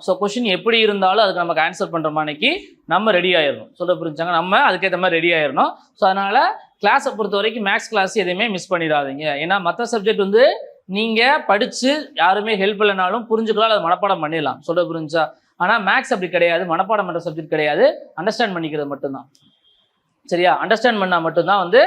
So question எப்படி இருந்தாலும் அதுக்கு நமக்கு ஆன்சர் பண்ணுற மாதிரிக்கு நம்ம ரெடி ஆயிடணும். சொல்ல புரிஞ்சாங்க, நம்ம அதுக்கேற்ற மாதிரி ரெடி ஆயிடணும். ஸோ அதனால் கிளாஸை பொறுத்த வரைக்கும் மேக்ஸ் கிளாஸ் எதையுமே மிஸ் பண்ணிடாதீங்க. ஏன்னா மற்ற சப்ஜெக்ட் வந்து நீங்கள் படித்து யாருமே ஹெல்ப் இல்லைனாலும் புரிஞ்சுக்கலாம், அதை மனப்பாடம் பண்ணிடலாம். சொல்ல புரிஞ்சா. ஆனால் மேக்ஸ் அப்படி கிடையாது, மனப்பாடம் பண்ணுற சப்ஜெக்ட் கிடையாது, அண்டர்ஸ்டாண்ட் பண்ணிக்கிறது மட்டும்தான். சரியா? அண்டர்ஸ்டாண்ட் பண்ணால் மட்டும்தான் வந்து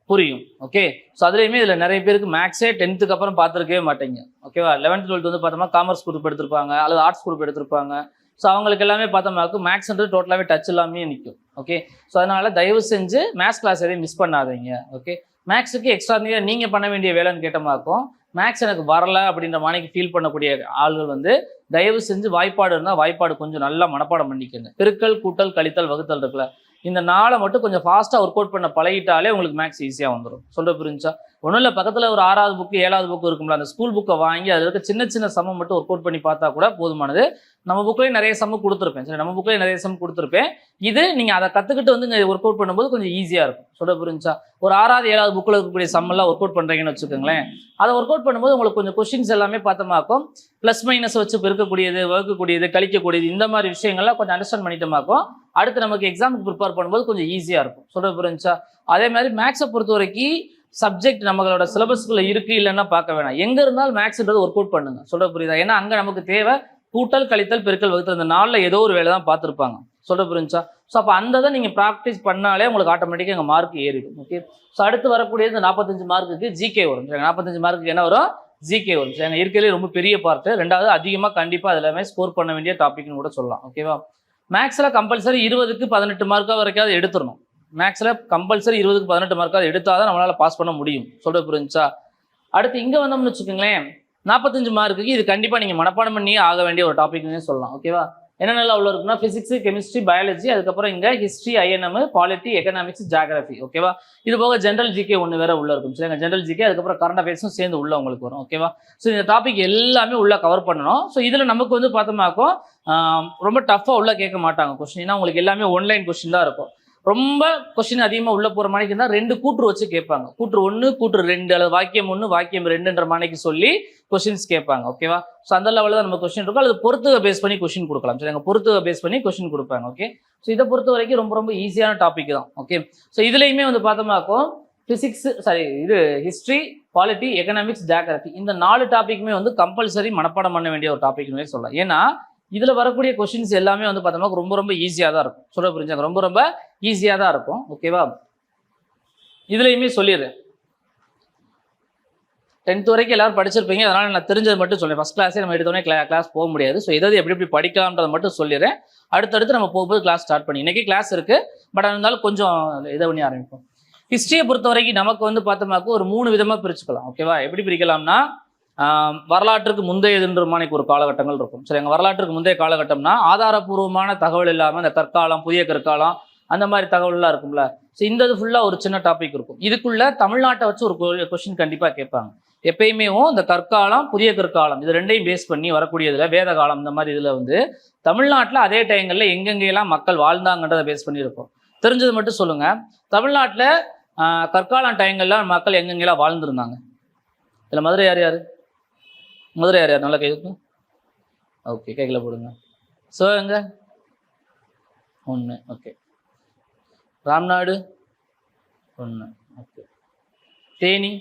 புரியும். ஓகே. ஸோ அதுலேயுமே இதில் நிறைய பேருக்கு மேக்ஸே 10th அப்புறம் பார்த்துருக்கவே மாட்டேங்க. ஓகேவா? 11th 12th வந்து பார்த்தோம்னா காமர்ஸ் குரூப் எடுத்திருப்பாங்க அல்லது ஆர்ட்ஸ் குரூப் எடுத்திருப்பாங்க. ஸோ அவங்களுக்கு எல்லாமே பார்த்தோம்னாக்கு மேக்ஸ்ன்றது டோட்டலாகவே டச் இல்லாமே நிற்கும். ஓகே. ஸோ அதனால் தயவு செஞ்சு மேக்ஸ் கிளாஸ் எதையும் மிஸ் பண்ணாதீங்க. ஓகே. மேக்ஸுக்கு எக்ஸ்ட்ரா நீங்கள் பண்ண வேண்டிய வேலைன்னு கேட்டமாக்கும் மேக்ஸ் எனக்கு வரலை அப்படின்ற மாதிரி ஃபீல் பண்ணக்கூடிய ஆள்கள் வந்து தயவு செஞ்சு வாய்ப்பாடு இருந்தால் வாய்ப்பாடு கொஞ்சம் நல்லா மனப்பாடம் பண்ணிக்கோங்க. பெருக்கல், கூட்டல், கழித்தல், வகுத்தல் இருக்குல்ல, இந்த நாளை மட்டும் கொஞ்சம் ஃபாஸ்ட்டாக ஒர்க் அவுட் பண்ண பழகிட்டாலே உங்களுக்கு மேக்ஸ் ஈஸியாக வந்துடும். சொல்ல புரிஞ்சா? ஒன்றும் இல்லை, பக்கத்தில் ஒரு 6வது புக்கு 7வது புக்கு இருக்கும்ல, அந்த ஸ்கூல் புக்கை வாங்கி அதில் இருக்க சின்ன சின்ன சம்ம மட்டும் ஒர்க் அவுட் பண்ணி பார்த்தா கூட போதுமானது. நம்ம புக்லேயும் நிறைய சம்மு கொடுத்துருப்பேன். சரி, நம்ம புக்லேயும் நிறைய சம் கொடுத்துருப்பேன். இது நீங்கள் அதை கற்றுக்கிட்டு வந்து இங்கே ஒர்க் அவுட் பண்ணும்போது கொஞ்சம் ஈஸியாக இருக்கும். சொல்ல புரிஞ்சா? ஒரு 6வது 7வது புக்கில் இருக்கக்கூடிய சம்மெல்லாம் ஒர்க் அவுட் பண்ணுறீங்கன்னு வச்சுக்கோங்களேன். அதை ஒர்க் அவுட் பண்ணும்போது உங்களுக்கு கொஞ்சம் கொஷின்ஸ் எல்லாமே பார்த்தோமாக்கும் ப்ளஸ் மைனஸ் வச்சு பெருக்கக்கூடியது, வகுக்கக்கூடியது, கழிக்கக்கூடியது, இந்த மாதிரி விஷயங்கள்லாம் கொஞ்சம் அண்டர்ஸ்டாண்ட் பண்ணிட்டோமாக்கும் அடுத்து நமக்கு எக்ஸாமுக்கு ப்ரிப்பேர் பண்ணும்போது கொஞ்சம் ஈஸியாக இருக்கும். சொல்ல புரிஞ்சா? அதே மாதிரி மேக்ஸை பொறுத்த வரைக்கும் சப்ஜெக்ட் நம்மளோட சிலபஸ்க்குள்ள இருக்குது இல்லைன்னா பார்க்க வேணாம். எங்கே இருந்தாலும் மேக்ஸ்ன்றது ஒர்க் அவுட் பண்ணுங்க. சொல்ல புரியுதா? ஏன்னா அங்கே நமக்கு தேவை கூட்டல், கழித்தல், பெருக்கல், வகுத்தல், இந்த 4ல் ஏதோ ஒரு வேலை தான் பார்த்துருப்பாங்க. சொல்ல புரிஞ்சா? ஸோ அப்போ அந்த இதை நீங்கள் ப்ராக்டிஸ் பண்ணாலே உங்களுக்கு ஆட்டோமேட்டிக்காக எங்கள் மார்க் ஏறிடும். ஓகே. ஸோ அடுத்து வரக்கூடியது இந்த 45 மார்க்குக்கு ஜிகே வரும். 45 மார்க்குக்கு என்ன வரும்? ஜிகே வரும். சரி, எங்கள் இருக்கிறதுலே ரொம்ப பெரிய பார்ட்டு. 2வது அதிகமாக கண்டிப்பாக எல்லாமே ஸ்கோர் பண்ண வேண்டிய டாபிக்னு கூட சொல்லலாம். ஓகேவா? மேக்ஸில் கம்பல்சரி 20க்கு 18 மார்க்காக வரைக்கும் எடுத்துடணும். மேக்ஸில் கம்பல்சரி 20க்கு 18 மார்க்காக எடுத்தால் தான் நம்மளால் பாஸ் பண்ண முடியும். சொல்ல புரிஞ்சா? அடுத்து இங்கே வந்தோம்னு வச்சுக்கோங்களேன், 45 மார்க்குக்கு இது கண்டிப்பாக நீங்கள் மனப்பாடம் பண்ணியே ஆக வேண்டிய ஒரு டாபிக்னே சொல்லலாம். ஓகேவா? என்னென்னலாம் உள்ள இருக்குன்னா ஃபிசிக்ஸ், கெமிஸ்ட்ரி, பயாலஜி, அதுக்கப்புறம் இங்கே history, INM, polity, economics, geography. ஓகேவா? இது போக ஜென்ரல் ஜிகே ஒன்று வேற உள்ள இருக்கும். சரிங்க, ஜென்ரல் ஜிகே, அதுக்கப்புறம் கரண்ட் அஃபேர்ஸும் சேர்ந்து உள்ள உங்களுக்கு வரும். ஓகேவா? ஸோ இந்த டாபிக் எல்லாமே உள்ள கவர் பண்ணணும். ஸோ இதில் நமக்கு வந்து பார்த்தோம்னாக்கும் ரொம்ப டஃப்பாக உள்ள கேட்க மாட்டாங்க கொஸ்டின். ஏன்னா உங்களுக்கு எல்லாமே ஒன்லைன் கொஸ்டின் தான் இருக்கும். ரொம்ப கொஸ்டின் அதிகமாக உள்ள போகிற மாதிரிக்கு இருந்தால் 2 கூற்று வச்சு கேட்பாங்க. கூற்று 1, கூற்று 2, அல்லது வாக்கியம் 1, வாக்கியம் 2ன்ற மாதிரிக்கு சொல்லி கொஸ்டின்ஸ் கேட்பாங்க. ஓகேவா? ஸோ அந்த லெவலில் தான் நம்ம கொஸ்டின் இருக்கும். அது பொறுத்துக பேஸ் பண்ணி கொஸ்டின் கொடுக்கலாம். சரி, அங்கே பொறுத்துக பேஸ் பண்ணி கொஸ்டின் கொடுப்பாங்க. ஓகே. ஸோ இதை பொறுத்த வரைக்கும் ரொம்ப ரொம்ப ஈஸியான டாபிக் தான். ஓகே. ஸோ இதுலேயுமே வந்து பார்த்தோம்னாக்கும் ஃபிசிக்ஸ், இது ஹிஸ்ட்ரி, பாலிட்டி, எக்கனாமிக்ஸ், ஜியாகிரபி, இந்த 4 டாப்பிக்குமே வந்து கம்பல்சரி மனப்பாடம் பண்ண வேண்டிய ஒரு டாபிக்னே சொல்லலாம். ஏன்னா இதில் வரக்கூடிய கொஸ்டின்ஸ் எல்லாமே வந்து பார்த்தோம்னா ரொம்ப ரொம்ப ஈஸியாக தான் இருக்கும். சொல்ல புரிஞ்சாங்க? ரொம்ப ரொம்ப ஈஸியாக தான் இருக்கும். ஓகேவா? இதுலையுமே சொல்லிடுறேன், 10th வரைக்கும் எல்லாரும் படிச்சிருப்பீங்க. அதனால் நான் தெரிஞ்சது மட்டும் சொல்றேன். ஃபர்ஸ்ட் கிளாஸே நம்ம எடுத்தோடனே கிளாஸ் போக முடியாது. ஸோ எதாவது எப்படி எப்படி படிக்கலாம்ன்றதை மட்டும் சொல்லிடுறேன். அடுத்தடுத்து நம்ம போகும்போது கிளாஸ் ஸ்டார்ட் பண்ணி, இன்னைக்கு கிளாஸ் இருக்கு, பட் இருந்தாலும் கொஞ்சம் இதை பண்ணி ஆரம்பிப்போம். ஹிஸ்ட்ரியை பொறுத்த வரைக்கும் நமக்கு வந்து பார்த்தோம்னாக்க ஒரு 3 விதமாக பிரிச்சுக்கலாம். ஓகேவா? எப்படி பிரிக்கலாம்னா, வரலாற்றுக்கு முந்தையதுன்ற மாதிரி ஒரு காலகட்டங்கள் இருக்கும். சரி, எங்கள் வரலாற்றுக்கு முந்தைய காலகட்டம்னா ஆதாரபூர்வமான தகவல் இல்லாமல் இந்த கற்காலம், புதிய கற்காலம், அந்த மாதிரி தகவல்லாம் இருக்கும்ல. ஸோ இந்த இது ஃபுல்லாக ஒரு சின்ன டாபிக் இருக்கும். இதுக்குள்ள தமிழ்நாட்டை வச்சு ஒரு கொஸ்டின் கண்டிப்பாக கேட்பாங்க. எப்பயுமே இந்த கற்காலம், புதிய கற்காலம், இது 2ஐயும் பேஸ் பண்ணி வரக்கூடியதுல வேத காலம், இந்த மாதிரி இதில் வந்து தமிழ்நாட்டில் அதே டைங்களில் எங்கெங்கெல்லாம் மக்கள் வாழ்ந்தாங்கன்றதை பேஸ் பண்ணி இருக்கும். தெரிஞ்சது மட்டும் சொல்லுங்க. தமிழ்நாட்டில் கற்காலம் டைங்கள்லாம் மக்கள் எங்கெங்கெல்லாம் வாழ்ந்துருந்தாங்க? இதில் மதுரை யார் யார்? மதுரை யார் யார்? நல்லா கேட்கும். ஓகே, கேட்கல போடுங்க. சிவகங்கை 1. ஓகே. ராம்நாடு 1. ஓகே. தேனி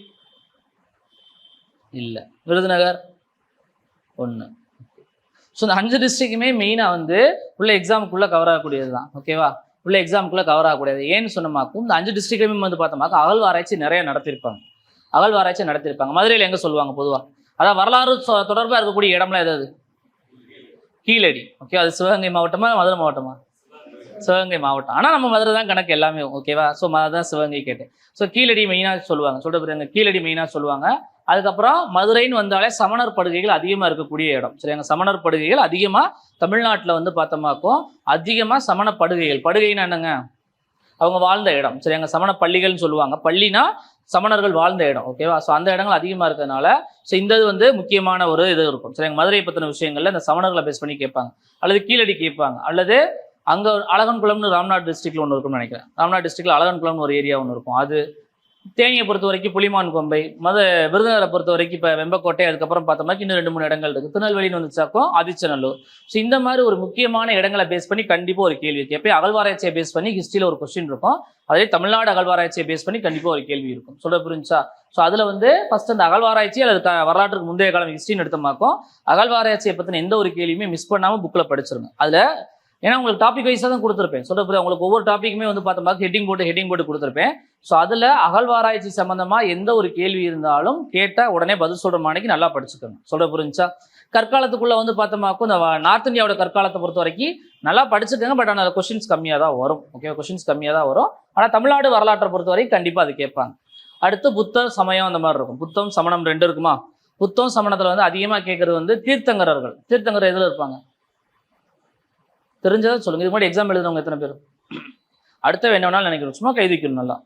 இல்லை. விருதுநகர் 1. ஸோ இந்த 5 டிஸ்ட்ரிக்ட்டுமே மெயினாக வந்து உள்ள எக்ஸாமுக்குள்ளே கவர் ஆகக்கூடியது தான். ஓகேவா? உள்ள எக்ஸாமுக்குள்ளே கவர் ஆகக்கூடியது. ஏன்னு சொன்னமாக்கும் இந்த 5 டிஸ்ட்ரிக்ட்லையுமே வந்து பார்த்தோம்னாக்கா அகழ்வாராய்ச்சி நிறைய நடத்தியிருப்பாங்க. மதுரையில் எங்கே சொல்லுவாங்க பொதுவாக? அதான் வரலாறு தொடர்பாக இருக்கக்கூடிய இடம்லாம் எதாவது கீழடி. ஓகே. அது சிவகங்கை மாவட்டமா மதுரை மாவட்டமா? சிவகங்கை மாவட்டம். ஆனால் நம்ம மதுரை தான் கணக்கு எல்லாமே. ஓகேவா? ஸோ அதுதான் சிவகங்கை கேட்டேன். ஸோ கீழடி மெயினாக சொல்லுவாங்க. சொல்லிட்டு கீழடி மெயினாக சொல்லுவாங்க. அதுக்கப்புறம் மதுரைன்னு வந்தாலே சமணர் படுகைகள் அதிகமாக இருக்கக்கூடிய இடம். சரி, அங்கே சமணர் படுகைகள் அதிகமாக தமிழ்நாட்டில் வந்து பார்த்தோமாக்கும் அதிகமாக சமண படுகைன்னா என்னங்க? அவங்க வாழ்ந்த இடம். சரி, அங்கே சமண பள்ளிகள்னு சொல்லுவாங்க. பள்ளினா சமணர்கள் வாழ்ந்த இடம். ஓகேவா? ஸோ அந்த இடங்கள் அதிகமாக இருக்கிறதுனால ஸோ இந்த இது வந்து முக்கியமான ஒரு இது இருக்கும். சரி, எங்கள் மதுரையை பற்றின விஷயங்கள்ல இந்த சமணர்களை பேஸ் பண்ணி கேட்பாங்க, அல்லது கீழடி கேட்பாங்க, அல்லது அங்கே அழகன்குளம்னு ராம்நாடு டிஸ்ட்ரிக்ட்ல ஒன்று இருக்கும்னு நினைக்கிறேன். ராம்நாடு டிஸ்ட்ரிக்ட்ல அழகன்குளம்னு ஒரு ஏரியா ஒன்று இருக்கும். அது தேனியை பொறுத்த வரைக்கும் புலிமான் கொம்பை, விருதுநகரை பொறுத்த வரைக்கும் இப்போ வெம்பக்கோட்டை, அதுக்கப்புறம் பார்த்தோம்னா இன்னும் 2 3 இடங்கள் இருக்குது. திருநெல்வேலின்னு வந்துச்சாக்கும் ஆதிச்சநல்லூர். ஸோ இந்த மாதிரி ஒரு முக்கியமான இடங்களை பேஸ் பண்ணி கண்டிப்பாக ஒரு கேள்வி இருக்குது. எப்பயும் அகழ்வாராய்ச்சியை பேஸ் பண்ணி ஹிஸ்ட்ரியில் ஒரு கொஸ்டின் இருக்கும். அதே தமிழ்நாடு அகழ்வாராய்ச்சியை பேஸ் பண்ணி கண்டிப்பாக ஒரு கேள்வி இருக்கும். சொல்ல புரிஞ்சா? ஸோ அதில் ஃபர்ஸ்ட் அந்த அகழ்வாராய்ச்சி அல்லது வரலாற்றுக்கு முந்தைய காலம் ஹிஸ்ட்ரின்னு எடுத்தமாக்கும் அகழ்வாராய்ச்சியை பற்றின எந்த ஒரு கேள்வியுமே மிஸ் பண்ணாமல் புக்கில் படிச்சிருங்க. அதில் ஏன்னா உங்களுக்கு டாபிக் வைஸாக தான் கொடுத்துருப்பேன். சொல்ல உங்களுக்கு ஒவ்வொரு டாப்பிக்குமே பார்த்தோம்னா ஹெட்டிங் போட்டு கொடுத்துருப்பேன். ஸோ அதில் அகழ்வாராய்ச்சி சம்மந்தமாக எந்த ஒரு கேள்வி இருந்தாலும் கேட்டால் உடனே பதில் சொல்கிற மாணிக்கு நல்லா படிச்சுக்கோங்க. சொல்ல புரிஞ்சா? கற்காலத்துக்குள்ளே பார்த்தோமாக்கும் இந்த நார்த் இந்தியாவோட கற்காலத்தை பொறுத்த வரைக்கும் நல்லா படிச்சுக்கோங்க. பட் ஆனால் கொஸ்டின்ஸ் கம்மியாக தான் வரும். ஓகே, கொஸ்டின்ஸ் கம்மியாக தான் வரும். ஆனால் தமிழ்நாடு வரலாற்றை பொறுத்த வரைக்கும் கண்டிப்பாக அது கேட்பாங்க. அடுத்து புத்தம் சமயம் அந்த மாதிரி இருக்கும். புத்தம் சமணம் 2 இருக்குமா? புத்தம் சமணத்தில் அதிகமாக கேட்குறது தீர்த்தங்கரர்கள். தீர்த்தங்கர் எதில் இருப்பாங்க? தெரிஞ்சதை சொல்லுங்கள். இது மாதிரி எக்ஸாம் எழுதுனவங்க எத்தனை பேர்? அடுத்த வேணும்னாலும் நினைக்கிறோம். சும்மா கை வைக்கணும் நல்லா.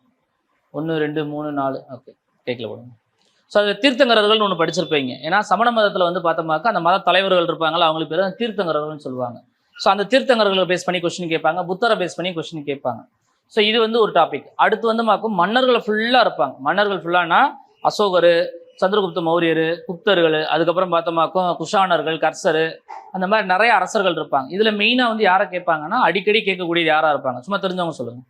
1 2 3 4. ஓகே, கேட்கல போடுங்க. ஸோ அது தீர்த்தங்கரர்கள்னு ஒன்று படிச்சிருப்பீங்க. ஏன்னா சமண மதத்தில் பார்த்தோம்னாக்கா அந்த மத தலைவர்கள் இருப்பாங்களா, அவங்களுக்கு பேர் தீர்த்தங்கரர்கள்னு சொல்லுவாங்க. ஸோ அந்த தீர்த்தங்கரர்களை பேஸ் பண்ணி கொஸ்டின் கேட்பாங்க, புத்தரை பேஸ் பண்ணி கொஸ்டின் கேட்பாங்க. ஸோ இது ஒரு டாபிக். அடுத்து மன்னர்கள் ஃபுல்லாக இருப்பாங்க. மன்னர்கள் ஃபுல்லானா அசோகர், சந்திரகுப்த மௌரியர், குப்தர்கள், அதுக்கப்புறம் பார்த்தோமாக்கும் குஷானர்கள், கர்சரு, அந்த மாதிரி நிறைய அரசர்கள் இருப்பாங்க. இதில் மெயினாக யாரை கேட்பாங்கன்னா அடிக்கடி கேட்கக்கூடியது யாராக இருப்பாங்க? சும்மா தெரிஞ்சவங்க சொல்லுங்கள்.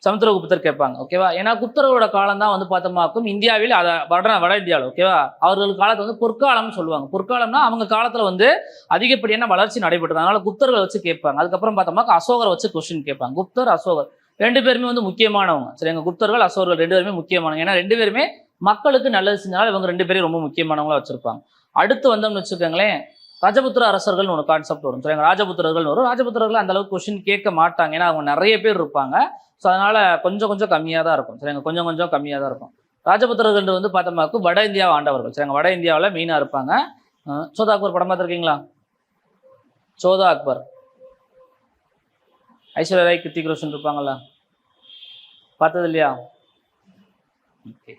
சமுத்திரகுப்தர் கேட்பாங்க. ஓகேவா? ஏன்னா குப்தரோட காலம் தான் பார்த்தோமாக்கும் இந்தியாவில் அதை வட இந்தியாவில். ஓகேவா? அவர்கள் காலத்தை பொற்காலம்னு சொல்லுவாங்க. பொற்காலம்னா அவங்க காலத்தில் அதிகப்படியான வளர்ச்சி நடைபெற்றது. அதனால குப்தர்களை வச்சு கேட்பாங்க. அதுக்கப்புறம் பார்த்தோமாக்கா அசோகரை வச்சு கொஸ்டின் கேட்பாங்க. குப்தர், அசோகர் 2 பேருமே முக்கியமானவங்க. சரிங்க, குப்தர்கள் அசோகர்கள் 2 பேருமே முக்கியமானவங்க. ஏன்னா 2 பேருமே மக்களுக்கு நல்லது செஞ்சாலும் இவங்க 2 பேரும் ரொம்ப முக்கியமானவங்களா வச்சிருப்பாங்க. அடுத்து வந்தோம்னு வச்சுக்கோங்களேன், ராஜபுத்திர அரசர்கள்னு ஒரு கான்செப்ட் வரும். சரிங்க, ராஜபுத்திரர்கள் வரும். ராஜபுத்திரர்கள் அந்த அளவுக்கு கொஸ்டின் கேட்க மாட்டாங்க. ஏன்னா அவங்க நிறைய பேர் இருப்பாங்க. ஸோ அதனால கொஞ்சம் கம்மியாக தான் இருக்கும். சரிங்க, கொஞ்சம் கம்மியாக தான் இருக்கும். ராஜபுத்திரர்கள் பார்த்தோம்னாக்கும் வட இந்தியாவை ஆண்டவர்கள். சரிங்க, வட இந்தியாவில் மெயினாக இருப்பாங்க. சோதா அக்பர் படம் பார்த்துருக்கீங்களா? சோதா அக்பர், ஐஸ்வர்யா ராய், கிருத்திக் ரோஷன் இருப்பாங்களா? பார்த்தது இல்லையா? ஓகே,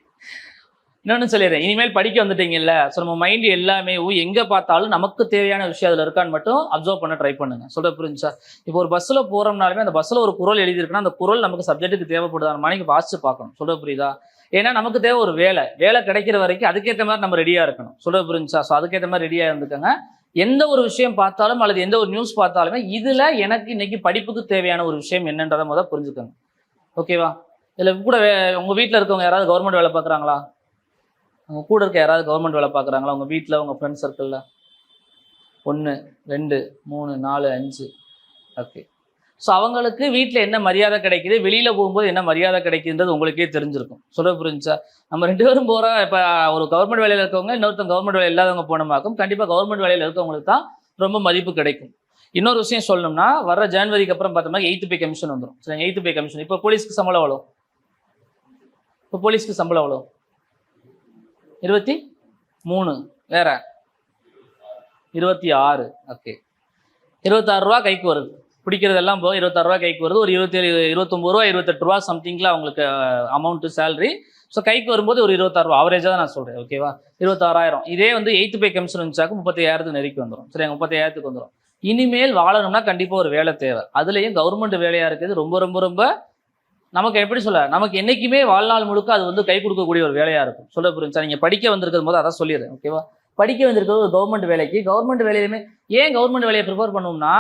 இன்னொன்று சொல்லிடுறேன். இனிமேல் படிக்க வந்துட்டீங்கல்ல, ஸோ நம்ம மைண்ட் எல்லாமே எங்கே பார்த்தாலும் நமக்கு தேவையான விஷயம் அதில் இருக்கான்னு மட்டும் அப்சர்வ் பண்ண ட்ரை பண்ணுங்க. சொல்ல புரிஞ்சா? இப்போ ஒரு பஸ்ஸில் போகிறோம்னாலுமே அந்த பஸ்ஸில் ஒரு குறள் எழுதியிருக்குன்னா அந்த குறள் நமக்கு சப்ஜெக்ட்டுக்கு தேவைப்படுதான மாதிரி வாசிச்சு பார்க்கணும். சொல்ல புரியுதா? ஏன்னா நமக்கு தேவை ஒரு வேலை கிடைக்கிற வரைக்கும் அதுக்கேற்ற மாதிரி நம்ம ரெடியாக இருக்கணும். சொல்ல புரிஞ்சா? ஸோ அதுக்கேற்ற மாதிரி ரெடியாக இருந்துக்கோங்க. எந்த ஒரு விஷயம் பார்த்தாலும் அல்லது எந்த ஒரு நியூஸ் பார்த்தாலுமே இதில் எனக்கு இன்னைக்கு படிப்புக்கு தேவையான ஒரு விஷயம் என்னன்றதை முதல் புரிஞ்சுக்கோங்க. ஓகேவா? இதில் கூட உங்கள் வீட்டில் இருக்கவங்க யாராவது கவர்மெண்ட் வேலை பார்க்குறாங்களா? உங்கள் கூட இருக்க யாராவது கவர்மெண்ட் வேலை பார்க்குறாங்களா? உங்கள் வீட்டில், உங்கள் ஃப்ரெண்ட்ஸ் சர்க்கிளில்? 1 2 3 4 5. ஓகே, ஸோ அவங்களுக்கு வீட்டில் என்ன மரியாதை கிடைக்குது, வெளியில் போகும்போது என்ன மரியாதை கிடைக்குதுன்றது உங்களுக்கே தெரிஞ்சிருக்கும். சொல்ல புரிஞ்சா? நம்ம 2 பேரும் போகிறோம். இப்போ ஒரு கவர்மெண்ட் வேலையில் இருக்கவங்க இன்னொருத்தவங்க கவர்மெண்ட் வேலை இல்லாதவங்க போனமாக்கும் கண்டிப்பாக கவர்மெண்ட் வேலையில் இருக்கவங்களுக்கு தான் ரொம்ப மதிப்பு கிடைக்கும். இன்னொரு விஷயம் சொல்லணும்னா, வர ஜனவரிக்கு அப்புறம் பார்த்தோம்னா 8th பே கமிஷன் வந்துடும். சரி, 8th பே கமிஷன். இப்போ போலீஸ்க்கு சம்பளம் எவ்வளோ? 23. வேற 26. ஓகே, 26 ரூபா கைக்கு வருது. பிடிக்கிறதெல்லாம் போக 26 ரூபா கைக்கு வருது. ஒரு 27 29 ரூபா 28 ரூபா சம்திங்கில் அவங்களுக்கு அமௌண்ட்டு சேலரி. ஸோ கைக்கு வரும்போது ஒரு 26 ரூபா ஆவரேஜாக தான் நான் சொல்கிறேன். ஓகேவா? 26,000. இதே 8th பே கமிஷன் இருந்துச்சாக்கு 35,000 நெருக்கி வந்துடும். சரிங்க, 35,000 வந்துடும். இனிமேல் வாழணும்னா கண்டிப்பாக ஒரு வேலை தேவை. அதுலேயும் கவர்மெண்ட் வேலையாக இருக்குது ரொம்ப ரொம்ப ரொம்ப நமக்கு எப்படி சொல்ல, நமக்கு என்றைக்குமே வாழ்நாள் முழுக்க அது கை கொடுக்கக்கூடிய ஒரு வேலையாக இருக்கும். சொல்ல புரிஞ்சா? நீங்கள் படிக்க வந்திருக்கிறது போது அதான் சொல்லிடுறேன். ஓகேவா? படிக்க வந்திருக்கிறது ஒரு கவர்மெண்ட் வேலைக்கு. கவர்மெண்ட் வேலையிலுமே ஏன் கவர்மெண்ட் வேலையை ப்ரிஃபர் பண்ணோம்னா,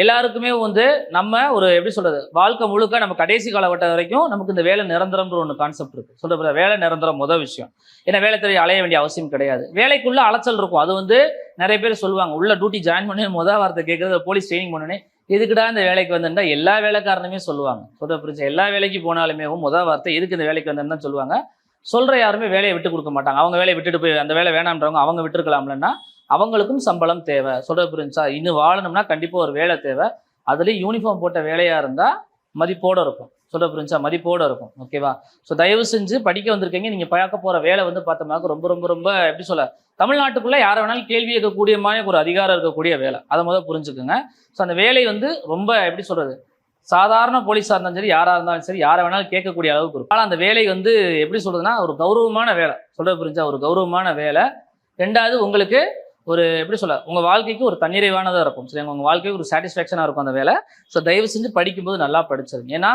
எல்லாருக்குமே நம்ம ஒரு எப்படி சொல்கிறது, வாழ்க்கை முழுக்க நம்ம கடைசி காலகட்டம் வரைக்கும் நமக்கு இந்த வேலை நிரந்தரம்ன்ற ஒன்று கான்செப்ட் இருக்குது. சொல்ல வேலை நிரந்தரம் முதல் விஷயம். ஏன்னா வேலை தேடி அலைய வேண்டிய அவசியம் கிடையாது. வேலைக்குள்ளே அலைச்சல் இருக்கும். அது நிறைய பேர் சொல்லுவாங்க, உள்ள டியூட்டி ஜாயின் பண்ணி முதல் வார்த்தை கேட்குறது போலீஸ் ட்ரைனிங் பண்ணனே எதுக்குடா இந்த வேலைக்கு வந்தேன்னா எல்லா வேலைக்காரனுமே சொல்லுவாங்க. சொல்ல புரிஞ்சு? எல்லா வேலைக்கு போனாலுமே முதல் வார்த்தை எதுக்கு இந்த வேலைக்கு வந்தேன்னு தான் சொல்லுவாங்க. சொல்கிற யாருமே வேலையை விட்டு கொடுக்க மாட்டாங்க. அவங்க வேலையை விட்டுட்டு போய் அந்த வேலை வேணான்றவங்க அவங்க விட்டுருக்கலாம்லன்னா அவங்களுக்கும் சம்பளம் தேவை. சொல்ல புரிஞ்சா? இன்னும் வாழணும்னா கண்டிப்பாக ஒரு வேலை தேவை. அதுலேயும் யூனிஃபார்ம் போட்ட வேலையாக இருந்தால் மதிப்போடு இருக்கும். சொல்ல புரிஞ்சா? மதிப்போடு இருக்கும். ஓகேவா? ஸோ தயவு செஞ்சு படிக்க வந்திருக்கீங்க. நீங்கள் பார்க்க போகிற வேலை பார்த்தோம்னாக்க ரொம்ப ரொம்ப ரொம்ப எப்படி சொல்ல, தமிழ்நாட்டுக்குள்ளே யாரை வேணாலும் கேள்வி கேட்கக்கூடிய மாதிரி ஒரு அதிகாரம் இருக்கக்கூடிய வேலை. அதை முதல் புரிஞ்சுக்குங்க. ஸோ அந்த வேலை ரொம்ப எப்படி சொல்கிறது, சாதாரண போலீஸாக இருந்தாலும் சரி, யாராக இருந்தாலும் சரி, யாரை வேணாலும் கேட்கக்கூடிய அளவுக்கு இருக்கும். ஆனால் அந்த வேலை எப்படி சொல்கிறதுனா ஒரு கௌரவமான வேலை. சொல்ல புரிஞ்சா? ஒரு கௌரவமான வேலை. 2வது உங்களுக்கு ஒரு எப்படி சொல்ல, உங்கள் வாழ்க்கைக்கு ஒரு தன்னிறைவானதாக இருக்கும். சரி, உங்கள் வாழ்க்கைக்கு ஒரு சாட்டிஸ்ஃபேக்ஷனாக இருக்கும் அந்த வேலை. ஸோ தயவு செஞ்சு படிக்கும்போது நல்லா படிச்சிருங்க. ஏன்னா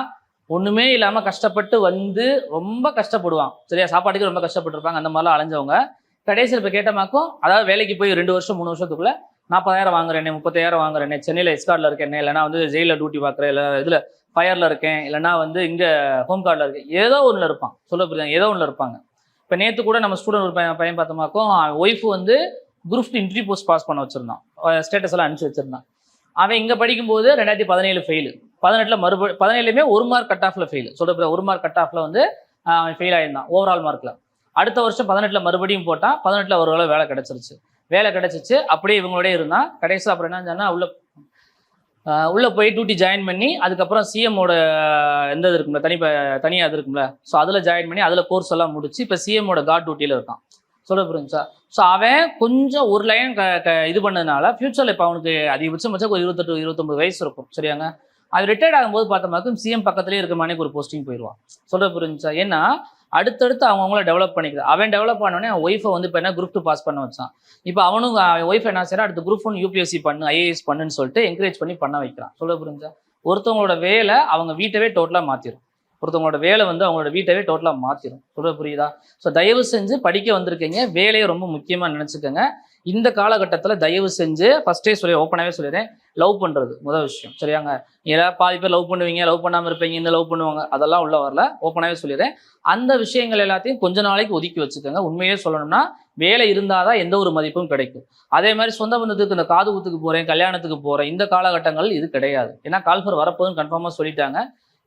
ஒண்ணுமே இல்லாம கஷ்டப்பட்டு வந்து ரொம்ப கஷ்டப்படுவாங்க சரியா, சாப்பாட்டுக்கு ரொம்ப கஷ்டப்பட்டுருப்பாங்க. அந்த மாதிரிலாம் அலைஞ்சவங்க கடைசியில் இப்போ கேட்டமாக்கும், அதாவது வேலைக்கு போய் 2 வருஷம் 3 வருஷத்துக்குள்ள 40,000 வாங்குறேனே, 30,000 வாங்குறேனே, சென்னையில் எஸ்கார்டில் இருக்கேன், இல்லைனா வந்து ஜெயிலில் டியூட்டி பார்க்குறேன், இல்லை இதில் ஃபயரில் இருக்கேன், இல்லைனா வந்து இங்கே ஹோம் கார்டில் இருக்கேன், ஏதோ ஒன்றில் இருப்பான். சொல்ல புரியுது, ஏதோ ஒன்றில் இருப்பாங்க. இப்போ நேற்று கூட நம்ம ஸ்டூடெண்ட் ஒரு பையன் பார்த்தோமாக்கும், ஒய்ஃபு வந்து குரூப் இன்டர்வியூ போஸ்ட் பாஸ் பண்ண வச்சிருந்தான், ஸ்டேட்டஸ் எல்லாம் அனுப்பிச்சு வச்சிருந்தான். அவன் இங்கே படிக்கும்போது 2017 ஃபெயிலு, 18 17லுமே 1 மார்க் கட் ஆஃபில் ஃபெயிலு. சொல்ல 1 மார்க் கட் ஆஃபில் வந்து அவன் ஃபெயில் ஆயிருந்தான் ஓவரால் மார்க்கில். அடுத்த வருஷம் 18ல் மறுபடியும் போட்டான், 18ல் ஒரு வேலை கிடைச்சிருச்சு. வேலை கிடைச்சிச்சு, அப்படியே இவங்களோடய இருந்தான். கடைசியில் அப்புறம் என்ன சொன்னா, உள்ள போய் டியூட்டி ஜாயின் பண்ணி, அதுக்கப்புறம் சிஎம்மோட எந்த இது இருக்கும்ல, தனியாக இது இருக்கும்ல, ஸோ அதில் ஜாயின் பண்ணி அதில் கோர்ஸ் எல்லாம் முடிச்சு இப்போ சிஎம்மோட கார்ட் டியூட்டியில் இருக்கான். சொல்ல புரிஞ்சா? ஸோ அவன் கொஞ்சம் ஒரு லைன் இது பண்ணதுனால ஃபியூச்சரில் இப்போ அவனுக்கு அதிகபட்சம் ஒரு 28-29 வயசு இருக்கும் சரியாங்க. அது ரிட்டையர்ட் ஆகும்போது பார்த்தோம்னாக்கும் சிஎம் பக்கத்துலேயே இருக்க மாதிரி ஒரு போஸ்டிங் போயிடுவான். சொல்ல புரிஞ்சா? ஏன்னா அடுத்தடுத்து அவங்கள டெவலப் பண்ணிக்கிறது. அவன் டெவலப் பண்ணோடனே அவன் ஒய்ஃபை வந்து இப்போ என்ன குரூப் 2 பாஸ் பண்ண வச்சான். இப்போ அவனும் ஒய்ஃப் என்ன செய்யறான், அடுத்து குரூப் 1 யூபிஎஸ்சி பண்ணு, ஐஏஎஸ் பண்ணுன்னு சொல்லிட்டு என்கரேஜ் பண்ண வைக்கிறான். சொல்ல புரிஞ்சா? ஒருத்தவங்களோட வேலை அவங்க வீட்டவே டோட்டலாக மாற்றிடும். ஒருத்தவங்களோட வேலை வந்து அவங்களோட வீட்டவே டோட்டலாக மாற்றிடும். சொல்ல புரியுதா? ஸோ தயவு செஞ்சு படிக்க வந்திருக்கீங்க, வேலையை ரொம்ப முக்கியமாக நினச்சிக்கோங்க. இந்த காலகட்டத்தில் தயவு செஞ்சு ஃபஸ்ட்டே ஓப்பனாகவே சொல்லிடுறேன், லவ் பண்ணுறது முதல் விஷயம் சரியாங்க. ஏதாவது பாதி பேர் லவ் பண்ணுவீங்க, லவ் பண்ணாமல் இருப்பீங்க, இந்த லவ் பண்ணுவாங்க, அதெல்லாம் உள்ள வரல. ஓப்பனாகவே சொல்லிடுறேன், அந்த விஷயங்கள் எல்லாத்தையும் கொஞ்ச நாளைக்கு ஒதுக்கி வச்சுக்கோங்க. உண்மையே சொல்லணும்னா வேலை இருந்தால் தான் எந்த ஒரு மதிப்பும் கிடைக்கும். அதே மாதிரி சொந்த பந்தத்துக்கு இந்த காது குத்துக்கு போகிறேன், கல்யாணத்துக்கு போகிறேன், இந்த காலகட்டங்கள் இது கிடையாது. ஏன்னா கால்ஃபர் வரப்போதுன்னு கன்ஃபார்மாக சொல்லிட்டாங்க.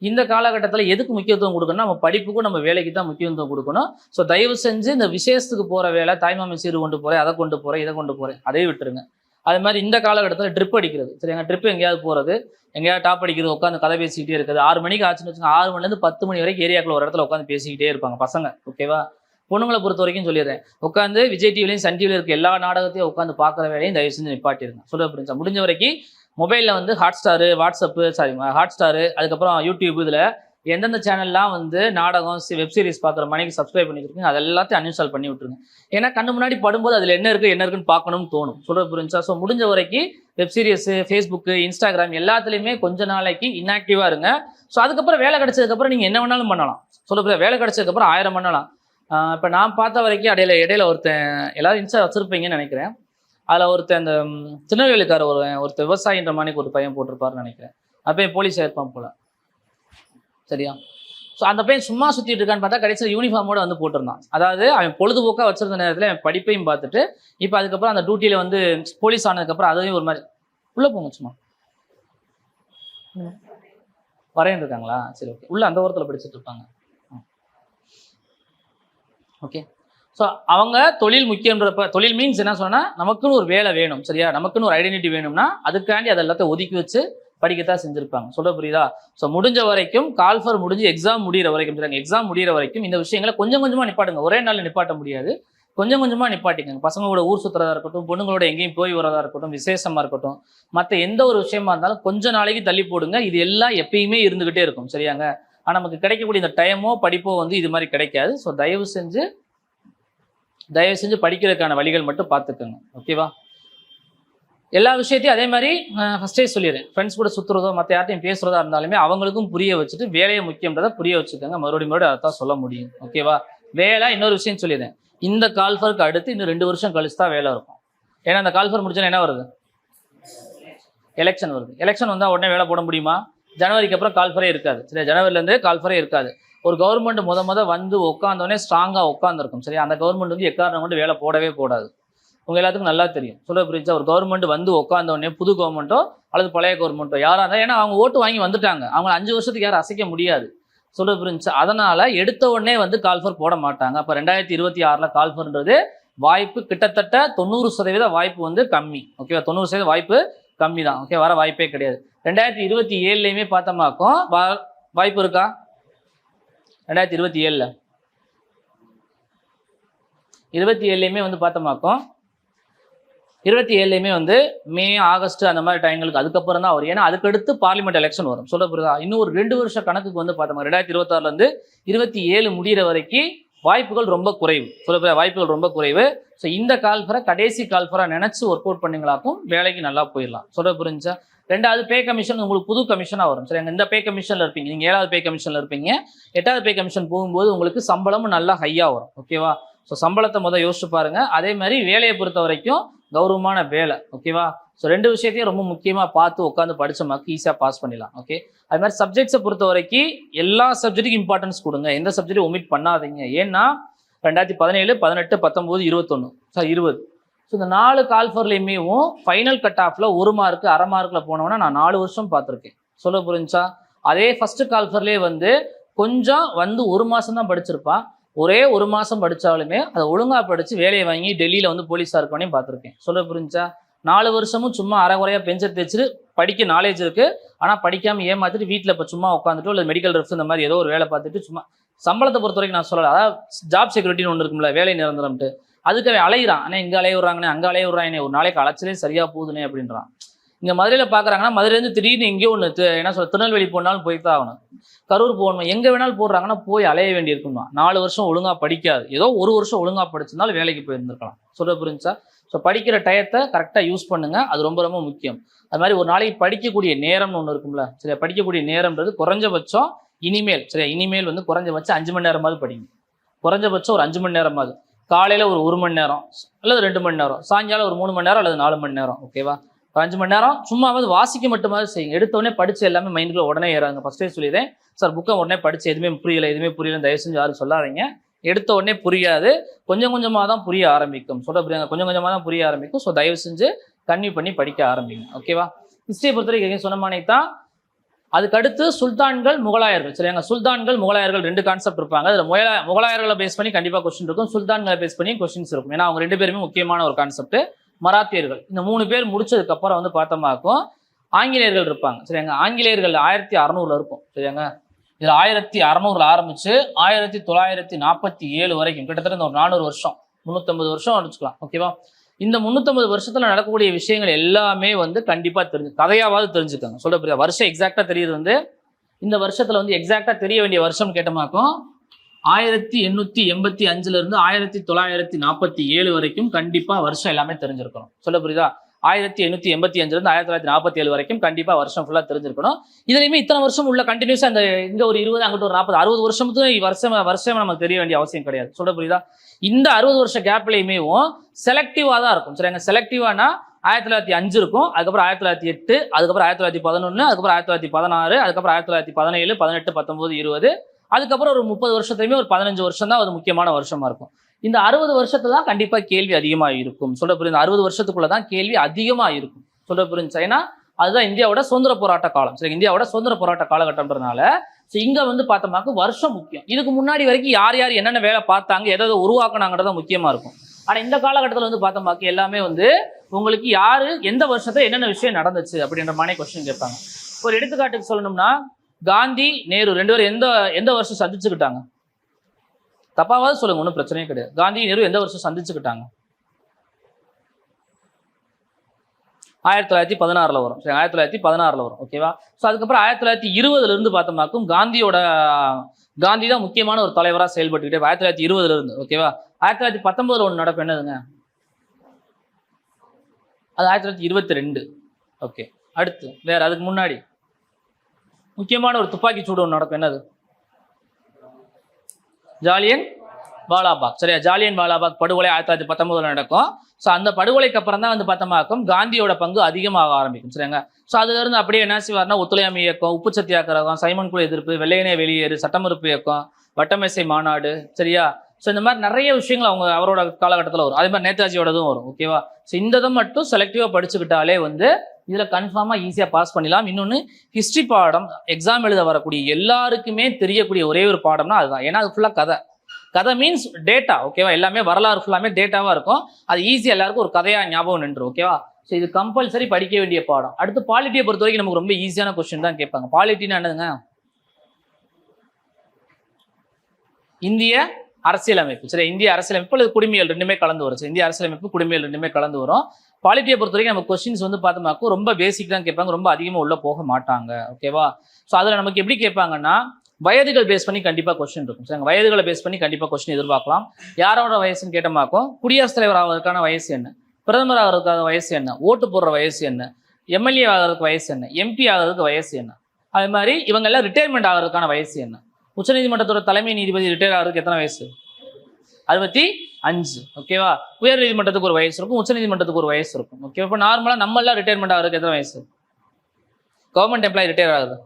இந்த காலகட்டத்தில் எதுக்கு முக்கியத்துவம் கொடுக்கணும், நம்ம படிப்புக்கும் நம்ம வேலைக்கு தான் முக்கியத்துவம் கொடுக்கணும். ஸோ தயவு செஞ்சு இந்த விசேஷத்துக்கு போகிற வேலை, தாய்மாமன் சீர் கொண்டு போகிறேன், அதை கொண்டு போகிறேன், இதை கொண்டு போகிறேன், அதே விட்டுருங்க. அது மாதிரி இந்த காலகட்டத்தில் ட்ரிப் அடிக்கிறது சரிங்க, ட்ரிப் எங்கேயாவது போகிறது, எங்கேயாவது டாப் அடிக்கிறது, உட்காந்து கதை பேசிக்கிட்டே இருக்குது. 6 மணிக்கு ஆச்சுன்னு வச்சுங்க, 6 மணிலேருந்து 10 மணி வரைக்கும் ஏரியாக்குள்ள ஒரு இடத்துல உட்காந்து பேசிக்கிட்டே இருப்பாங்க பசங்க. ஓகேவா? பொண்ணுங்களை பொறுத்த வரைக்கும் சொல்லிடுறேன், உட்காந்து விஜய் டிவிலையும் சன் டிவிலையும் இருக்க எல்லா நாடகத்தையும் உட்காந்து பார்க்குற வேலையும் தயவு செஞ்சு நிப்பாட்டிருங்க. சொல்ல புரிஞ்சா? முடிஞ்ச வரைக்கும் மொபைலில் வந்து ஹாட்ஸ்டாரு, வாட்ஸ்அப்பு, ஹாட்ஸ்டாரு, அதுக்கப்புறம் யூடியூப், இதில் எந்தெந்த சேனல்லாம் வந்து நாடகம் வெப் சீரிஸ் பார்க்குற மணிக்கு சப்ஸ்கிரைப் பண்ணி வச்சுருக்கீங்க, அது எல்லாத்தையும் அன்இன்ஸ்டால் பண்ணி விட்டுருங்க. ஏன்னா கண்ணு முன்னாடி படும்போது அதில் என்ன இருக்குன்னு பார்க்கணும்னு தோணும். சொல்ல புரிஞ்சா? ஸோ முடிஞ்ச வரைக்கும் வெப் சீரிஸு, ஃபேஸ்புக்கு, இன்ஸ்டாகிராம் எல்லாத்துலேயுமே கொஞ்ச நாளைக்கு இன்ஆக்டிவாக இருங்க. ஸோ அதுக்கப்புறம் வேலை கிடைச்சதுக்கப்புறம் நீங்கள் என்ன வேணாலும் பண்ணலாம். சொல்ல புரியுது? வேலை கிடைச்சதுக்கப்புறம் 1000 பண்ணலாம். இப்போ நான் பார்த்த வரைக்கும் இடையில ஒருத்தன், எல்லாரும் இன்ஸ்டா வச்சுருப்பீங்கன்னு நினைக்கிறேன், அதில் ஒருத்தன் அந்த திருநெல்வேலிக்கார ஒருத்தர் விவசாயின்ற மாதிரி ஒரு பையன் போட்டிருப்பாருன்னு நினைக்கிறேன். அப்போ போலீஸாக இருப்பான் போல சரியா. ஸோ அந்த பையன் சும்மா சுற்றிட்டு இருக்கான்னு பார்த்தா கடைசியில் யூனிஃபார்மோட வந்து போட்டிருந்தான். அதாவது அவன் பொழுதுபோக்காக வச்சிருந்த நேரத்தில் அவன் படிப்பையும் பார்த்துட்டு இப்போ அதுக்கப்புறம் அந்த டியூட்டியில் வந்து போலீஸ் ஆனதுக்கப்புறம் அதையும் ஒரு மாதிரி உள்ளே போங்க, சும்மா வரையன் இருக்காங்களா, சரி ஓகே, உள்ள அந்த ஓரத்தில் படிச்சுட்டு இருப்பாங்க. ஓகே, ஸோ அவங்க தொழில் முக்கியன்றப்ப, தொழில் மீன்ஸ் என்ன சொன்னால் நமக்குன்னு ஒரு வேலை வேணும் சரியா, நமக்குன்னு ஒரு ஐடென்டிட்டி வேணும்னா அதுக்காண்டி அதை எல்லாத்தையும் ஒதுக்கி வச்சு படிக்கத்தான் செஞ்சுருப்பாங்க. சொல்ல புரியுதா? ஸோ முடிஞ்ச வரைக்கும் கால்ஃபர் முடிஞ்சு எக்ஸாம் முடிகிற வரைக்கும் சொல்லுங்க, எக்ஸாம் முடிகிற வரைக்கும் இந்த விஷயங்களை கொஞ்சம் கொஞ்சமாக நிப்பாட்டுங்க. ஒரே நாளில் நிப்பாட்ட முடியாது, கொஞ்சம் கொஞ்சமாக நிப்பாட்டிங்க. பசங்களோட ஊர் சுற்றுறதா இருக்கட்டும், பொண்ணுங்களோட எங்கேயும் போய் வரதா இருக்கட்டும், விசேஷமாக இருக்கட்டும், மற்ற எந்த ஒரு விஷயமா இருந்தாலும் கொஞ்ச நாளைக்கு தள்ளி போடுங்க. இது எல்லாம் எப்பயுமே இருந்துகிட்டே இருக்கும் சரியாங்க. ஆனால் நமக்கு கிடைக்கக்கூடிய இந்த டைமோ படிப்போ வந்து இது மாதிரி கிடைக்காது. ஸோ தயவு செஞ்சு படிக்கிறதுக்கான வழிகள் மட்டும் பார்த்துக்கோங்க. ஓகேவா? எல்லா விஷயத்தையும் அதே மாதிரி ஃபஸ்ட்டே சொல்லிடுறேன், ஃப்ரெண்ட்ஸ் கூட சுற்றுறதோ மற்ற யார்ட்டையும் பேசுகிறதா இருந்தாலுமே அவங்களுக்கும் புரிய வச்சுட்டு வேலையை முக்கியன்றதை புரிய வச்சுக்கோங்க. மறுபடியும் அதை தான் சொல்ல முடியும். ஓகேவா? வேலை இன்னொரு விஷயம் சொல்லிடுறேன், இந்த கால்ஃபருக்கு அடுத்து இன்னும் 2 வருஷம் கழிச்சு தான் வேலை இருக்கும். ஏன்னா அந்த கால்ஃபர் முடிச்சோன்னா என்ன வருது, எலெக்ஷன் வருது. எலெக்ஷன் வந்தால் உடனே வேலை போட முடியுமா? ஜனவரிக்கு அப்புறம் கால்ஃபரே இருக்காது சரி, ஜனவரிலேருந்து கால்ஃபரே இருக்காது. ஒரு கவர்மெண்ட் முத வந்து உட்காந்தோடனே ஸ்ட்ராங்காக உட்காந்துருக்கும் சரி, அந்த கவர்மெண்ட் வந்து எக்காரணம் கொண்டு வேலை போடவே போடாது. உங்கள் எல்லாத்துக்கும் நல்லா தெரியும். சொல்ல புரிஞ்சா? ஒரு கவர்மெண்ட் வந்து உட்காந்தோடனே புது கவர்மெண்ட்டோ அல்லது பழைய கவர்மெண்ட்டோ யாராக இருந்தால், ஏன்னா அவங்க ஓட்டு வாங்கி வந்துட்டாங்க, அவங்க 5 வருஷத்துக்கு யாரும் அசைக்க முடியாது. சொல்ல புரிஞ்சா? அதனால் எடுத்த உடனே வந்து கால்ஃபர் போட மாட்டாங்க. அப்போ 2026 கால்ஃபர்ன்றது வாய்ப்பு கிட்டத்தட்ட 90% வாய்ப்பு வந்து கம்மி. ஓகேவா? 90% வாய்ப்பு கம்மி தான். ஓகே, வர வாய்ப்பே கிடையாது. 2027லையுமே பார்த்தோமாக்கும் வாய்ப்பு இருக்கா? 2027லையுமே வந்து பார்த்தோமாக்கும் 27லையுமே வந்து மே, ஆகஸ்ட் அந்த மாதிரி டைங்களுக்கு அதுக்கப்புறம் தான் வரும். ஏன்னா அதுக்கடுத்து பார்லிமெண்ட் எலெக்ஷன் வரும். சொல்ல புரியுதா? இன்னும் ஒரு 2 வருஷ கணக்குக்கு வந்து பார்த்தோமா 2026லேருந்து 27 முடிகிற வரைக்கும் வாய்ப்புகள் ரொம்ப குறைவு. சொல்ல புரியுதா? வாய்ப்புகள் ரொம்ப குறைவு. ஸோ இந்த கால்ஃபரை கடைசி கால்ஃபராக நினச்சி ஒர்க் அவுட் பண்ணிங்களாக்கும் வேலைக்கு நல்லா போயிடலாம். சொல்ல புரிஞ்சா? ரெண்டாவது பே கமிஷன் உங்களுக்கு புது கமிஷனாக வரும். சரி, இந்த பே கமிஷனில் இருப்பீங்க, நீங்கள் 7வது பே கமிஷனில் இருப்பீங்க. 8வது பே கமிஷன் போகும்போது உங்களுக்கு சம்பளமும் நல்லா ஹையாக வரும். ஓகேவா? ஸோ சம்பளத்தை முதல் யோசிச்சு பாருங்க. அதே மாதிரி வேலையை பொறுத்த வரைக்கும் கௌரவமான வேலை. ஓகேவா? ஸோ 2 விஷயத்தையும் ரொம்ப முக்கியமாக பார்த்து உட்காந்து படிச்சமாக்கு ஈஸியாக பாஸ் பண்ணிடலாம். ஓகே, அது மாதிரி சப்ஜெக்ட்ஸை பொறுத்த வரைக்கும் எல்லா சப்ஜெக்ட்டுக்கும் இம்பார்ட்டன்ஸ் கொடுங்க, எந்த சப்ஜெக்டும் ஒமிட் பண்ணாதீங்க. ஏன்னா 2017, 18, 19, 21 சார் 20. ஸோ இந்த 4 கால்ஃபர்லையுமே ஃபைனல் கட் ஆஃபில் 1 மார்க்கு 1/2 மார்க்கில் போனோன்னா நான் 4 வருஷம் பார்த்துருக்கேன். சொல்ல புரிஞ்சா? அதே ஃபஸ்ட்டு கால்ஃபர்லேயே கொஞ்சம் 1 மாதம் தான் படிச்சிருப்பான். ஒரே 1 மாதம் படித்தாலுமே அதை ஒழுங்காக படித்து வேலையை வாங்கி டெல்லியில் போலீஸாக இருக்கவனையும் பார்த்துருக்கேன். சொல்ல புரிஞ்சா? 4 வருஷமும் சும்மா அரைகுறையாக பெஞ்சை தேய்ச்சிட்டு படிக்க நாலேஜ் இருக்குது, ஆனால் படிக்காமல் ஏமாற்றிட்டு வீட்டில் இப்போ சும்மா உட்காந்துட்டோ இல்லை மெடிக்கல் ரெஃப்ஸ் இந்த மாதிரி ஏதோ ஒரு வேலை பார்த்துட்டு சும்மா சம்பளத்தை பொறுத்த வரைக்கும் நான் சொல்லலை. அதாவது ஜாப் செக்யூரிட்டின்னு ஒன்று இருக்கும்ல, வேலை நிரந்தரம்ட்டு, அதுக்கு அலையிறான். ஆனால் இங்கே அலைய விட்றாங்கண்ணே, அங்கே அலைய விட்றாங்கண்ணே, ஒரு நாளைக்கு அலைச்சலே சரியாக போகுதுனே அப்படின்றான். இங்கே மதுரையில் பார்க்குறாங்கன்னா மதுரையிலேருந்து திடீர்னு எங்கேயோ ஒன்று என்ன சொல்ல திருநெல்வேலி போனாலும் போய் தான் ஆகணும், கரூர் போகணும், எங்கே வேணாலும் போடுறாங்கன்னா போய் அலைய வேண்டியிருக்குமா. 4 வருஷம் ஒழுங்காக படிக்காது, ஏதோ 1 வருஷம் ஒழுங்காக படிச்சிருந்தாலும் வேலைக்கு போயிருந்துருக்கலாம். சொல்ல புரிஞ்சா? ஸோ படிக்கிற டயத்தை கரெக்டாக யூஸ் பண்ணுங்கள், அது ரொம்ப ரொம்ப முக்கியம். அது மாதிரி ஒரு நாளைக்கு படிக்கக்கூடிய நேரம்னு ஒன்று இருக்கும்ல, சரியா? படிக்கக்கூடிய நேரம்ன்றது குறைஞ்சபட்சம் இனிமேல், சரியா, இனிமேல் குறைஞ்சபட்சம் 5 மணி நேரமாவது படிங்க. குறைஞ்சபட்சம் ஒரு 5 மணி நேரமாவது. காலையில் ஒரு 1 மணி நேரம் அல்லது 2 மணி நேரம், சாயங்காலம் ஒரு 3 மணி நேரம் அல்லது 4 மணி நேரம். ஓகேவா? 5 மணி நேரம் சும்மாவது வாசிக்க மட்டுமாவது செய்யுங்க. எடுத்தோடனே படித்து எல்லாமே மைண்டுக்குள்ள உடனே ஏறாங்க. ஃபஸ்ட்டே சொல்லிடுறேன் சார், புக்கை உடனே படித்து எதுவுமே புரியல தயவு செஞ்சு யாரும் சொல்லாதீங்க. எடுத்த உடனே புரியாது, கொஞ்சம் கொஞ்சமாக தான் புரிய ஆரம்பிக்கும். சொல்ல புரியுங்க, கொஞ்சம் கொஞ்சமாக தான் புரிய ஆரம்பிக்கும். ஸோ தயவு செஞ்சு கன்டினியூ பண்ணி படிக்க ஆரம்பிங்க. ஓகேவா? ஹிஸ்டரியை பொறுத்த வரைக்கும் சொன்னமானே தான். அதுக்கடுத்து சுல்தான்கள் முகலாயர்கள். சரியாங்க, சுல்தான்கள் முகலாயர்கள் 2 கான்செப்ட் இருப்பாங்க. அதில் முகலாயர்களை பேஸ் பண்ணி கண்டிப்பாக கொஸ்டின் இருக்கும், சுல்தான்களை பேஸ் பண்ணி கொஸ்டின்ஸ் இருக்கும். ஏன்னா அவங்க 2 பேருமே முக்கியமான ஒரு கான்செப்ட். மராத்தியர்கள் இந்த 3 பேர் முடிச்சதுக்கப்புறம் பார்த்தோமாக்கும் ஆங்கிலேயர்கள் இருப்பாங்க. சரியாங்க, ஆங்கிலேயர்கள் 1600 இருக்கும். சரியாங்க, இதில் 1600 ஆரம்பிச்சு 1947 வரைக்கும் கிட்டத்தட்ட ஒரு 400 வருஷம், 350 வருஷம் வச்சுக்கலாம். ஓகேவா? இந்த 350 வருஷத்துல நடக்கக்கூடிய விஷயங்கள் எல்லாமே கண்டிப்பா கதையாவது தெரிஞ்சுக்கோங்க. சொல்ல புரியுதா? வருஷம் எக்ஸாக்டா தெரியுது இந்த வருஷத்துல எக்ஸாக்டா தெரிய வேண்டிய வருஷம் கேட்டமாக்கும் 1885 இருந்து 1947 வரைக்கும் கண்டிப்பா வருஷம் எல்லாமே தெரிஞ்சிருக்கணும். சொல்ல புரியுதா? 1885 இருந்து 1947 வரைக்கும் கண்டிப்பா வருஷம் ஃபுல்லா தெரிஞ்சிருக்கணும். இதுலயுமே இத்தனை வருஷம் உள்ள கண்டினியூஸா இங்க ஒரு 20, அங்கிட்ட ஒரு 40, 60 வருஷத்துக்கு வருஷம் நமக்கு தெரிய வேண்டிய அவசியம் கிடையாது. சொல்ல புரியுதா? இந்த 60 வருஷ கேப்லயுமே செலக்டிவா தான் இருக்கும். சரிங்க, செலக்டிவானா 1905 இருக்கும், அதுக்கப்புறம் 1908, அதுக்கப்புறம் 1911, அதுக்கப்புறம் 1916, அதுக்கப்புறம் 1917, 18, 19, 20, அதுக்கப்புறம் ஒரு 30 வருஷத்துலையுமே ஒரு 15 வருஷம் தான் அது முக்கியமான வருஷமா இருக்கும். இந்த 60 வருஷத்துல தான் கண்டிப்பா கேள்வி அதிகமா இருக்கும். சொல்ல புரியுது? 60 வருஷத்துக்குள்ளதான் கேள்வி அதிகமா இருக்கும். சொல்ல புரிஞ்சு? ஏன்னா அதுதான் இந்தியாவோட சுதந்திர போராட்ட காலம். சரி, இந்தியாவோட சுதந்திர போராட்ட காலகட்டம்ன்றதுனால இங்க பார்த்தோம்னாக்க வருஷம் முக்கியம். இதுக்கு முன்னாடி வரைக்கும் யார் யார் என்னென்ன வேலை பார்த்தாங்க, எதாவது உருவாக்குனாங்கிறத முக்கியமா இருக்கும். ஆனா இந்த காலகட்டத்தில் பார்த்தோம்னாக்க எல்லாமே உங்களுக்கு யாரு எந்த வருஷத்துல என்னென்ன விஷயம் நடந்துச்சு அப்படின்ற மாதிரி கொஸ்டின் கேட்பாங்க. ஒரு எடுத்துக்காட்டுக்கு சொல்லணும்னா காந்தி நேரு 2 பேரும் எந்த வருஷம் சந்திச்சுக்கிட்டாங்க? தப்பாவது சொல்லுங்க, ஒன்றும் பிரச்சனையே கிடையாது. காந்தி நேரு எந்த வருஷம் சந்திச்சுக்கிட்டாங்க? 1916 வரும். சரி, 1916 வரும். ஓகேவா? ஸோ அதுக்கப்புறம் 1920 இருந்து பார்த்தோம்னாக்கும் காந்தி தான் முக்கியமான ஒரு தலைவராக செயல்பட்டுக்கிட்டே 1920 இருந்து. ஓகேவா? 1919 ஒன்று நடக்கும், என்னதுங்க? அது 1922. ஓகே, அடுத்து வேற அதுக்கு முன்னாடி முக்கியமான ஒரு துப்பாக்கி சூடு ஒன்று நடக்கும், என்னது? ஜாலியன் வாலாபாக். சரியா, ஜாலியன் வாலாபாக் படுகொலை 1919 நடக்கும். ஸோ அந்த படுகொலைக்கு அப்புறம் தான் பார்த்தோம்னாக்கும் காந்தியோட பங்கு அதிகமாக ஆரம்பிக்கும். சரிங்க, ஸோ அதுல இருந்து அப்படியே என்ன செய்வார்னா ஒத்துழையாமை இயக்கம், உப்பு சத்தியாகிரகம், சைமன் குழு எதிர்ப்பு, வெள்ளையனே வெளியேறு, சட்டமறுப்பு இயக்கம், வட்டமேசை மாநாடு. சரியா? ஸோ இந்த மாதிரி நிறைய விஷயங்கள் அவரோட காலகட்டத்தில் வரும். அதே மாதிரி நேதாஜியோடதும் வரும். ஓகேவா? ஸோ இந்த இதை மட்டும் செலக்டிவாக படிச்சுக்கிட்டாலே இதில் கன்ஃபார்மாக ஈஸியாக பாஸ் பண்ணிடலாம். இன்னொன்று, ஹிஸ்ட்ரி பாடம் எக்ஸாம் எழுத வரக்கூடிய எல்லாருக்குமே தெரியக்கூடிய ஒரே ஒரு பாடம்னா அதுதான். ஏன்னா அது ஃபுல்லாக கதை மீன்ஸ் டேட்டா. ஓகேவா? எல்லாமே வரலாறு ஃபுல்லாமே டேட்டாவாக இருக்கும். அது ஈஸியாக எல்லாருக்கும் ஒரு கதையாக ஞாபகம் நின்று. ஓகேவா? ஸோ இது கம்பல்சரி படிக்க வேண்டிய பாடம். அடுத்து பாலிட்டியை பொறுத்த வரைக்கும் நமக்கு ரொம்ப ஈஸியான கொஸ்டின் தான் கேட்பாங்க. பாலிட்டின்னா என்னதுங்க? இந்திய அரசியலமைப்பு. சரி, இந்திய அரசியலமைப்பு அல்லது குடிமையல் ரெண்டுமே கலந்து வரும். சரி, இந்திய அரசியலமைப்பு குடிமையல் ரெண்டுமே கலந்து வரும். பாலிட்டியை பொறுத்த வரைக்கும் நம்ம கொஸ்டின்ஸ் பார்த்தோம்னாக்கும் ரொம்ப பேசிக் தான் கேட்பாங்க, ரொம்ப அதிகமாக உள்ள போக மாட்டாங்க. ஓகேவா? ஸோ அதில் நமக்கு எப்படி கேட்பாங்கன்னா வயதுகள் பேஸ் பண்ணி கண்டிப்பாக கொஸ்டின் இருக்கும். சரி, வயதுகளை பேஸ் பண்ணி கண்டிப்பாக கொஸ்டின் எதிர்பார்க்கலாம். யாரோட வயசுன்னு கேட்டோம்னாக்கும் குடியரசுத் தலைவர் ஆவதற்கான வயசு என்ன, பிரதமர் ஆகிறதுக்கான வயசு என்ன, ஓட்டு போடுற வயசு என்ன, எம்எல்ஏ ஆகிறதுக்கு வயசு என்ன, எம்பி ஆகிறதுக்கு வயசு என்ன, அது மாதிரி இவங்க எல்லாம் ரிட்டையர்மெண்ட் ஆகிறதுக்கான வயசு என்ன, உச்சநீதிமன்றத்தோட தலைமை நீதிபதி ரிட்டையர் ஆகிறதுக்கு எத்தனை வயசு, 65. ஓகேவா. உயர் நீதிமன்றத்துக்கு ஒரு வயசு இருக்கும், உச்சநீதிமன்றத்துக்கு ஒரு வயசு இருக்கும். ஓகே. இப்போ நார்மலாக நம்ம எல்லாம் ரிட்டையர்மெண்ட் ஆகிறதுக்கு எத்தனை வயசு, கவர்மெண்ட் எம்ப்ளாயி ரிட்டையர் ஆகுது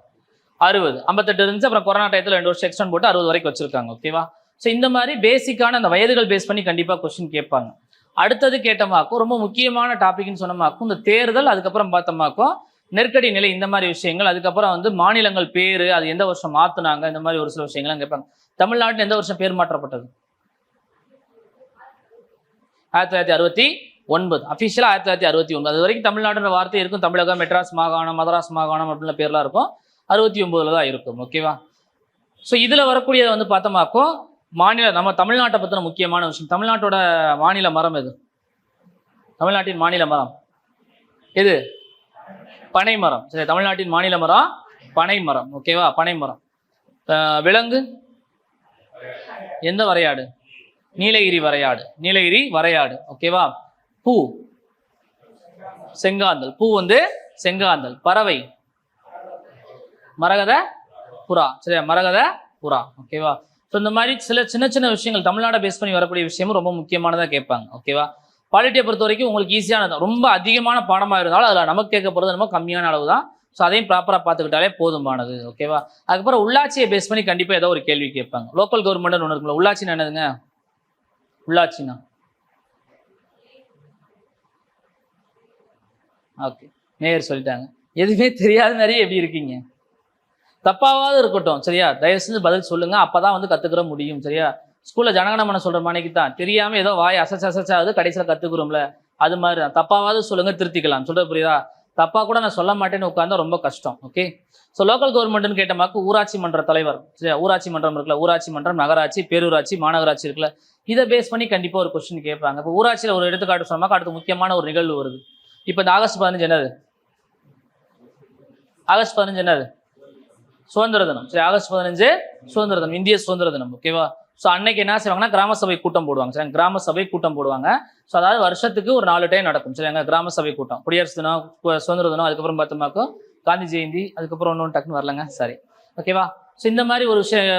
60, 58 இருந்துச்சு. அப்புறம் கொரோனா டயத்தில் 2 வருஷம் எக்ஸ்டெண்ட் போட்டு 60 வரைக்கும் வச்சிருக்காங்க. ஓகேவா. ஸோ இந்த மாதிரி பேசிக்கான அந்த வயதுகள் பேஸ் பண்ணி கண்டிப்பாக கொஸ்டின் கேட்பாங்க. அடுத்தது கேட்டமாக்கும் ரொம்ப முக்கியமான டாபிக்னு சொன்னமாக்கும் இந்த தேர்தல், அதுக்கப்புறம் பார்த்தமாக்கும் நெருக்கடி நிலை, இந்த மாதிரி விஷயங்கள், அதுக்கப்புறம் வந்து மாநிலங்கள் பேர் அது எந்த வருஷம் மாற்றினாங்க, இந்த மாதிரி ஒரு சில விஷயங்கள்லாம் கேட்பாங்க. தமிழ்நாட்டில் எந்த வருஷம் பேர் மாற்றப்பட்டது, 1969. அஃபிஷியலாக 1969. அது வரைக்கும் தமிழ்நாடுன்ற வார்த்தை இருக்கும். தமிழகம், மெட்ராஸ் மாகாணம், மதராஸ் மாகாணம் அப்படின்ற பேர்லாம் இருக்கும். 69 தான் இருக்கும். ஓகேவா. ஸோ இதில் வரக்கூடியதை வந்து பார்த்தோமாக்கும் நம்ம தமிழ்நாட்டை பற்றின முக்கியமான விஷயம். தமிழ்நாட்டோட மாநில மரம் எது, தமிழ்நாட்டின் மாநில மரம் எது, பனை மரம். சரி, தமிழ்நாட்டின் மாநில மரம் பனை மரம். ஓகேவா, பனை மரம். விலங்கு எந்த வரையாடு, நீலகிரி வரையாடு, நீலகிரி வரையாடு. ஓகேவா. பூ செங்காந்தல், பூ வந்து செங்காந்தல். பறவை மரகத புறா. சரியா, மரகத புறா. ஓகேவா. ஸோ இந்த மாதிரி சில சின்ன சின்ன விஷயங்கள் தமிழ்நாடை பேஸ் பண்ணி வரக்கூடிய விஷயமும் ரொம்ப முக்கியமானதாக கேட்பாங்க. ஓகேவா. பாலிட்டியை பொறுத்த வரைக்கும் உங்களுக்கு ஈஸியானது, ரொம்ப அதிகமான பாடமாக இருந்தாலும் அதில் நமக்கு கேட்க போகிறது ரொம்ப கம்மியான அளவு தான். ஸோ அதையும் ப்ராப்பராக பார்த்துக்கிட்டாலே போதுமானது. ஓகேவா. அதுக்கப்புறம் உள்ளாட்சியை பேஸ் பண்ணி கண்டிப்பாக ஏதோ ஒரு கேள்வி கேட்பாங்க. லோக்கல் கவர்மெண்ட்னு ஒன்று இருக்குல்ல, உள்ளாட்சின்னு என்னதுங்க, உள்ளாட்சினா ஓகே நேயர் சொல்லிட்டாங்க. எதுவுமே தெரியாத மாதிரியே எப்படி இருக்கீங்க, தப்பாவது இருக்கட்டும். சரியா, தயவு செஞ்சு பதில் சொல்லுங்க, அப்பதான் வந்து கத்துக்கிற முடியும். சரியா, ஸ்கூல்ல ஜனகணமன சொல்ற மணிக்கு தான் தெரியாம ஏதோ வாய் அசைச்சாவது கடைசியில் கத்துக்கிறோம்ல, அது மாதிரி தான். தப்பாவது சொல்லுங்க, திருத்திக்கலாம். சொல்ற புரியுதா. தப்பா கூட நான் சொல்ல மாட்டேன்னு உட்காந்தா ரொம்ப கஷ்டம். ஓகே. ஸோ லோக்கல் கவர்மெண்ட்னு கேட்டமாக்கு ஊராட்சி மன்ற தலைவர், சரியா, ஊராட்சி மன்றம் இருக்குல்ல, ஊராட்சி மன்றம், நகராட்சி, பேரூராட்சி, மாநகராட்சி இருக்குல்ல, இதை பேஸ் பண்ணி கண்டிப்பா ஒரு கொஸ்டின் கேட்பாங்க. இப்போ ஊராட்சியில் ஒரு எடுத்துக்காட்டு சொன்னாக்க அடுத்து முக்கியமான ஒரு நிகழ்வு வருது. இப்போ இந்த ஆகஸ்ட் 15 என்னது, ஆகஸ்ட் 15 என்னது, சுதந்திர தினம். சரி, ஆகஸ்ட் 15 சுதந்திர தினம், இந்திய சுதந்திர தினம். ஓகேவா. ஸோ அன்னைக்கு என்ன செய்வாங்கன்னா கிராம சபை கூட்டம் போடுவாங்க. சரி, கிராம சபை கூட்டம் போடுவாங்க. ஸோ அதாவது வருஷத்துக்கு ஒரு 4 டைம் நடக்கும். சரிங்க, கிராம சபை கூட்டம். குடியரசு தினம், சுதந்திர தினம், அதுக்கப்புறம் பார்த்தோம்னாக்கும் காந்தி ஜெயந்தி, அதுக்கப்புறம் ஒன்று டக்குன்னு வரலங்க, சரி. ஓகேவா. ஸோ இந்த மாதிரி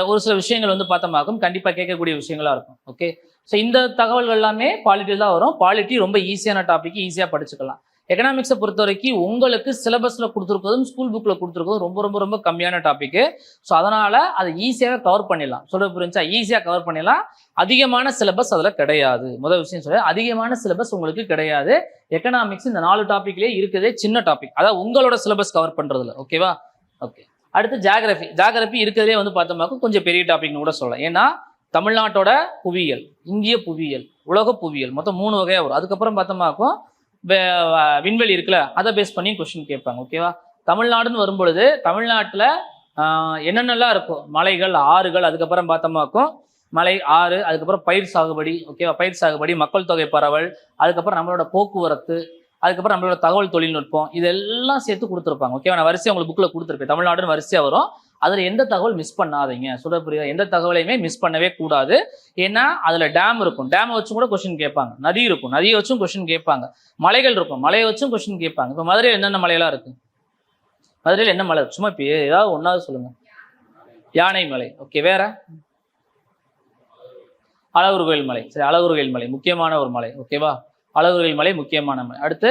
ஒரு சில விஷயங்கள் வந்து பார்த்தோம்னாக்கும் கண்டிப்பாக கேட்கக்கூடிய விஷயங்களா இருக்கும். ஓகே. ஸோ இந்த தகவல்கள் எல்லாமே பாலிட்டியில் தான் வரும். பாலிட்டி ரொம்ப ஈஸியான டாபிக், ஈஸியாக படிச்சுக்கலாம். எக்கனாமிக்ஸை பொறுத்த வரைக்கும் உங்களுக்கு சிலபஸ்ல கொடுத்துருக்கதும் ஸ்கூல் புக்ல கொடுத்துருக்கதும் ரொம்ப ரொம்ப ரொம்ப கம்மியான டாபிக். ஸோ அதனால அதை ஈஸியாக கவர் பண்ணிடலாம். சொல்ற புரிஞ்சா, ஈஸியாக கவர் பண்ணிடலாம். அதிகமான சிலபஸ் அதில் கிடையாது. முதல் விஷயம் சொல்ல, அதிகமான சிலபஸ் உங்களுக்கு கிடையாது. எக்கனாமிக்ஸ் இந்த 4 டாபிக்லேயே இருக்கிறதே சின்ன டாபிக், அதாவது உங்களோட சிலபஸ் கவர் பண்றதுல. ஓகேவா. ஓகே. அடுத்து ஜியாகிரபி. ஜியாகிரபி இருக்கிறதே வந்து பார்த்தோம்னாக்க கொஞ்சம் பெரிய டாபிக்னு கூட சொல்லலாம். ஏன்னா தமிழ்நாட்டோட புவியியல், இந்திய புவியியல், உலக புவியியல், மொத்தம் 3 வகையாக வரும். அதுக்கப்புறம் பார்த்தோம்னாக்கும் விண்வெளி இருக்குல்ல, அதை பேஸ் பண்ணி கொஸ்டின் கேட்பாங்க. ஓகேவா. தமிழ்நாடுன்னு வரும்பொழுது தமிழ்நாட்டில் என்னென்னலாம் இருக்கும், மலைகள், ஆறுகள், அதுக்கப்புறம் பார்த்தோம்னாக்கும் மலை, ஆறு, அதுக்கப்புறம் பயிர் சாகுபடி. ஓகேவா. பயிர் சாகுபடி, மக்கள் தொகை பரவல், அதுக்கப்புறம் நம்மளோட போக்குவரத்து, அதுக்கப்புறம் நம்மளோட தகவல் தொழில்நுட்பம், இதெல்லாம் சேர்த்து கொடுத்துருப்பாங்க. ஓகேவா. நான் வரிசையாக உங்களுக்கு புக்கில் கொடுத்துருப்பேன். தமிழ்நாடுன்னு வரிசையாக வரும். அதில் எந்த தகவல் மிஸ் பண்ணாதீங்க. சொல்ல புரியுதா, எந்த தகவலையுமே மிஸ் பண்ணவே கூடாது. ஏன்னா அதில் டேம் இருக்கும், டேமை வச்சும் கூட கொஸ்டின் கேட்பாங்க. நதி இருக்கும், நதியை வச்சும் கொஸ்டின் கேட்பாங்க. மலைகள் இருக்கும், மலையை வச்சும் கொஸ்டின் கேட்பாங்க. இப்போ மதுரையில் என்னென்ன மலையெல்லாம் இருக்கு, மதுரையில் என்ன மலை, சும்மா இப்போ ஏதாவது ஒன்றாவது சொல்லுங்க. யானை மலை. ஓகே. வேற அழகுருகோயில் மலை. சரி, அழகுருகோயில் மலை முக்கியமான ஒரு மலை. ஓகேவா. அழகுருகோயில் மலை முக்கியமான மலை. அடுத்து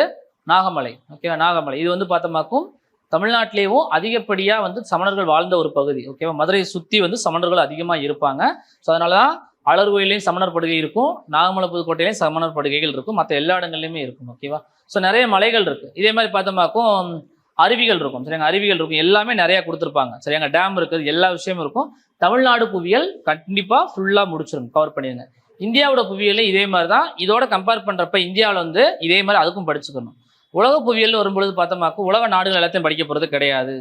நாகமலை. ஓகேவா. நாகமலை இது வந்து பார்த்தோம்னாக்கும் தமிழ்நாட்டிலேயும் அதிகப்படியாக வந்து சமணர்கள் வாழ்ந்த ஒரு பகுதி. ஓகேவா. மதுரையை சுற்றி வந்து சமணர்கள் அதிகமாக இருப்பாங்க. ஸோ அதனால தான் அழகுருகோயிலையும் சமணர் படுகை இருக்கும், நாகமலை புதுக்கோட்டையிலையும் சமணர் படுகைகள் இருக்கும், மற்ற எல்லா இடங்கள்லையுமே இருக்கும். ஓகேவா. ஸோ நிறைய மலைகள் இருக்குது. இதே மாதிரி பார்த்தோம்னாக்கும் அருவிகள் இருக்கும். சரிங்க, அருவிகள் இருக்கும், எல்லாமே நிறையா கொடுத்துருப்பாங்க. சரியாங்க, டேம் இருக்குது, எல்லா விஷயமும் இருக்கும். தமிழ்நாடு புவியியல் கண்டிப்பாக ஃபுல்லாக முடிச்சிடும், கவர் பண்ணிடுங்க. இந்தியாவோட புவியியல் இதே மாதிரி தான். இதோட கம்பேர் பண்ணுறப்ப இந்தியாவில் வந்து இதே மாதிரி அதுக்கும் படிச்சுக்கணும். உலக புவியியல் வரும்பொழுது பார்த்தோம்னாக்கும் உலக நாடுகள் எல்லாத்தையும் படிக்க போகிறது கிடையாது.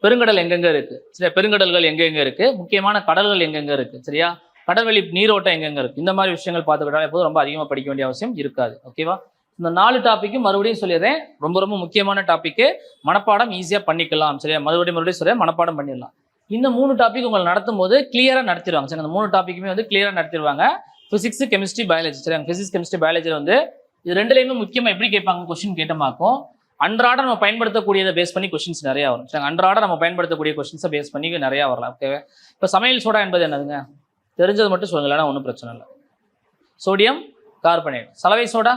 பெருங்கடல் எங்கெங்கே இருக்குது, சரியா, பெருங்கடல்கள் எங்கெங்கே இருக்குது, முக்கியமான கடல்கள் எங்கெங்கே இருக்குது, சரியா, கடல்வெளி நீரோட்டம் எங்கெங்கே இருக்குது, இந்த மாதிரி விஷயங்கள் பார்த்துக்கிட்டாலே எப்போதும் ரொம்ப அதிகமாக படிக்க வேண்டிய அவசியம் இருக்காது. ஓகேவா. இந்த 4 டாப்பிக்கும் மறுபடியும் சொல்லிடுறேன், ரொம்ப ரொம்ப முக்கியமான டாப்பிக்கு, மனப்பாடம் ஈஸியாக பண்ணிக்கலாம். சரியா, மறுபடியும் சொல்கிறேன், மனப்பாடம் பண்ணிடலாம். இந்த 3 டாபிக் உங்களை நடத்தும் போது கிளியராக நடத்திடுவாங்க. சரி, அந்த 3 டாப்பிக்குமே வந்து கிளியராக நடத்திடுவாங்க. Physics, chemistry, biology. சரி, ஃபிசிக்ஸ், கெமிஸ்ட்ரி, பயாலஜியில் வந்து இது 2லையுமே முக்கியமாக எப்படி கேட்பாங்க கொஸ்டின் கேட்டமாக்கும், அன்றாட நம்ம பயன்படுத்தக்கூடியதை பேஸ் பண்ணி கொஸ்டின்ஸ் நிறையா வரும். சரி, அன்றாட நம்ம பயன்படுத்தக்கூடிய கொஸ்டின்ஸை பேஸ் பண்ணி நிறையா வரலாம். ஓகேவா? இப்போ சமையல் சோடா என்பது என்னதுங்க? தெரிஞ்சது மட்டும் சொல்லுங்க, இல்லைன்னா ஒன்றும் பிரச்சனை இல்லை. Sodium carbonate. சலவை சோடா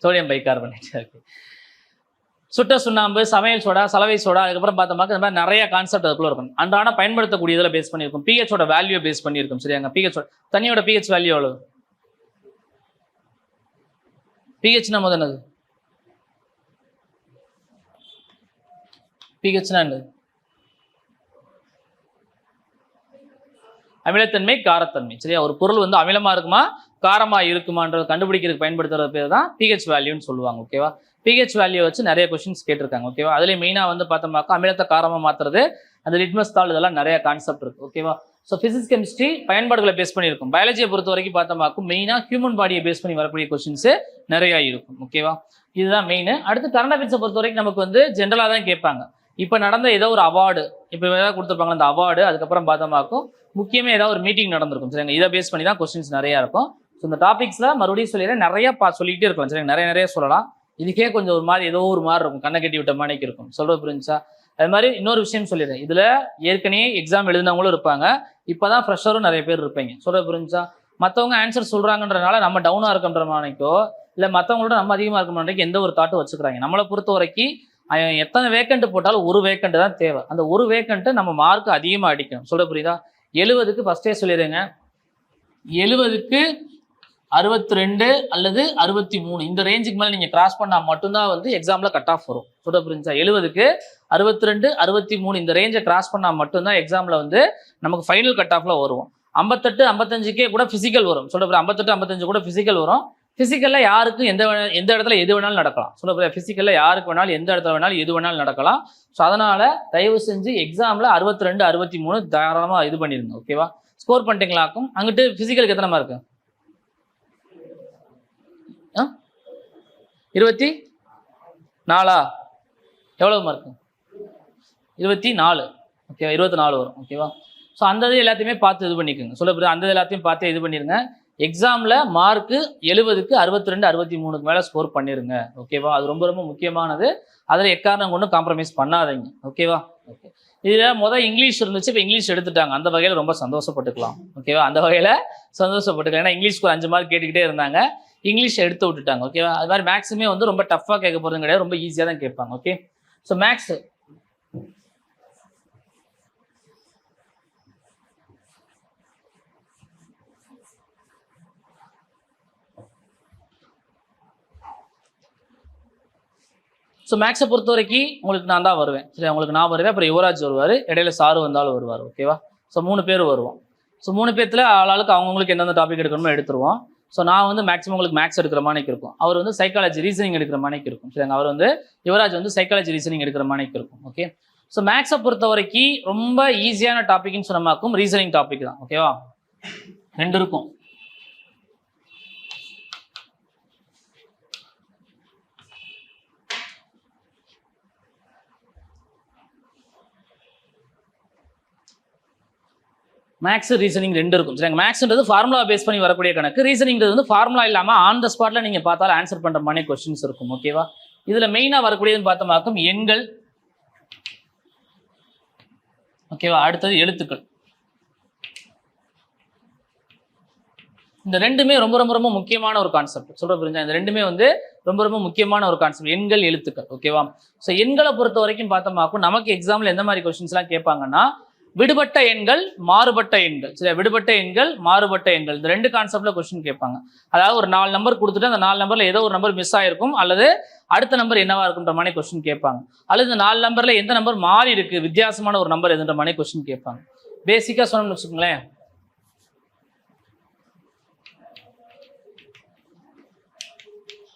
சோடியம் பைகார்பனேட். ஓகே. சுட்ட சுண்ணாம்பு, சமையல் சோடா, சலவை சோடா, அதுக்கப்புறம் பார்த்தோம்னா இந்த மாதிரி நிறைய கான்செப்ட் அதுக்குள்ள இருக்கும். அன்றாட பயன்படுத்தக்கூடியதில் பேஸ் பண்ணியிருக்கும். பிஹெச்சோட வேல்யூ பேஸ் பண்ணியிருக்கும். சரியாங்க? பிஹெச்சோட தண்ணியோட பிஹெச் வேல்யூ எவ்வளோ? பிஹெச்னா முதல் என்னது? பிஹெச்னா என்னது? அமிலத்தன்மை, காரத்தன்மை. சரியா? ஒரு பொருள் வந்து அமிலமா இருக்குமா காரமா இருக்குமான்றது கண்டுபிடிக்கிறதுக்கு பயன்படுத்துற பேர் தான் பிஹெச் வேல்யூன்னு சொல்லுவாங்க. ஓகேவா? பிஹெச் வேல்யூ வச்சு நிறைய கொஸ்டின்ஸ் கேட்டிருக்காங்க. ஓகேவா? அதுலேயும் மெயினாக வந்து பார்த்தோம்னாக்கா அமிலத்தை காரமாக மாற்றுறது, அந்த லிட்மஸ் தாள், இதெல்லாம் நிறைய கான்செப்ட் இருக்கு. ஓகேவா? ஸோ ஃபிசிக்ஸ் கெமிஸ்ட்ரி பயன்பாடுகளை பேஸ் பண்ணியிருக்கும். பயாலஜியை பொறுத்த வரைக்கும் பார்த்தோம்னாக்கும் மெயினாக ஹியூமன் பாடியை பேஸ் பண்ணி வரக்கூடிய கொஸ்டின்ஸு நிறையா இருக்கும். ஓகேவா? இதுதான் மெயின். அடுத்து கரண்ட் அஃபேர்ஸை பொறுத்த வரைக்கும் நமக்கு வந்து ஜென்ரலாக தான் கேட்பாங்க. இப்போ நடந்த ஏதோ ஒரு அவார்டு, இப்போ ஏதாவது கொடுத்துருப்பாங்க அந்த அவார்டு, அதுக்கப்புறம் பார்த்தோம்னாக்கும் முக்கியமாக ஏதாவது ஒரு மீட்டிங் நடந்திருக்கும். சரிங்க? இதை பேஸ் பண்ணி தான் கொஸ்டின்ஸ் நிறையா இருக்கும். ஸோ இந்த டாபிக்ஸில் மறுபடியும் சொல்லிடுறேன், நிறையா சொல்லிகிட்டே இருக்கலாம். சரிங்க? நிறைய சொல்லலாம். இதுக்கே கொஞ்சம் ஒரு மாதிரி ஏதோ ஒரு மாதிரி இருக்கும், கண்ணை கட்டி விட்ட மாதிரி இருக்கும். சொல்றது புரிஞ்சா? அது மாதிரி இன்னொரு விஷயம் சொல்லிடுறேன், இதில் ஏற்கனவே எக்ஸாம் எழுதினவங்களும் இருப்பாங்க, இப்போ தான் ஃப்ரெஷரும் நிறைய பேர் இருப்பீங்க. சொல்றது புரிஞ்சா? மற்றவங்க ஆன்சர் சொல்கிறாங்கன்றனால நம்ம டவுனாக இருக்கன்ற மாதிரிக்கோ இல்லை மற்றவங்களோட நம்ம அதிகமாக இருக்க மாதிரிக்கு எந்த ஒரு தாட்டும் வச்சுக்கிறாங்க. நம்மளை பொறுத்த வரைக்கும் எத்தனை வேக்கண்ட் போட்டாலும் ஒரு வேக்கண்ட் தான் தேவை. அந்த ஒரு வேக்கண்ட்டை நம்ம மார்க் அதிகமாக அடிக்கணும். சொல்ல புரியுதா? 70க்கு ஃபஸ்ட்டே சொல்லிடுங்க, 70க்கு 62 அல்லது 63 இந்த ரேஞ்சுக்கு மேலே நீங்கள் கிராஸ் பண்ணால் மட்டும்தான் வந்து எக்ஸாமில் கட் ஆஃப் வரும். சொல்ல புரிஞ்சா? 70க்கு 62 63 இந்த ரேஞ்சை கிராஸ் பண்ணால் மட்டும்தான் எக்ஸாமில் வந்து நமக்கு ஃபைனல் கட் ஆஃபில் வருவோம். 58 55க்கே கூட ஃபிசிக்கல் வரும். சொல்ல புரியா? 58 55 கூட ஃபிசிக்கல் வரும். ஃபிசிக்கலில் யாருக்கும் எந்த இடத்துல எது வேணாலும் நடக்கலாம். சொல்ல புரியா? ஃபிசிக்கலில் யாருக்கு வேணாலும் எந்த இடத்துல வேணாலும் எது வேணாலும் நடக்கலாம். ஸோ அதனால் தயவு செஞ்சு எக்ஸாமில் 62 63 தாராளமாக இது பண்ணிடுங்க. ஓகேவா? ஸ்கோர் பண்ணிட்டீங்களாக்கும். அங்கிட்டு ஃபிசிக்கலுக்கு எத்தனை மார்க்கு? 24 எவ்வளவு மார்க்கு? 24. ஓகேவா? 24 வரும். ஓகேவா? ஸோ அந்த இது எல்லாத்தையுமே பார்த்து இது பண்ணிக்கோங்க. சொல்ல புரியுது? அந்த எல்லாத்தையும் பார்த்து இது பண்ணிடுங்க. எக்ஸாமில் மார்க்கு 70க்கு 62 63க்கு மேலே ஸ்கோர் பண்ணிடுங்க. ஓகேவா? அது ரொம்ப ரொம்ப முக்கியமானது. அதில் எக்காரணம் கொண்டு காம்ப்ரமைஸ் பண்ணாதீங்க. ஓகேவா? ஓகே. இதில் இங்கிலீஷ் இருந்துச்சு, இப்போ இங்கிலீஷ் எடுத்துட்டாங்க. அந்த வகையில் ரொம்ப சந்தோஷப்பட்டுக்கலாம். ஓகேவா? அந்த வகையில் சந்தோஷப்பட்டுக்கலாம். ஏன்னா இங்கிலீஷ்க்கு ஒரு 5 மார்க் கேட்டுக்கிட்டே இருந்தாங்க, இங்கிலீஷ் எடுத்து விட்டுட்டாங்க. ஓகேவா? அது மாதிரி மேக்ஸுமே வந்து ரொம்ப டஃப்பாக கேட்க போகிறது கிடையாது, ரொம்ப ஈஸியாக தான் கேட்பாங்க. ஓகே. ஸோ மேக்ஸ் மேக்ஸை பொறுத்த வரைக்கும் உங்களுக்கு நான் தான் வருவேன். சரி, உங்களுக்கு நான் வருவேன், அப்புறம் யுவராஜ் வருவார், இடையில சாரு வந்தாலும் வருவார். ஓகேவா? ஸோ 3 பேர் வருவோம். ஸோ 3 பேர்த்தில் ஆளாளுக்கு அவங்களுக்கு எந்தெந்த டாபிக் எடுக்கணுமோ எடுத்துருவோம். ஸோ நான் வந்து மேக்ஸிமம் உங்களுக்கு மேக்ஸ் எடுக்கிற மாதிரி இருக்கும், அவர் வந்து சைக்காலஜி ரீசனிங் எடுக்கிற மாதிரி இருக்கும். சரிங்க? அவர் வந்து யுவராஜ் வந்து சைக்காலஜி ரீசனிங் எடுக்கிற மாதிரி இருக்கும். ஓகே. ஸோ மேக்ஸை பொறுத்த வரைக்கும் ரொம்ப ஈஸியான டாபிக்னு சொன்னமாக்கும் ரீசனிங் டாபிக் தான். ஓகேவா? 2 இருக்கும். மேக்ஸ் ரீசனிங் 2 இருக்கும். சரிங்க? மேக்ஸ்ன்றது ஃபார்முலா பேஸ் பண்ணி வரக்கூடிய கணக்கு, ரீசனிங்கிறது வந்து ஃபார்முலா இல்லாமல் ஆன் த ஸ்பாட்ல நீங்க பார்த்தாலும் ஆன்சர் பண்ற மாதிரி கொஸ்டின்ஸ் இருக்கும். ஓகேவா? இதுல மெயினா வரக்கூடியதுன்னு பார்த்தோம்னாக்கும் எண்கள். ஓகேவா? அடுத்தது எழுத்துக்கள். இந்த 2மே ரொம்ப ரொம்ப ரொம்ப முக்கியமான ஒரு கான்செப்ட். சொல்ற புரிஞ்சா? இந்த 2மே வந்து ரொம்ப ரொம்ப முக்கியமான ஒரு கான்செப்ட், எண்கள் எழுத்துக்கள். ஓகேவா? ஸோ எண்களை பொறுத்த வரைக்கும் பார்த்தோம்னாக்கும் நமக்கு எக்ஸாம்ல எந்த மாதிரி கொஸ்டின்ஸ் எல்லாம் கேட்பாங்கன்னா விடுபட்ட எண்கள், மாறுபட்ட எண்கள். சரி, விடுபட்ட எண்கள், மாறுபட்ட எண்கள், இந்த 2 கான்செப்ட்ல கொஸ்டின் கேட்பாங்க. அதாவது ஒரு 4 நம்பர் கொடுத்துட்டு அந்த 4 நம்பர்ல ஏதோ ஒரு நம்பர் மிஸ் ஆயிருக்கும், அல்லது அடுத்த நம்பர் என்னவா இருக்குன்ற மாதிரி கொஸ்டின் கேட்பாங்க. அல்லது இந்த 4 நம்பர்ல எந்த நம்பர் மாறி இருக்கு, வித்தியாசமான ஒரு நம்பர் எதுன்ற மாதிரி கொஸ்டின் கேட்பாங்க. பேசிக்கா சொன்னோம்னு வச்சுக்கோங்களேன்,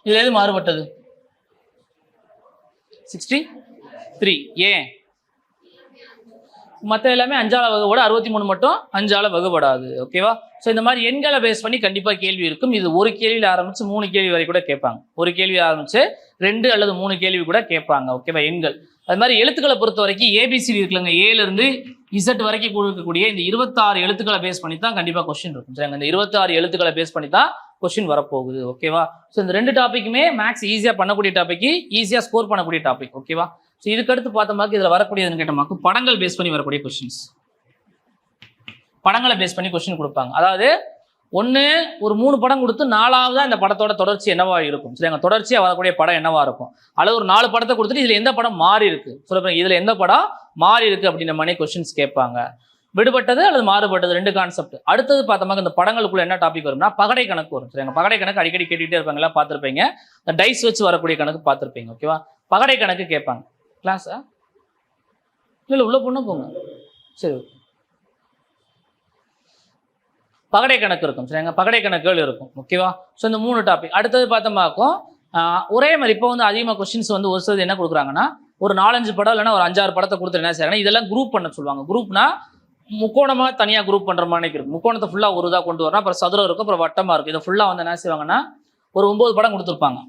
இதுல எது மாறுபட்டது? 63. ஏன்? மற்ற எல்லாமே 5ஆல வகுப்பட, 63 மட்டும் 5ஆல வகுப்படாது. ஓகேவா? ஸோ இந்த மாதிரி எண்களை பேஸ் பண்ணி கண்டிப்பாக கேள்வி இருக்கும். இது ஒரு கேள்வியில் ஆரம்பிச்சு 3 கேள்வி வரை கூட கேட்பாங்க. ஒரு கேள்வி ஆரம்பிச்சு 2 அல்லது 3 கேள்வி கூட கேட்பாங்க. ஓகேவா? எண்கள். அது மாதிரி எழுத்துக்களை பொறுத்த வரைக்கும் ஏபிசிடி இருக்குல்லங்க, ஏல இருந்து இசட் வரைக்கும் கொடுக்கக்கூடிய இந்த 26 எழுத்துக்களை பேஸ் பண்ணி தான் கண்டிப்பாக கொஸ்டின் இருக்கும். சரிங்க, இந்த 26 எழுத்துக்களை பேஸ் பண்ணி தான் கொஸ்டின் வரப்போகுது. ஓகேவா? ஸோ இந்த 2 டாப்பிக்குமே மேக்ஸ் ஈஸியாக பண்ணக்கூடிய டாபிக், ஈஸியாக ஸ்கோர் பண்ணக்கூடிய டாபிக். ஓகேவா? ஸோ இதுக்கடுத்து பார்த்தோம்னாக்க இதில் வரக்கூடியதுன்னு கேட்டோமாக்கு படங்கள் பேஸ் பண்ணி வரக்கூடிய கொஸ்டின்ஸ். படங்களை பேஸ் பண்ணி கொஸ்டின் கொடுப்பாங்க. அதாவது ஒன்று ஒரு 3 படம் கொடுத்து 4ஆவதா இந்த படத்தோட தொடர்ச்சி என்னவா இருக்கும். சரி, அங்கே தொடர்ச்சியாக வரக்கூடிய படம் என்னவா இருக்கும். அல்லது ஒரு 4 படத்தை கொடுத்துட்டு இதில் எந்த படம் மாறி இருக்கு, சொல்ல இதில் எந்த படம் மாறி இருக்கு அப்படின்ற மாதிரி கொஸ்டின்ஸ் கேட்பாங்க. விடுபட்டது அல்லது மாறுபட்டது 2 கான்செப்ட். அடுத்தது பார்த்தோம்னா இந்த படங்களுக்குள்ள என்ன டாபிக் வரும்னா பகடை கணக்கு வரும். சரிங்க, பகடை கணக்கு அடிக்கடி கேட்டுகிட்டே இருப்பாங்களா, பார்த்துருப்பீங்க. இந்த டைஸ் வச்சு வரக்கூடிய கணக்கு பார்த்துருப்பீங்க. ஓகேவா? பகடை கணக்கு கேட்பாங்க. கிளாஸா இல்லை உள்ள பொண்ணு போங்க. சரி, பகடை கணக்கு இருக்கும். சரிங்க, பகடை கணக்குகள் இருக்கும். ஓகேவா? ஸோ இந்த 3 டாபிக். அடுத்தது பார்த்தோம்னாக்கும் ஒரே மாதிரி இப்போ வந்து அதிகமாக கொஸ்டின்ஸ் வந்து ஒரு சிலது என்ன கொடுக்குறாங்கன்னா ஒரு 4-5 படம் இல்லைன்னா ஒரு 5-6 படத்தை கொடுத்து என்ன செய்யறாங்கன்னா இதெல்லாம் குரூப் பண்ண சொல்லுவாங்க. குரூப்னா முக்கோணமாக தனியாக குரூப் பண்ணுற மாதிரி இருக்கும். முக்கோணத்தை ஃபுல்லாக ஒரு இதாக கொண்டு வரணும், அப்புறம் சதுரம் இருக்கும், அப்புறம் வட்டமாக இருக்கும். இதை ஃபுல்லாக வந்து என்ன செய்வாங்கன்னா ஒரு 9 படம் கொடுத்துருப்பாங்க.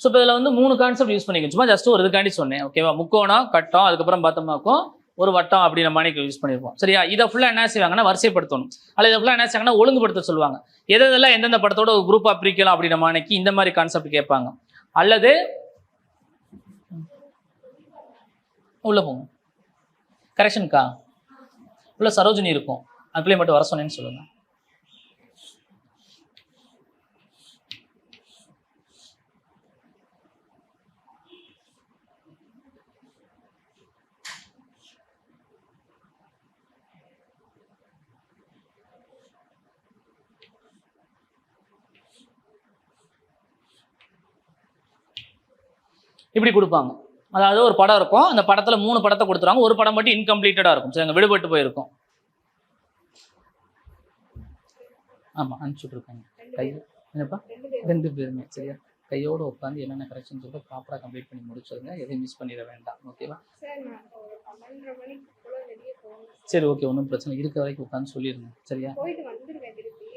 ஸோ இப்போ இதில் வந்து 3 கான்செப்ட் யூஸ் பண்ணிக்கணும். சும்மா ஜஸ்ட் ஒரு இதுக்காண்டி சொன்னேன். ஓகேவா? முக்கோணம், கட்டம், அதுக்கப்புறம் பார்த்தோம்னாக்கும் ஒரு வட்டம் அப்படின்ற மாதிரி யூஸ் பண்ணியிருப்போம். சரியா? இதை ஃபுல்லாக என்ன செய்வாங்கன்னா வரிசைப்படுத்தணும். அல்லது இதை ஃபுல்லாக என்ன செய்வாங்கன்னா ஒழுங்குபடுத்த சொல்லுவாங்க. எதெல்லாம் எந்தெந்த படத்தோட ஒரு குரூப்பாக பிரிக்கலாம் அப்படின்ற மாதிரிக்கு இந்த மாதிரி கான்செப்ட் கேட்பாங்க. அல்லது உள்ள போங்க, கரெக்ஷனுக்கா உள்ள சரோஜினி இருக்கும், அதுக்குள்ளே மட்டும் வர சொன்னேன்னு சொல்லுங்க. இப்படி கொடுப்பாங்க. அதாவது ஒரு படம் இருக்கும், அந்த படத்துல 3 படத்தை கொடுத்துருவாங்க, ஒரு படம் மட்டும் இன்கம்ப்ளீட்டடா இருக்கும். சரி, அங்கே விடுபட்டு போயிருக்கும். ஆமா, அனுப்பிச்சுட்ருக்காங்க. கை என்னப்பா 2 பேருமே. சரியா? கையோடு உட்காந்து என்னென்ன கரெக்ஷன் சொல்லிட்டு ப்ராப்பராக கம்ப்ளீட் பண்ணி முடிச்சிருங்க. எதையும் மிஸ் பண்ணிட வேண்டாம். ஓகேவா? சரி, ஓகே, ஒன்றும் பிரச்சனை. இருக்க வரைக்கும் உட்காந்து சொல்லிடுங்க. சரியா?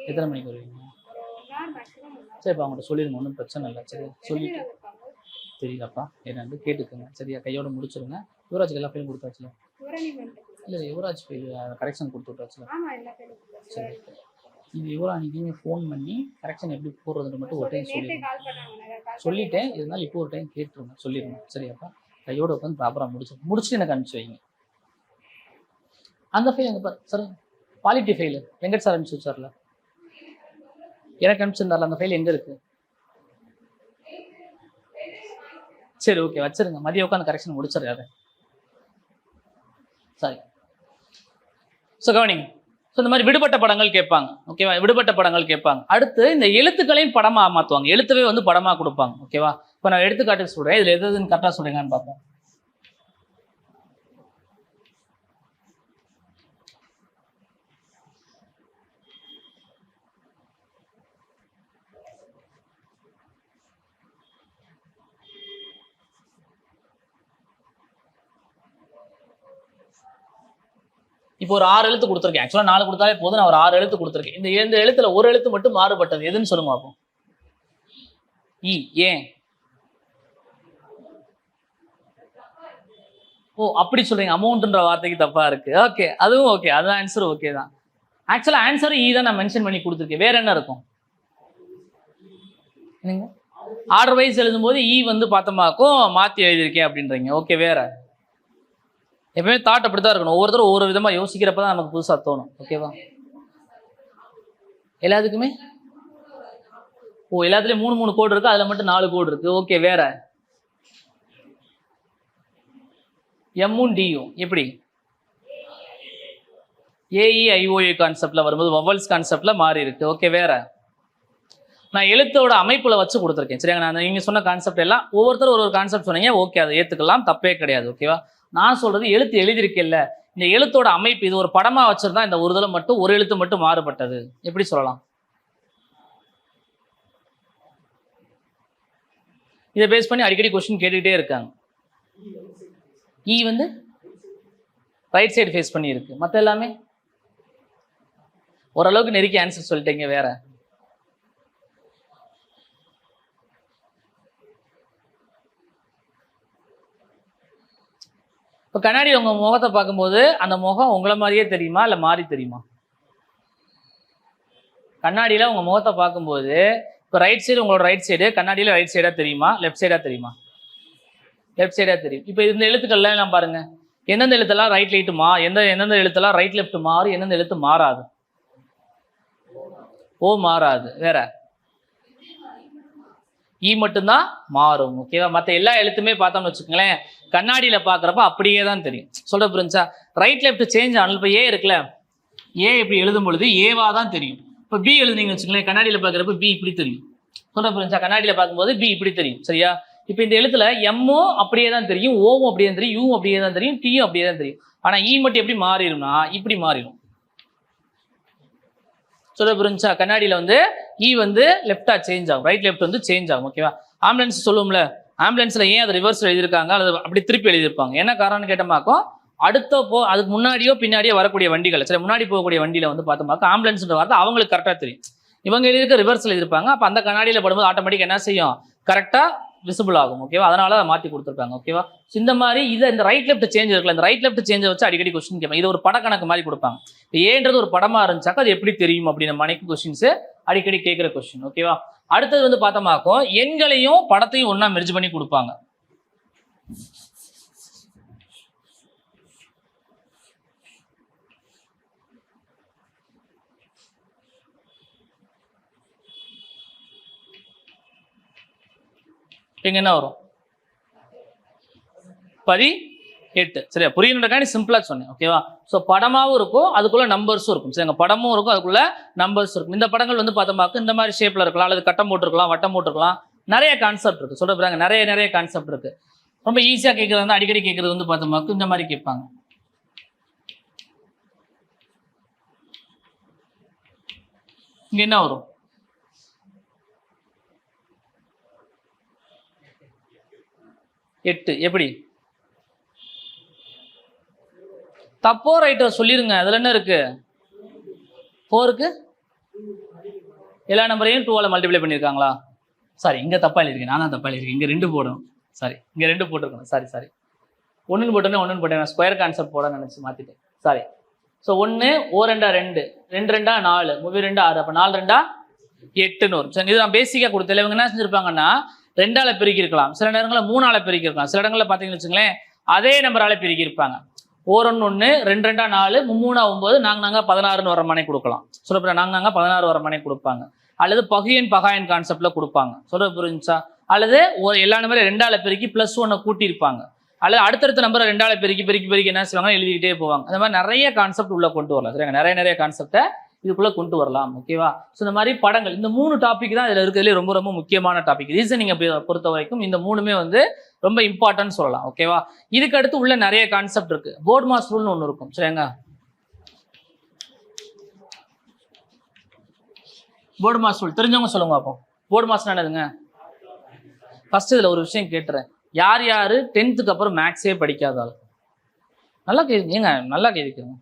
எத்தனை மணிக்கு வருவீங்க? சரிப்பா, அவங்கள்ட்ட சொல்லிடுங்க, ஒன்றும் பிரச்சனை இல்லை. சரியா? சொல்லிட்டு தெரியலப்பா என்னன்னு கேட்டுக்கோங்க. சரியா? கையோட முடிச்சிருங்க. யுவராஜுக்கு எல்லா ஃபைலும் கொடுத்தாச்சுல? இல்லை, யுவராஜ் ஃபைல் கரெக்ஷன் கொடுத்து விட்டாச்சுல? சரி, இது யுவராஜிக்கு ஃபோன் பண்ணி கரெக்ஷன் எப்படி போடுறதுன்னு மட்டும் ஒரு டைம் சொல்லிட்டேன். இருந்தாலும் இப்போ ஒரு டைம் கேட்டுருங்க, சொல்லிடுங்க. சரியாப்பா? கையோட உட்காந்து ப்ராப்பராக முடிச்சுட்டு எனக்கு அனுப்பிச்சு வைங்க. அந்த ஃபைல் எங்கே sir? Quality file Venkat sir அனுப்பிச்சு வச்சார்ல, எனக்கு அனுப்பிச்சிருந்தார்ல, அந்த ஃபைல் எங்கே இருக்குது? சரி, ஓகே, வச்சிருங்க. மதியம் உட்காந்து கரெக்ஷன் முடிச்சிருக்காரு. சரி, ஸோ கவனிங்க. ஸோ இந்த மாதிரி விடுபட்ட படங்கள் கேட்பாங்க. ஓகேவா? விடுபட்ட படங்கள் கேட்பாங்க. அடுத்து இந்த எழுத்துக்களையும் படமாக மாற்றுவாங்க. எழுத்துவே வந்து படமாக கொடுப்பாங்க. ஓகேவா? இப்போ நான் எடுத்துக்காட்டு சொல்கிறேன், இதில் எதுன்னு கரெக்டாக சொல்றீங்கன்னு பார்ப்போம். இப்போ ஒரு 6 எழுத்து கொடுத்துருக்கேன். ஆக்சுவலாக 4 கொடுத்தாலே போதும், நான் ஒரு 6 எழுத்து கொடுத்துருக்கேன். இந்த எழுத்துல ஒரு எழுத்து மட்டும் மாறுபட்டது எதுன்னு சொல்லுங்க பார்ப்போம். இ. ஏன்? ஓ, அப்படி சொல்றீங்க. அமௌண்ட்ன்ற வார்த்தைக்கு தப்பா இருக்கு. ஓகே, அதுவும் ஓகே, அது ஆன்சர் ஓகே தான். ஆக்சுவலாக ஆன்சர் இ தான் நான் மென்ஷன் பண்ணி கொடுத்துருக்கேன். வேற என்ன இருக்கும்? என்னங்க ஆர்டர் வைஸ் எழுதும்போது இ வந்து பார்த்தோமாக்கும் மாற்றி எழுதியிருக்கேன் அப்படின்றீங்க. ஓகே, வேற எப்பவுமே தாட் அப்படி தான் இருக்கணும். ஒவ்வொருத்தரும் ஒவ்வொரு விதமாக யோசிக்கிறப்ப தான் நமக்கு புதுசாக தோணும். ஓகேவா? எல்லாத்துக்குமே எல்லாத்துலேயும் 3 கோடு இருக்கு, அதில் மட்டும் 4 கோடு இருக்கு. ஓகே, வேற எம்மும் டியும் எப்படி? ஏஇஐஓஏ கான்செப்ட்ல வரும்போது வவல்ஸ் கான்செப்ட்ல மாறி இருக்கு. ஓகே, வேற நான் எழுத்தோட அமைப்புல வச்சு கொடுத்துருக்கேன். சரிங்க, நான் நீங்க சொன்ன கான்செப்ட் எல்லாம் ஒவ்வொருத்தரும் ஒரு கான்செப்ட் சொன்னீங்க. ஓகே, அதை ஏற்றுக்கலாம், தப்பே கிடையாது. ஓகேவா? நான் சொல்றது எழுத்து எழுதியிருக்கேன்ல, இந்த எழுத்தோட அமைப்பு இது ஒரு படமா வச்சிருந்தா இந்த ஒரு தடவை மட்டும் ஒரு எழுத்து மட்டும் மாறுபட்டது எப்படி சொல்லலாம்? இதை பேஸ் பண்ணி அடிக்கடி கொஸ்டின் கேட்டுக்கிட்டே இருக்காங்க. இ வந்து ரைட் சைடு ஃபேஸ் பண்ணி இருக்கு. மற்ற எல்லாமே ஓரளவுக்கு நெருக்கி ஆன்சர் சொல்லிட்டீங்க. வேற இப்போ கண்ணாடி உங்க முகத்தை பார்க்கும்போது அந்த முகம் உங்களை மாதிரியே தெரியுமா இல்லை மாறி தெரியுமா? கண்ணாடியில் உங்கள் முகத்தை பார்க்கும்போது இப்போ ரைட் சைடு உங்களோட ரைட் சைடு கண்ணாடியில் ரைட் சைடாக தெரியுமா லெஃப்ட் சைடாக தெரியுமா? லெஃப்ட் சைடாக தெரியும். இப்போ இந்த எழுத்துக்கள்லாம் எல்லாம் பாருங்க, எந்தெந்த எழுத்தெல்லாம் ரைட் லைட்டு எந்தெந்த எழுத்தெல்லாம் ரைட் லெஃப்ட் மாறும், எந்தெந்த எழுத்து மாறாது? ஓ மாறாது. வேற இ மட்டும்தான் மாறும். ஓகேவா? மற்ற எல்லா எழுத்துமே பார்த்தோம்னு வச்சுக்கோங்களேன், கண்ணாடியில் பார்க்குறப்ப அப்படியே தான் தெரியும். சொல்ல புரிஞ்சா? ரைட் லெஃப்ட் சேஞ்ச் ஆனது. இப்போ ஏ இருக்குல்ல, ஏ இப்படி எழுதும் பொழுது ஏவா தான் தெரியும். இப்போ பி எழுதுனீங்கன்னு வச்சுக்கோங்களேன், கண்ணாடியில் பார்க்குறப்ப பி இப்படி தெரியும். சொல்ல புரிஞ்சா? கண்ணாடியில் பார்க்கும்போது பி இப்படி தெரியும். சரியா? இப்போ இந்த எழுத்துல எம்மும் அப்படியே தான் தெரியும், ஓவும் அப்படியே தான் தெரியும், யூவும் அப்படியே தான் தெரியும், டியும் அப்படியே தான் தெரியும். ஆனால் இ மட்டும் எப்படி மாறிடும்னா இப்படி மாறிடும். சொல்ல புரிஞ்சா? கண்ணாடியில் வந்து இ வந்து லெஃப்டா சேஞ்ச் ஆகும், ரைட் லெஃப்ட் வந்து சேஞ்ச் ஆகும். ஓகேவா? ஆம்புலன்ஸ் சொல்லுவோம்ல, ஆம்புலன்ஸ்ல ஏன் அதை ரிவர்ஸ் எழுதியிருக்காங்க அல்லது அப்படி திருப்பி எழுதியிருப்பாங்க, என்ன காரணம்னு கேட்டமாக்கும் அதுக்கு முன்னாடியோ பின்னாடியோ வரக்கூடிய வண்டிகள், சரி முன்னாடி போகக்கூடிய வண்டியில வந்து பார்த்தோம்னாக்கா ஆம்புலன்ஸ்ன்ற வார்த்தை அவங்களுக்கு கரெக்டாக தெரியும். இவங்க எழுதியிருக்க ரிவர்ஸ்ல எழுதியிருப்பாங்க. அப்போ அந்த கண்ணாடியில் படும்போது ஆட்டோமேட்டிக் என்ன செய்யும், கரெக்டாக விசிபிள் ஆகும். ஓகேவா? அதனால அதை மாற்றி கொடுத்துருக்காங்க. ஓகேவா? இந்த மாதிரி இதை இந்த ரைட் லெஃப்ட் சேஞ்ச் இருக்குல்ல, இந்த ரைட் லெஃப்ட் சேஞ்சை வச்சு அடிக்கடி கொஸ்டின் கேட்பாங்க. இது ஒரு படக்கணக்கு மாதிரி கொடுப்பாங்க. இப்போ ஏன்றது ஒரு படமா இருந்துச்சாக்கா அது எப்படி தெரியும் அப்படின்னு மணிக்கு கொஸ்டின்ஸ் அடிக்கடி கேட்குற கொஸ்டின். ஓகேவா? அடுத்தது வந்து பார்த்தோமாக்கும் எண்களையும் படத்தையும் ஒன்றா மெர்ஜ் பண்ணி கொடுப்பாங்க. இங்க என்ன வரும்? 18. சரியா? புரியணுன்றக்காண்டி சிம்பிளா சொன்னேன். ஓகேவா? ஸோ படமாவும் இருக்கும், அதுக்குள்ள நம்பர்ஸும் இருக்கும். சரிங்க? படமும் இருக்கும், அதுக்குள்ள நம்பர்ஸ் இருக்கும். இந்த படங்கள் வந்து பார்த்தோமாக்கு இந்த மாதிரி ஷேப்ல இருக்கலாம், அல்லது கட்டம் போட்டிருக்கலாம், வட்டம் போட்டிருக்கலாம். நிறைய கான்செப்ட் இருக்கு. சொல்ல போறாங்க நிறைய கான்செப்ட் இருக்கு. ரொம்ப ஈஸியா கேட்கறது வந்து அடிக்கடி கேட்கறது வந்து பார்த்தோமாக்கு இந்த மாதிரி கேட்பாங்க. இங்க என்ன வரும்? 8. எப்படி? தப்போ ரைட்டோ சொல்லிருங்க, அதுல என்ன இருக்கு? 4க்கு எல்லா நம்பரையும் 2ஆல மல்டிப்ளை பண்ணியிருக்காங்களா? சாரி, இங்க தப்பா எழுதிருக்கேன், நான் தான் தப்பா எழுதிருக்கேன். இங்க 2 போடணும். சாரி, இங்க 2 போட்டிருக்கணும். சாரி 1 போட்டோன்னே 1 போட்டேன், ஸ்கொயர் கான்செப்ட் போட நினைச்சு மாத்திட்டேன். சாரி. ஸோ 1 ஓ 2 2 2 2 4 3 2 6 அப்போ 4 2 8ன்னு வரும். சரி, இது நான் பேசிக்காக கொடுத்தேன். இவங்க என்ன செஞ்சிருப்பாங்கன்னா 2ஆல பெருக்கி இருக்கலாம், சில நேரங்களில் 3ஆல பெருக்கி இருக்கலாம், சில இடங்களில் பார்த்தீங்கன்னு வச்சுங்களேன் அதே நம்பரால பெருக்கி இருப்பாங்க. 1 1 2 2 4 3 9 நாங்க 16ன்னு வர மனை கொடுக்கலாம். சொல்ல நாங்க 16 வர மனை கொடுப்பாங்க. அல்லது பகாயன் கான்செப்ட்ல கொடுப்பாங்க. சொல்ல புரிஞ்சா? அல்லது எல்லா நம்பரையும் 2ஆல பெருக்கி +1 கூட்டி இருப்பாங்க. அல்லது அடுத்தடுத்த நம்பரை 2ஆல பெருக்கி என்ன செய்வாங்க, எழுதிக்கிட்டே போவாங்க. அந்த மாதிரி நிறைய கான்செப்ட் உள்ள கொண்டு வரலாம். சரிங்க? நிறைய கான்செப்டை இதுக்குள்ள கொண்டு வரலாம். ஓகேவா? ஸோ இந்த மாதிரி படங்கள், இந்த 3 டாபிக் தான் இதுல இருக்கிறதுலே ரொம்ப முக்கியமான டாபிக். ரீசனிங் பொறுத்த வரைக்கும் இந்த 3மே வந்து ரொம்ப இம்பார்ட்டன்ட் சொல்லலாம். ஓகேவா? இதுக்கு அடுத்து உள்ள நிறைய கான்செப்ட் இருக்கு. போர்ட் மாஸ் ரூல்னு ஒன்று இருக்கும். சரிங்க? போர்ட் மாஸ் ரூல் தெரிஞ்சவங்க சொல்லுங்க பார்ப்போம். போர்ட் மாஸ்னா என்னதுங்க? ஃபர்ஸ்ட் இதுல ஒரு விஷயம் கேட்டுறேன். யார் 10th அப்புறம் மேக்ஸே படிக்காதால்? நல்லா கேட்குங்க, நல்லா கேட்குங்க.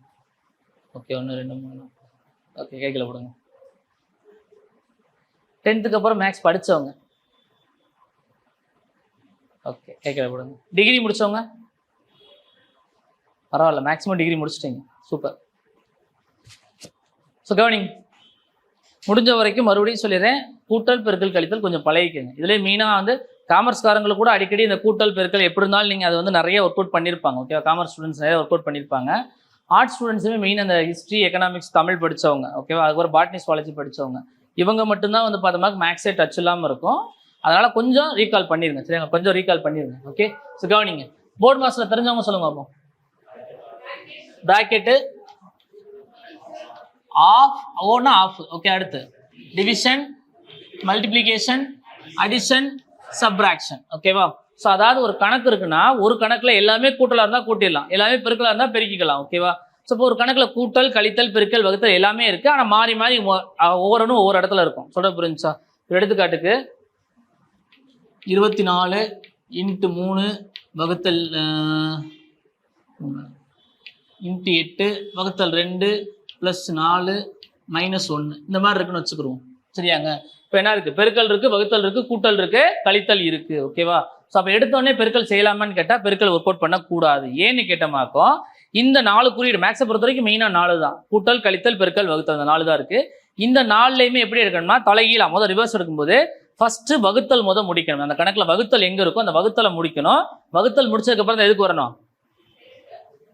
ஓகே, 1 2 3 ஓகே, கேட்கல போடுங்க. 10th அப்புறம் மேக்ஸ் படித்தவங்க, ஓகே கேட்கல போடுங்க. டிகிரி முடிச்சவங்க பரவாயில்ல, மேக்ஸிமம் டிகிரி முடிச்சிட்டீங்க, சூப்பர். ஸோ கவனிங், முடிஞ்ச வரைக்கும் மறுபடியும் சொல்லிடுறேன், கூட்டல் பெருக்கல் கழித்தல் கொஞ்சம் பழகிக்கங்க. இதுலேயே மெயினாக வந்து காமர்ஸ்காரங்களுக்கு கூட அடிக்கடி இந்த கூட்டல் பெருக்கல் எப்படி இருந்தாலும் நீங்கள் அதை வந்து நிறைய ஒர்க் அவுட் பண்ணியிருப்பாங்க. ஓகேவா? காமர்ஸ் ஸ்டூடெண்ட்ஸ் நிறைய ஒர்க் அவுட் பண்ணியிருப்பாங்க. ஆர்ட்ஸ் ஸ்டூடெண்ட்ஸுமே மெயின் அந்த ஹிஸ்ட்ரி, எக்கனாமிக்ஸ், தமிழ் படித்தவங்க, ஓகேவா, அதுக்கப்புறம் பாட்னி சுவாலஜி படித்தவங்க, இவங்க மட்டும்தான் வந்து பார்த்தோம்னா மேக்ஸே டச் இல்லாமல் இருக்கும். அதனால கொஞ்சம் ரீகால் பண்ணிடுங்க. சரிங்க? கொஞ்சம் ரீகால் பண்ணிடுங்க. ஓகே, ஸோ கவனிங்க. போர்ட் மாஸ்டர் தெரிஞ்சவங்க சொல்லுங்க அப்போ. பிராக்கெட்டு ஆஃப், ஓனா ஆஃப். ஓகே, அடுத்து டிவிஷன், மல்டிப்ளிகேஷன், அடிஷன், சப்ராக்ஷன். ஓகேவா? ஸோ அதாவது ஒரு கணக்கு இருக்குன்னா ஒரு கணக்குல எல்லாமே கூட்டலா இருந்தால் கூட்டிடலாம், எல்லாமே பெருக்கலா இருந்தால் பெருக்கிக்கலாம். ஓகேவா? ஸோ இப்போ ஒரு கணக்குல கூட்டல், கழித்தல், பெருக்கல், வகுத்தல் எல்லாமே இருக்கு. ஆனால் மாறி ஒவ்வொரு இடத்துல இருக்கும். சொல்ல புரிஞ்சா? ஒரு எடுத்துக்காட்டுக்கு 24 இன்ட்டு 3 வகுத்தல் இன்ட்டு 8 வகுத்தல் 2 ப்ளஸ் 4 மைனஸ் 1 இந்த மாதிரி இருக்குன்னு வச்சுக்கிறோம். சரியாங்க? இப்போ என்ன இருக்குது? பெருக்கல் இருக்குது, வகுத்தல் இருக்குது, கூட்டல் இருக்குது, கழித்தல் இருக்குது. ஓகேவா? ஸோ அப்போ எடுத்தோடனே பெருக்கல் செய்யலாமான்னு கேட்டால் பெருக்கல் ஒர்க் அவுட் பண்ணக்கூடாது. ஏன்னு கேட்டமாக்கும் இந்த 4 குறியீடு மேக்ஸை பொறுத்த வரைக்கும் மெயினாக 4 தான். கூட்டல், கழித்தல், பெருக்கல், வகுத்தல், அந்த 4 தான் இருக்குது. இந்த 4லையுமே எப்படி எடுக்கணும்னா தலைகீழா முதல் ரிவர்ஸ் எடுக்கும்போது ஃபர்ஸ்ட் வகுத்தல் முடிக்கணும். அந்த கணக்கில் வகுத்தல் எங்கே இருக்கோ அந்த வகுத்தலை முடிக்கணும். வகுத்தல் முடிச்சதுக்கப்புறம் எதுக்கு வரணும்?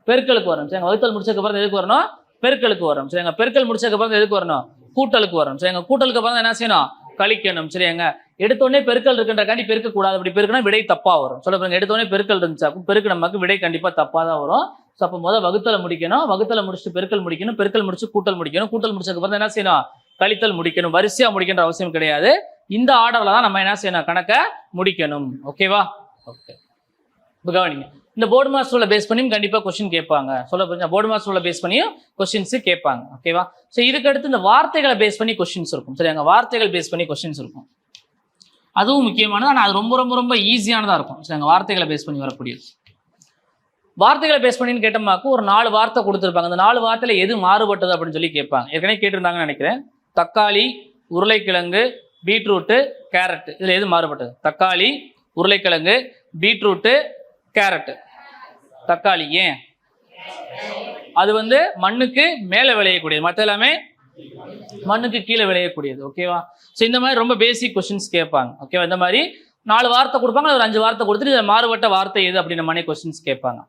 பெருக்கலுக்கு வரணும். சரிங்க? வகுத்தல் முடிச்சதுக்கப்புறம் எதுக்கு வரணும்? பெருக்கலுக்கு வரணும். சரிங்க? பெருக்கல் முடிச்சதுக்கப்புறம் எதுக்கு வரணும்? கூட்டலுக்கு வரணும். சரிங்க? கூட்டலுக்கு அப்புறம் என்ன செய்யணும்? கழிக்கணும். சரியாங்க? எடுத்தோடனே பெருக்கல் இருக்குன்றக்காண்டி பெருக்க கூடாது. அப்படி பெருக்கினா விடை தப்பா வரும். சொல்ல பாருங்க, எடுத்தோடனே பெருக்கல் இருந்துச்சா பெருக்கு நமக்கு விடை கண்டிப்பா தப்பா தான் வரும். ஸோ அப்போ முதல் வகுத்தலை முடிக்கணும், வகுத்தலை முடிச்சுட்டு பெருக்கல் முடிக்கணும், பெருக்கல் முடிச்சு கூட்டல் முடிக்கணும், கூட்டல் முடிச்சதுக்கப்புறம் என்ன செய்யணும்? கழித்தல் முடிக்கணும். வரிசையா முடிக்கின்ற அவசியம் கிடையாது. இந்த ஆர்டர்ல தான் நம்ம என்ன செய்யணும்? கணக்கை முடிக்கணும். ஓகேவா? ஓகே, இப்போ கவனிங்க. இந்த போர்டு மாஸ்டர்ல பேஸ் பண்ணியும் கண்டிப்பா கொஸ்டின் கேட்பாங்க. சொல்ல போறீங்க, போர்டு மாஸ்டர்ல பேஸ் பண்ணியும் கொஸ்டின்ஸ் கேட்பாங்க. ஓகேவா? ஸோ இதுக்கு அடுத்து இந்த வார்த்தைகளை பேஸ் பண்ணி கொஸ்டின்ஸ் இருக்கும். சரியாங்க? வார்த்தைகள் பேஸ் பண்ணி கொஸ்டின்ஸ் இருக்கும். அதுவும் முக்கியமானது. ஆனால் அது ரொம்ப ரொம்ப ரொம்ப ஈஸியானதாக இருக்கும். சரிங்க? வார்த்தைகளை பேஸ் பண்ணி வரக்கூடியது. வார்த்தைகளை பேஸ் பண்ணின்னு கேட்டோம்னாக்கும் ஒரு 4 வார்த்தை கொடுத்துருப்பாங்க. அந்த 4 வார்த்தையில எது மாறுபட்டது அப்படின்னு சொல்லி கேட்பாங்க. ஏற்கனவே கேட்டிருந்தாங்கன்னு நினைக்கிறேன். தக்காளி, உருளைக்கிழங்கு, பீட்ரூட்டு, கேரட், இதுல எது மாறுபட்டது? தக்காளி, உருளைக்கிழங்கு, பீட்ரூட்டு, கேரட். தக்காளி ஏன்? அது மண்ணுக்கு மேலே விளையக்கூடியது, மற்ற எல்லாமே மண்ணுக்கு கீழே விளையக்கூடியது. ஓகேவா? ஸோ இந்த மாதிரி ரொம்ப பேசிக் கொஸ்டின்ஸ் கேட்பாங்க. ஓகேவா? இந்த மாதிரி 4 வார்த்தை கொடுப்பாங்க, ஒரு 5 வார்த்தை கொடுத்துட்டு இதில் மாறுபட்ட வார்த்தை எது அப்படின்ற மாதிரி கொஸ்டின்ஸ் கேட்பாங்க.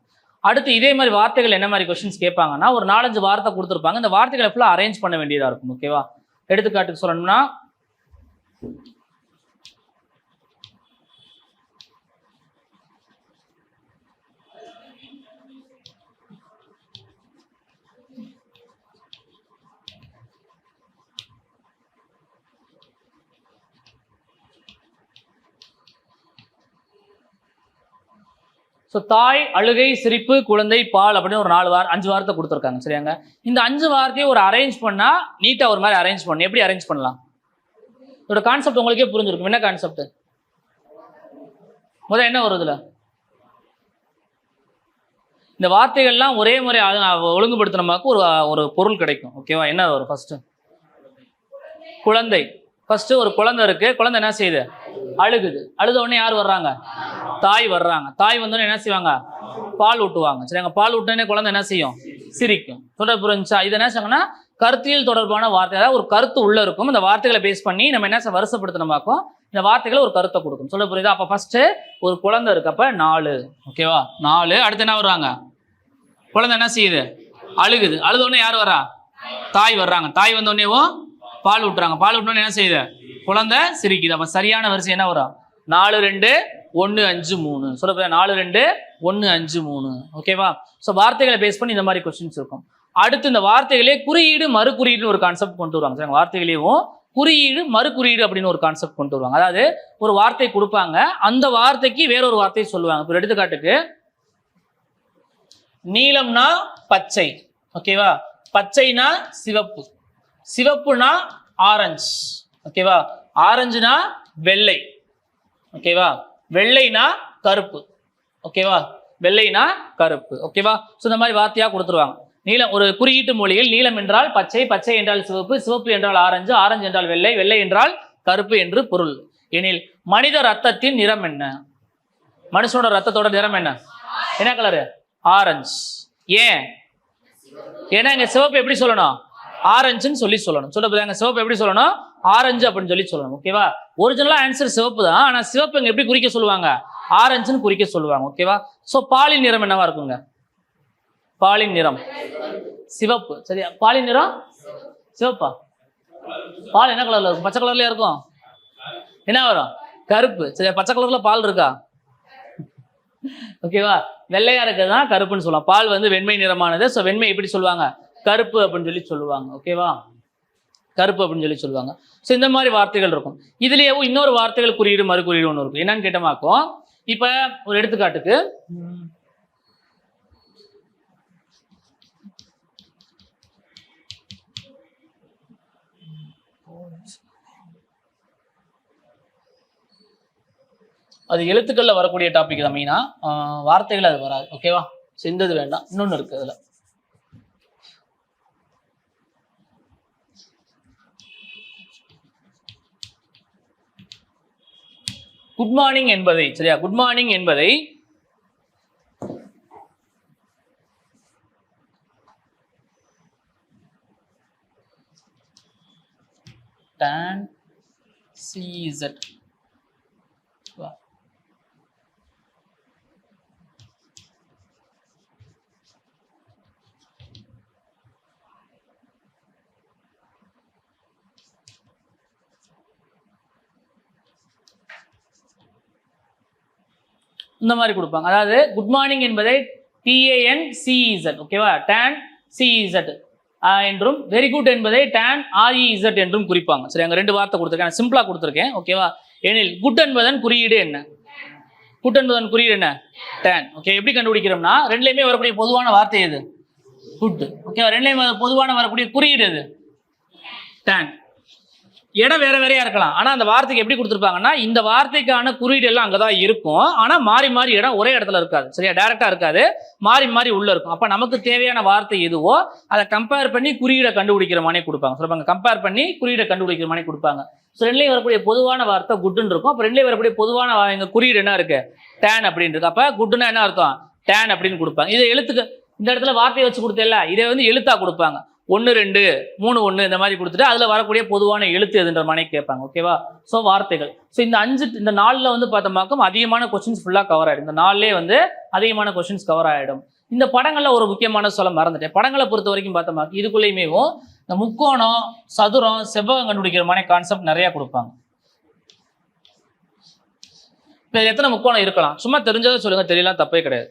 அடுத்து இதே மாதிரி வார்த்தைகள் என்ன மாதிரி கொஸ்டின்ஸ் கேட்பாங்கன்னா ஒரு 4-5 வார்த்தை கொடுத்துருப்பாங்க. இந்த வார்த்தைகளை ஃபுல்லாக அரேஞ்ச் பண்ண வேண்டியதாக இருக்கும். ஓகேவா? எடுத்துக்காட்டுக்கு சொல்லணும்னா ஸோ தாய், அழுகை, சிரிப்பு, குழந்தை, பால் அப்படின்னு ஒரு 5 வார்த்தை கொடுத்துருக்காங்க. சரியாங்க? இந்த 5 வார்த்தையை ஒரு அரேஞ்ச் பண்ணா நீட்டா ஒரு மாதிரி அரேஞ்ச் பண்ணணும். எப்படி அரேஞ்ச் பண்ணலாம்? இதோட கான்செப்ட் உங்களுக்கே புரிஞ்சிருக்கும். என்ன கான்செப்ட்? முதல்ல என்ன வருதுல இந்த வார்த்தைகள்லாம் ஒரே முறை ஒழுங்குபடுத்தினமாக்கு ஒரு பொருள் கிடைக்கும். ஓகேவா? என்ன வரும்? ஃபர்ஸ்ட் குழந்தை. ஃபர்ஸ்ட் ஒரு குழந்தை இருக்கு. குழந்தை என்ன செய்யுது? அழுகுது. அழுத உடனே யார் வர்றாங்க? தாய் வர்றாங்க. தாய் வந்தோடனே என்ன செய்வாங்க? பால் ஊட்டுவாங்க. சரிங்க? பால் ஊட்டினே குழந்தை என்ன செய்யும்? சிரிக்கும். தொடர் புரிஞ்சா? இது என்ன சொன்னா கருத்தியல் தொடர்பான வார்த்தை. அதாவது ஒரு கருத்து உள்ள இருக்கும். இந்த வார்த்தைகளை பேஸ் பண்ணி நம்ம என்ன வருஷப்படுத்தணுமாக்கும் இந்த வார்த்தைகளை ஒரு கருத்தை கொடுக்கும். சொல்ல புரியுதா? அப்ப ஃபர்ஸ்ட் ஒரு குழந்தை இருக்கு. அப்ப 4. ஓகேவா? 4. அடுத்து என்ன வருவாங்க? குழந்தை என்ன செய்யுது? அழுகுது. அழுத உடனே யார் வரா? தாய் வர்றாங்க. தாய் வந்த உடனேவும் பால் ஊட்டுறாங்க. பால் ஊட்டினோடனே என்ன செய்யுது? குழந்தை சிரிக்குது. அப்ப சரியான வரிசை என்ன வரும்? 4, 2, 1, 5, 3. சொல்ல 4, 2, 1, 5, 3. ஓகேவா? ஸோ வார்த்தைகளை பேஸ் பண்ணி இந்த மாதிரி கொஸ்டின்ஸ் இருக்கும். அடுத்து இந்த வார்த்தைகளே குறியீடு, மறு குறியீடுன்னு ஒரு கான்செப்ட் கொண்டு வருவாங்க. சரிங்க? வார்த்தைகளையும் குறியீடு, மறு குறியீடு அப்படின்னு ஒரு கான்செப்ட் கொண்டு வருவாங்க. அதாவது ஒரு வார்த்தை கொடுப்பாங்க, அந்த வார்த்தைக்கு வேறொரு வார்த்தையை சொல்லுவாங்க. இப்போ எடுத்துக்காட்டுக்கு நீலம்னா பச்சை. ஓகேவா? பச்சைனா சிவப்பு, சிவப்புனா ஆரஞ்சு. ஓகேவா? ஆரஞ்சுனா வெள்ளை. ஓகேவா? வெள்ளைனா கருப்பு. ஓகேவா? வெள்ளைனா கருப்பு. ஓகேவா? ஸோ இந்த மாதிரி வார்த்தையா கொடுத்துருவாங்க. நீலம் ஒரு குறியீட்டு மொழியில் நீலம் என்றால் பச்சை, பச்சை என்றால் சிவப்பு, சிவப்பு என்றால் ஆரஞ்சு, ஆரஞ்சு என்றால் வெள்ளை, வெள்ளை என்றால் கருப்பு என்று பொருள். எனில் மனித ரத்தத்தின் நிறம் என்ன? மனுஷனோட ரத்தத்தோட நிறம் என்ன? என்ன கலரு? ஆரஞ்சு. ஏன்? ஏன்னா இங்க சிவப்பு எப்படி சொல்லணும்? ஆரஞ்சுன்னு சொல்லி சொல்லணும். சொல்ல சிவப்பு எப்படி சொல்லணும்? ஆரஞ்சு அப்படின்னு சொல்லி சொல்லணும். ஓகேவா? ஒரிஜினலா ஆன்சர் சிவப்பு தான். ஆனா சிவப்பு இங்க எப்படி குறிக்க சொல்லுவாங்க? ஆரஞ்சுன்னு குறிக்க சொல்லுவாங்க. ஓகேவா? சோ பாலின் நிறம் என்னவா இருக்குங்க? பாலின் நிறம் சிவப்பு. சரியா? பாலின் நிறம் சிவப்பா? பால் என்ன கலர்ல இருக்கும்? பச்சை கலர்லயா இருக்கும். என்ன வரும்? கருப்பு. சரியா? பச்சை கலர்ல பால் இருக்கா? ஓகேவா? வெள்ளையா இருக்கிறதுதான் கருப்புன்னு சொல்லலாம். பால் வெண்மை நிறமானது. ஸோ வெண்மை எப்படி சொல்லுவாங்க? கருப்பு அப்படின்னு சொல்லி சொல்லுவாங்க. ஓகேவா? கருப்பு அப்படின்னு சொல்லி சொல்லுவாங்க. ஸோ இந்த மாதிரி வார்த்தைகள் இருக்கும். இதுலயே இன்னொரு வார்த்தைகள் குறியீடு, மறு குறியீடு ஒன்று இருக்கும். என்னன்னு கேட்டமாக்கும் இப்ப ஒரு எடுத்துக்காட்டுக்கு அது எழுத்துக்கள்ல வரக்கூடிய டாபிக் தான் மெயினா, வார்த்தைகள் அது வராது. ஓகேவா? செஞ்சது வேண்டாம். இன்னொன்னு இருக்கு அதுல. குட் மார்னிங் என்பதை, சரியா, குட் மார்னிங் என்பதை tan CZ இந்த மாதிரி கொடுப்பாங்க. அதாவது குட் மார்னிங் என்பதை TANCEZ, ஓகேவா, tan CEZ என்றும், வெரி குட் என்பதை tan REZ என்றும் குறிப்பாங்க. சரி, அங்க ரெண்டு வார்த்தை கொடுத்துருக்கேன், சிம்பிளா கொடுத்துருக்கேன். ஓகேவா? எனில் குட் என்பதன் குறியீடு என்ன? குட் என்பதன் குறியீடு என்ன? tan. ஓகே, எப்படி கண்டுபிடிக்கிறோம்னா ரெண்டுலையுமே வரக்கூடிய பொதுவான வார்த்தை எது? குட். ஓகேவா? ரெண்டுலையுமே பொதுவான வரக்கூடிய குறியீடு எது? tan. இடம் வேற வேறையா இருக்கலாம், ஆனா அந்த வார்த்தைக்கு எப்படி கொடுத்துருப்பாங்கன்னா இந்த வார்த்தைக்கான குறியீடு எல்லாம் அங்கதான் இருக்கும், ஆனா மாறி மாறி இடம் ஒரே இடத்துல இருக்காது. சரியா? டைரக்டா இருக்காது, மாறி மாறி உள்ள இருக்கும். அப்ப நமக்கு தேவையான வார்த்தை எதுவோ அதை கம்பேர் பண்ணி குறியீடை கண்டுபிடிக்கிற மாதிரி கொடுப்பாங்க. சொல்லுவாங்க கம்பேர் பண்ணி குறியீடை கண்டுபிடிக்கிற மாதிரி கொடுப்பாங்க. ஸோ ரெண்டுலேயும் வரக்கூடிய பொதுவான வார்த்தை குட்னு இருக்கும். அப்போ ரெண்டுலேயும் வரக்கூடிய பொதுவான எங்க குறியீடு என்ன இருக்கு? tan அப்படின்னு இருக்கு. அப்ப குட்னா என்ன அர்த்தம்? tan அப்படின்னு கொடுப்பாங்க. இதை எழுத்துக்கு இந்த இடத்துல வார்த்தையை வச்சு கொடுத்தேல்ல, இதை வந்து எழுத்தா கொடுப்பாங்க. 1 2 3 1 இந்த மாதிரி கொடுத்துட்டு அதுல வரக்கூடிய பொதுவான எழுத்து எதுன்ற மாதிரி கேட்பாங்க. ஓகேவா? ஸோ வார்த்தைகள். ஸோ இந்த 4ல வந்து பார்த்தோம்னாக்கும் அதிகமான கொஸ்டின்ஸ் ஃபுல்லா கவர் ஆயிடும். இந்த 4லே வந்து அதிகமான கொஸ்டின்ஸ் கவர் ஆயிடும். இந்த படங்கள்ல ஒரு முக்கியமான சொல்ல மறந்துட்டேன். படங்களை பொறுத்த வரைக்கும் பார்த்தோம்னா இதுக்குள்ளேயுமே இந்த முக்கோணம், சதுரம், செவ்வகம் கண்டுபிடிக்கிற மாதிரி கான்செப்ட் நிறைய கொடுப்பாங்க. இப்ப எத்தனை முக்கோணம் இருக்கலாம்? சும்மா தெரிஞ்சதை சொல்லுங்க, தெரியலாம் தப்பே கிடையாது.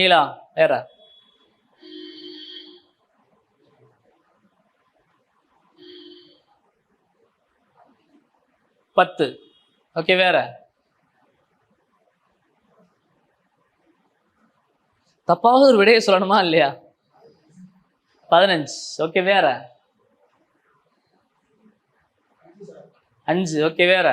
7 வேற 10. ஓகே, வேற தப்பாவது ஒரு விடையை சொல்லணுமா இல்லையா? 15. ஓகே, வேற 5. ஓகே, வேற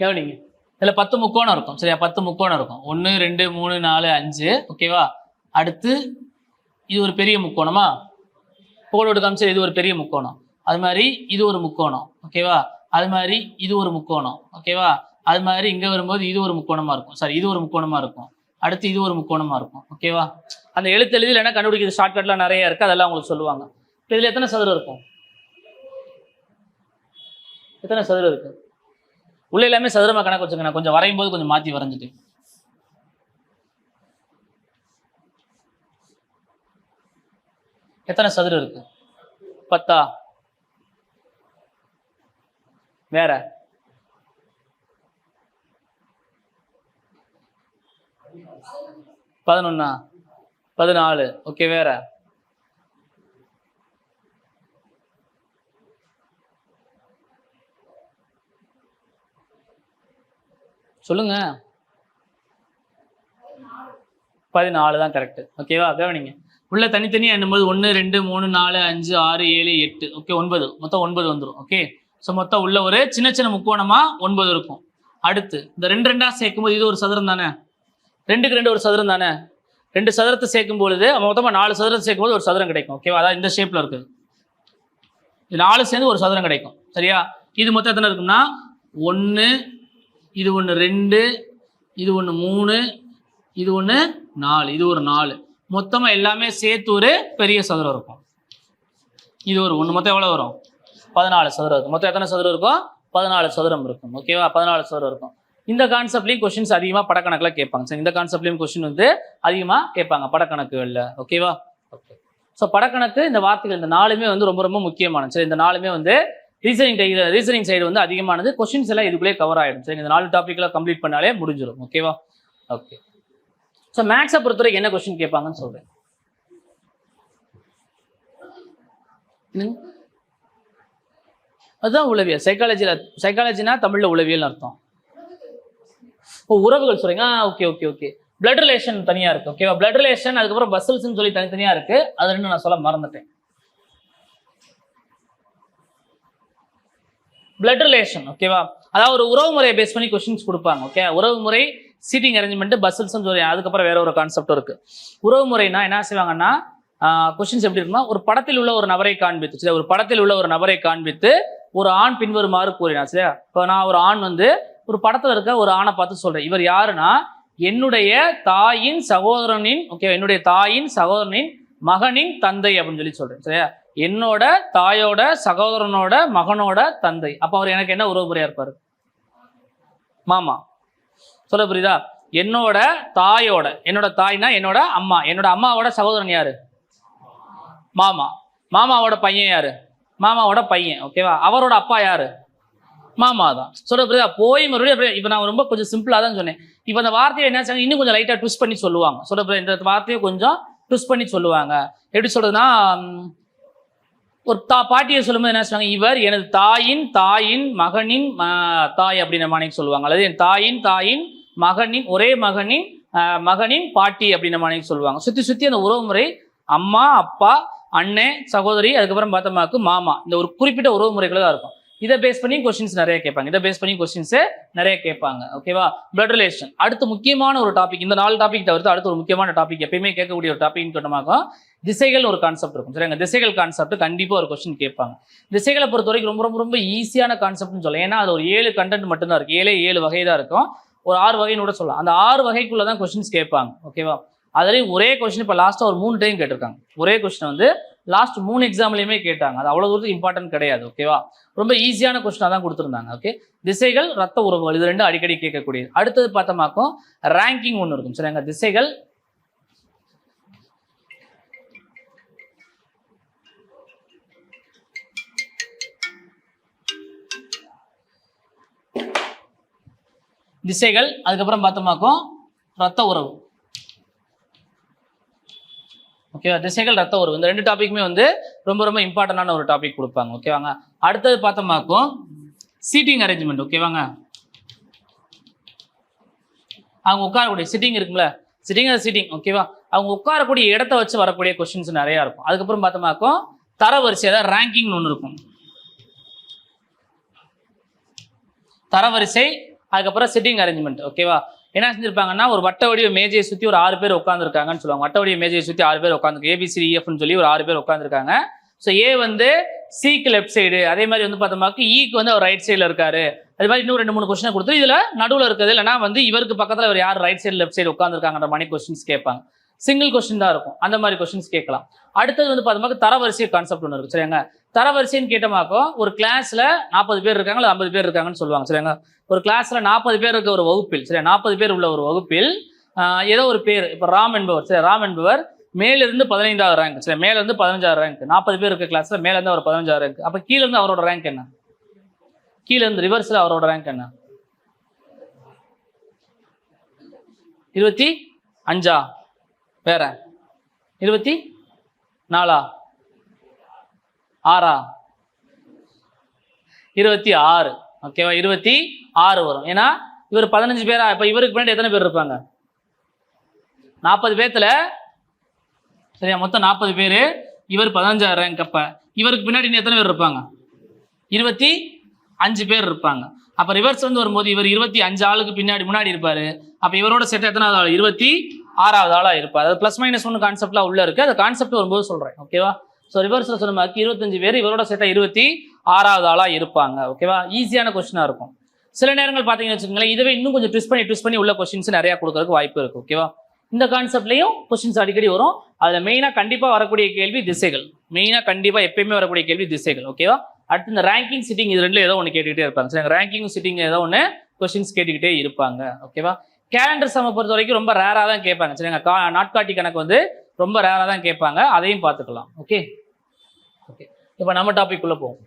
கவனிங்க, இதுல 10 முக்கோணம் இருக்கும். சரியா? 10 முக்கோணம் இருக்கும். 1 2 3 4 5. ஓகேவா? அடுத்து இது ஒரு பெரிய முக்கோணமா, கோடோடு காமிச்சு இது ஒரு பெரிய முக்கோணம். அது மாதிரி இது ஒரு முக்கோணம். ஓகேவா? அது மாதிரி இது ஒரு முக்கோணம். ஓகேவா? அது மாதிரி இங்க வரும்போது இது ஒரு முக்கோணமா இருக்கும். சாரி, இது ஒரு முக்கோணமா இருக்கும். அடுத்து இது ஒரு முக்கோணமா இருக்கும். ஓகேவா? அந்த எழுதில் என்ன கண்டுபிடிக்கிறது ஷார்ட்கட்லாம் நிறைய இருக்கு, அதெல்லாம் உங்களுக்கு சொல்லுவாங்க. இதுல எத்தனை சதுரம் இருக்கும்? எத்தனை சதுரம் இருக்கு? உள்ள எல்லாமே சதுரமா கணக்கு வச்சுங்க. நான் கொஞ்சம் வரையும் போது கொஞ்சம் மாத்தி வரைஞ்சிட்டு. எத்தனை சதுரம் இருக்கு? 10. வேற 11. 14. ஓகே, வேற சொல்லுங்க. 14 தான் கரெக்ட். ஓகேவா? கவனிங்க, உள்ள தனித்தனியா என்னும்போது 1 2 3 4 5 6 7 8. ஓகே, 9. மொத்தம் 9 வந்துடும். ஓகே, ஸோ மொத்தம் உள்ள ஒரு சின்ன சின்ன முக்கோணமா 9 இருக்கும். அடுத்து இந்த 2 2 சேர்க்கும் போது இது ஒரு சதுரம் தானே, 2க்கு 2 ஒரு சதுரம் தானே. 2 சதுரத்தை சேர்க்கும் பொழுது மொத்தமா 4 சதுரத்தை சேர்க்கும் போது ஒரு சதுரம் கிடைக்கும். ஓகேவா? அதாவது இந்த ஷேப்ல இருக்குது. இது 4 சேர்ந்து ஒரு சதுரம் கிடைக்கும். சரியா? இது மொத்தம் எத்தனை இருக்கும்னா 1, இது 1 2, இது 1 3, இது 1 4, இது ஒரு 4. மொத்தமா எல்லாமே சேர்த்து ஒரு பெரிய சதுரம் இருக்கும். இது ஒரு 1. மொத்தம் எவ்வளவு வரும்? 14 சதுரம் இருக்கும். மொத்தம் எத்தனை சதுரம் இருக்கும்? 14 சதுரம் இருக்கும். ஓகேவா? 14 சதுரம் இருக்கும். இந்த கான்செப்ட்லயும் கொஸ்டின்ஸ் அதிகமா படக்கணக்குல கேட்பாங்க. சரி, இந்த கான்செப்ட்லயும் கொஸ்டின் வந்து அதிகமா கேட்பாங்க படக்கணக்குகள்ல. ஓகேவா? ஓகே, ஸோ படக்கணக்கு இந்த வார்த்தைகள் இந்த 4மே வந்து ரொம்ப ரொம்ப முக்கியமானது. சரி, இந்த 4மே வந்து ரீசனிங் சைடு வந்து அதிகமானது. கொஸ்டின்ஸ் எல்லாம் இதுக்குள்ளே கவர் ஆயிடும். சரி, இந்த 4 டாபிக்லாம் கம்ப்ளீட் பண்ணாலே முடிஞ்சிடும். ஓகேவா? ஓகே, ஸோ மேக்ஸை பொறுத்தவரைக்கும் என்ன கொஸ்டின் கேட்பாங்கன்னு சொல்றேன். அதுதான் உளவியல். சைக்காலஜினா தமிழ்ல உளவியல் அர்த்தம். ஓ, உறவுகள் சொல்றீங்க. Okay okay okay. Blood relation தனியா இருக்கு. ஓகேவா? பிளட் ரிலேஷன், அதுக்கப்புறம் பசல்ஸ்ன்னு சொல்லி தனித்தனியா இருக்கு. அது ரெண்டும் நான் சொல்ல மறந்துட்டேன். Blood relation. ஓகேவா, அதாவது ஒரு உறவு முறையை பேஸ் பண்ணி கொஸ்டின்ஸ் கொடுப்பாங்க. ஓகே, உறவு முறை, சீட்டிங் அரேஞ்ச்மெண்ட், பஸ்ஸல்ஸ் சொல்லி அதுக்கப்புறம் வேற ஒரு கான்செப்ட் இருக்கு. உறவு முறைனா என்ன செய்வாங்கன்னா கொஸ்டின்ஸ் எப்படி இருக்குன்னா, ஒரு படத்தில் உள்ள ஒரு நபரை காண்பித்து, சரி, ஒரு படத்தில் உள்ள ஒரு நபரை காண்பித்து ஒரு ஆண் பின்வருமாறு கூறினார். சரியா, இப்போ நான் ஒரு ஆண் வந்து ஒரு படத்துல இருக்க ஒரு ஆணை பார்த்து சொல்றேன், இவர் யாருன்னா என்னுடைய தாயின் சகோதரனின், ஓகே, என்னுடைய தாயின் சகோதரனின் மகனின் தந்தை அப்படின்னு சொல்லி சொல்றேன். சரியா, என்னோட தாயோட சகோதரனோட மகனோட தந்தை. அப்ப அவர் எனக்கு என்ன உறவு முறையா இருப்பாரு? மாமா. சொல்ல புரியுதா? என்னோட தாயோட, என்னோட தாய்னா என்னோட அம்மா, என்னோட அம்மாவோட சகோதரன் யாரு? மாமா. மாமாவோட பையன் யாரு? மாமாவோட பையன். ஓகேவா, அவரோட அப்பா யாரு? மாமா தான். சொல்ல புரியுதா? போய் மறுபடியும் இப்ப நான் ரொம்ப கொஞ்சம் சிம்பிளா தான் சொன்னேன். இப்ப அந்த வார்த்தையை என்ன செய்வாங்க, இன்னும் கொஞ்சம் லைட்டா ட்விஸ்ட் பண்ணி சொல்லுவாங்க. சொல்ல புரியுதா? இந்த வார்த்தையை கொஞ்சம் ட்விஸ்ட் பண்ணி சொல்லுவாங்க. எப்படி சொல்றதுன்னா, ஒரு பாட்டியை சொல்லும்போது என்ன சொல்லுவாங்க, இவர் எனது தாயின் மகனின் தாய் அப்படின்ற மாதிரி சொல்லுவாங்க. அல்லது என் தாயின் மகனின் ஒரே மகனின் பாட்டி அப்படின்ற மாதிரி சொல்லுவாங்க. சுத்தி சுத்தி அந்த உறவு முறை அம்மா, அப்பா, அண்ணன், சகோதரி, அதுக்கப்புறம் பார்த்தோம்னாக்கு மாமா, இந்த ஒரு குறிப்பிட்ட உறவு முறைகள் தான் இருக்கும். இதை பேஸ் பண்ணி கொஸ்டின்ஸ் நிறைய கேட்பாங்க. ஓகேவா, பிளட் ரிலேஷன். அடுத்து முக்கியமான ஒரு டாபிக், இந்த 4 டாபிக் தவிர்த்து அடுத்து ஒரு முக்கியமான டாபிக், எப்பயுமே கேட்கக்கூடிய ஒரு டாபிக் சொன்னமாக திசைகள் ஒரு கான்செப்ட் இருக்கும். சரிங்க, திசைகள் கான்செப்ட் கண்டிப்பா ஒரு கொஸ்டின் கேட்பாங்க. திசைகளை பொறுத்த வரைக்கும் ரொம்ப ரொம்ப ரொம்ப ஈஸியான கான்செப்ட்னு சொல்லலாம். ஏன்னா அது ஒரு 7 கண்டென்ட் மட்டும்தான் இருக்கு, 7 வகை தான் இருக்கும். ஒரு 6 வகைன்னு கூட சொல்லலாம். அந்த 6 வகைக்குள்ளதான் கொஸ்டின்ஸ் கேட்பாங்க. ஓகேவா, அதுலேயும் ஒரே கொஸ்டின் இப்போ லாஸ்ட்டாக ஒரு 3 டைம் கேட்டிருக்காங்க. ஒரே கொஸ்டின் வந்து லாஸ்ட் 3 எக்ஸாம்லையுமே கேட்டாங்க. அது அவ்வளோ தூரத்துக்கு இம்பார்ட்டன்ட் கிடையாது. ஓகேவா, ரொம்ப ஈஸியான கொஸ்டினாக தான் கொடுத்துருந்தாங்க. ஓகே, திசைகள், ரத்த உறவுகள், இது 2 அடிக்கடி கேட்கக்கூடியது. அடுத்தது பார்த்தோமாக்கும் ரேங்கிங் ஒன்று இருக்கும். சரிங்க, திசைகள், அதுக்கப்புறம் பார்த்தோமாக்கும் ரத்த உறவு. ஓகேவா, திசைகள், ரத்த உறவு, இந்த 2 டாபிக்குமே வந்து ரொம்ப ரொம்ப இம்பார்ட்டன்டான ஒரு டாபிக் கொடுப்பாங்க. ஓகேவாங்க. அடுத்தது பார்த்தோம்னாக்கும் சீட்டிங் அரேஞ்ச்மெண்ட். ஓகேவாங்க, அவங்க உட்காரக்கூடிய சிட்டிங் இருக்குங்களா, சீட்டிங். ஓகேவா, அவங்க உட்காரக்கூடிய இடத்த வச்சு வரக்கூடிய கொஸ்டின்ஸ் நிறைய இருக்கும். அதுக்கப்புறம் பார்த்தோம்னாக்கும் தரவரிசை, அதாவது ரேங்கிங் ஒன்று இருக்கும். தரவரிசை, அதுக்கப்புறம் சிட்டிங் அரேஞ்ச்மெண்ட். ஓகேவா, என்ன செஞ்சிருப்பாங்கன்னா, ஒரு வட்ட வடிவ மேஜையை சுற்றி ஒரு 6 பேர் உட்காந்துருக்காங்கன்னு சொல்லுவாங்க. வட்ட வடிவ மேஜையை சுற்றி 6 பேர் உட்காந்து ABCDEFன்னு சொல்லி ஒரு 6 பேர் உட்காந்துருக்காங்க. ஸோ ஏ வந்து சிக்கு லெஃப்ட் சைடு, அதே மாதிரி வந்து பார்த்தோம்னாக்கு ஈக்கு வந்து அவர் ரைட் சைடில் இருக்காரு. அது மாதிரி இன்னும் 2-3 கொஸ்டின் கொடுத்து இதில் நடுவில் இருக்குது, இல்லைனா வந்து இவருக்கு பக்கத்தில் இவர் யார் ரைட் சைடு லெஃப்ட் சைடு உட்காந்துருக்காங்கன்ற மாதிரி கொஸ்டின்ஸ் கேட்பாங்க. சிங்கிள் கொஸ்டின் தான் இருக்கும், அந்த மாதிரி கொஸ்டின்ஸ் கேட்கலாம். அடுத்தது வந்து பார்த்தோம்னா தரவரிசை கான்செப்ட் ஒன்று இருக்குது. சரியாங்க, தரவரிசைன்னு கேட்டமாக்கும் ஒரு கிளாஸில் 40 பேர் இருக்காங்க, 50 பேர் இருக்காங்கன்னு சொல்லுவாங்க. சரியாங்க, ஒரு கிளாஸ்ல 40 பேர் இருக்க ஒரு வகுப்பில், சரி, 40 பேர் உள்ள ஒரு வகுப்பில் ஏதோ ஒரு பேர், இப்போ ராம் என்பவர், சரி, ராம் என்பவர் மேலிருந்து 15வது ரேங்க், சரி, மேல இருந்து 15வது ரேங்க். 40 பேர் இருக்க கிளாஸ்ல மேல இருந்து அவர் 15வது ரேங்க். அப்ப கீழ இருந்து அவரோட ரேங்க் என்ன? கீழ இருந்து ரிவர்ஸ்ல அவரோட ரேங்க் என்ன? 25. வேற 24, 6, 26. ஓகேவா, 26 வரும். ஏன்னா இவர் 15 பேரா, இப்ப இவருக்கு பின்னாடி எத்தனை பேர் இருப்பாங்க? 40 பேர்த்துல, சரியா, மொத்தம் 40 பேரு, இவர் 15 ரேங்க். அப்ப இவருக்கு பின்னாடி எத்தனை பேர் இருப்பாங்க? 25 பேர் இருப்பாங்க. அப்ப ரிவர்ஸ் வந்து வரும்போது இவர் 25 ஆளுக்கு முன்னாடி இருப்பாரு. அப்ப இவரோட சேர்த்து எத்தனாவது ஆள்? 26வது ஆளா இருப்பார். அது பிளஸ் மைனஸ் 1 கான்செப்ட்லாம் உள்ள இருக்கு, அது கான்செப்ட் வரும்போது சொல்றேன். ஓகேவா, ஸோ ரிவர்ஸ்ல சொன்ன மாதிரி 25 பேர், இவரோட சேர்த்தா 26வது ஆளா இருப்பாங்க. ஓகேவா, ஈஸியான கொஸ்டினா இருக்கும். சில நேரங்கள் பார்த்தீங்கன்னு வச்சுக்கோங்களேன், இதுவே இன்னும் கொஞ்சம் ட்விஸ்ட் பண்ணி உள்ள கொஸ்டின்ஸ் நிறைய கொடுக்கறதுக்கு வாய்ப்பு இருக்கு. ஓகேவா, இந்த கான்செப்ட்லையும் கொஸ்டின்ஸ் அடிக்கடி வரும். அதுல மெயினா கண்டிப்பா வரக்கூடிய கேள்வி திசைகள். மெயினா கண்டிப்பா எப்பயுமே வரக்கூடிய கேள்வி திசைகள். ஓகேவா, அடுத்து இந்த ரேங்கிங் சிட்டிங், இது 2ல ஏதோ ஒன்று கேட்டுக்கிட்டே இருப்பாங்க. சரி, ரேங்கிங் சிட்டிங் ஏதோ ஒன்று கொஸ்டின்ஸ் கேட்டுக்கிட்டே இருப்பாங்க. ஓகேவா, கேலண்டர் சம்ம பொறுத்த வரைக்கும் ரொம்ப ரேரா தான் கேட்பாங்க. சரிங்க, நாட்காட்டி கணக்கு வந்து ரொம்ப ரேரா தான் கேட்பாங்க, அதையும் பார்த்துக்கலாம். ஓகே, இப்போ நம்ம டாபிக் உள்ள போவோம்.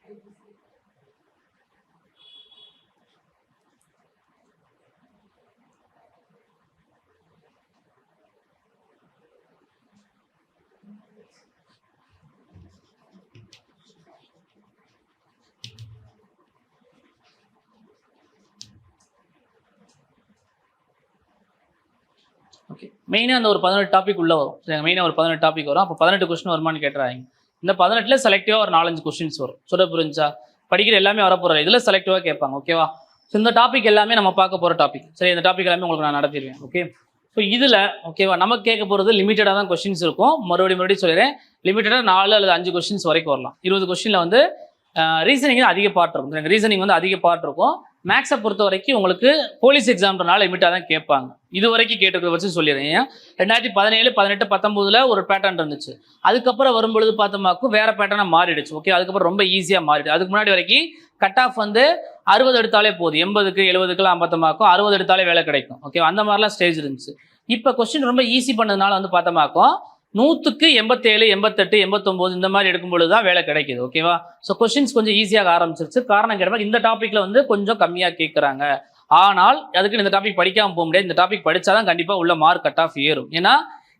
ஓகே, மெயினாக அந்த ஒரு 18 டாபிக் உள்ள வரும். சரி, மெயினாக ஒரு 18 டாபிக் வரும். அப்போ 18 கொஸ்டின் வருமானு கேட்டுறாங்க. இந்த 18ல் செலக்டிவாக ஒரு 4-5 கொஸ்டின்ஸ் வரும். சொல்ல புரிஞ்சா? படிக்கிற எல்லாமே வரப்போகிற இதில் செலக்டிவாக கேட்பாங்க. ஓகேவா? ஸோ இந்த டாபிக் எல்லாமே நம்ம பார்க்க போகிற டாபிக். சரி, இந்த டாபிக் எல்லாமே உங்களுக்கு நான் நடத்திடுவேன். ஓகே, ஸோ இதில் ஓகேவா நமக்கு கேட்க போகிறது லிமிட்டடாக தான் கொஸ்டின்ஸ் இருக்கும். மறுபடியும் சொல்லிடுறேன், லிமிட்டடாக 4 அல்லது 5 கொஸ்டின்ஸ் வரைக்கும் வரலாம். 20 கொஸ்டினில் வந்து ரீசனிங் அதிக பார்ட் இருக்கும். ரீசனிங் வந்து அதிக பார்ட் இருக்கும். மேக்ஸை பொறுத்த வரைக்கும் உங்களுக்கு போலீஸ் எக்ஸாம்ன்றனால லிமிட்டாக தான் கேட்பாங்க. இது வரைக்கும் கேட்டுக்க வச்சு சொல்லிடுறேன். 2017, 18, 19 ஒரு பேட்டர்ன் இருந்துச்சு. அதுக்கப்புறம் வரும்பொழுது பார்த்தோமாக்கும் வேற பேட்டர்னாக மாறிடுச்சு. ஓகே, அதுக்கப்புறம் ரொம்ப ஈஸியாக மாறிடுச்சு. அதுக்கு முன்னாடி வரைக்கும் கட் ஆஃப் வந்து 60 எடுத்தாலே போதும். 80க்கு 70க்குலாம் பார்த்தோமாக்கும் 60 எடுத்தாலே வேலை கிடைக்கும். ஓகே, அந்த மாதிரிலாம் ஸ்டேஜ் இருந்துச்சு. இப்போ கொஸ்டின் ரொம்ப ஈஸி பண்ணதுனால வந்து பார்த்தோமாக்கும் 100க்கு 87, 88, 89 இந்த மாதிரி எடுக்கும்பொழுது தான் வேலை கிடைக்குது. ஓகேவா? ஸோ கொஸ்டின்ஸ் கொஞ்சம் ஈஸியாக ஆரம்பிச்சிருச்சு. காரணம் கேட்டால் இந்த டாப்பிக்கில் வந்து கொஞ்சம் கம்மியாக கேட்குறாங்க. ஆனால் அதுக்கு இந்த டாபிக் படிக்காமல் போக முடியாது. இந்த டாபிக் படித்தாதான் கண்டிப்பாக உள்ள மார்க் கட் ஆஃப் ஏறும். ஏன்னா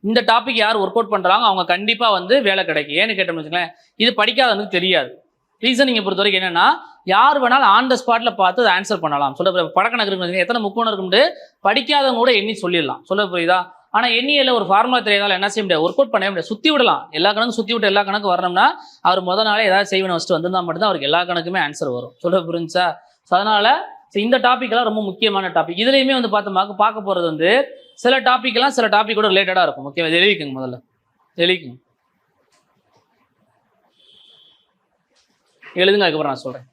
இந்த டாபிக் யார் ஒர்க் அவுட் பண்ணுறாங்க அவங்க கண்டிப்பாக வந்து வேலை கிடைக்கும். ஏன்னு கேட்டோம்னு வச்சுக்கலேன், இது படிக்காதவனுக்கு தெரியாது. ரீசனிங்கை பொறுத்த வரைக்கும் என்னன்னா, யார் வேணாலும் ஆன் த ஸ்பாட்ல பார்த்து அதை ஆன்சர் பண்ணலாம். சொல்ல படக்கணக்கு இருக்கு, எத்தனை முக்கோணம் இருக்குன்னு படிக்காதவங்க கூட எண்ணி சொல்லிடலாம். சொல்ல புரியுதா? ஆனால் எண்ணியில் ஒரு ஃபார்முலா தெரியாதால என்ன செய்ய முடியாது, ஒர்க் அவுட் பண்ணவே முடியாது. சுற்றி விடலாம். எல்லா கணக்கும் சுற்றி விட்டு எல்லா கணக்கு வரணும்னா அவர் முதல் நாளே ஏதாவது செய்வன வச்சுட்டு வந்திருந்தா மட்டும்தான் அவருக்கு எல்லா கணக்குமே ஆன்சர் வரும். சொல்ல புரிஞ்சா? ஸோ அதனால இந்த டாபிக்லாம் ரொம்ப முக்கியமான டாபிக். இதுலையுமே வந்து பார்க்க போகிறது வந்து சில டாபிக்கோட ரிலேட்டடாக இருக்கும். ஓகே, எழுதிக்குங்க, முதல்ல எழுதிக்குங்க, எழுதுங்க, அதுக்கப்புறம் நான் சொல்கிறேன்.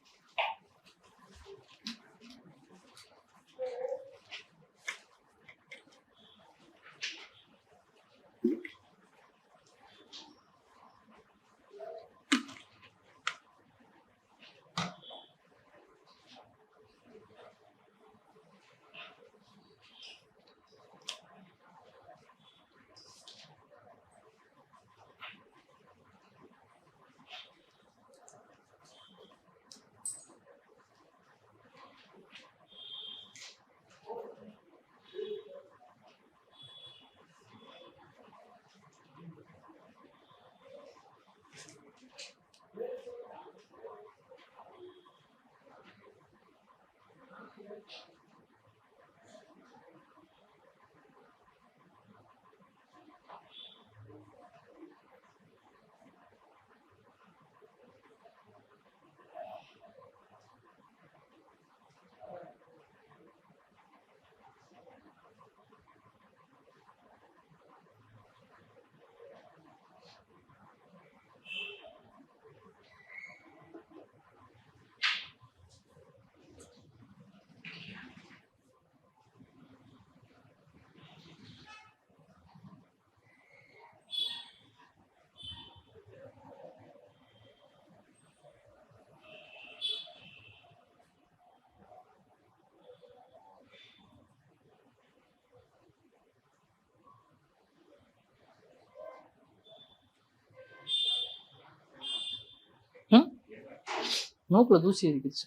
மூக்குல தூசி இருக்குச்சு.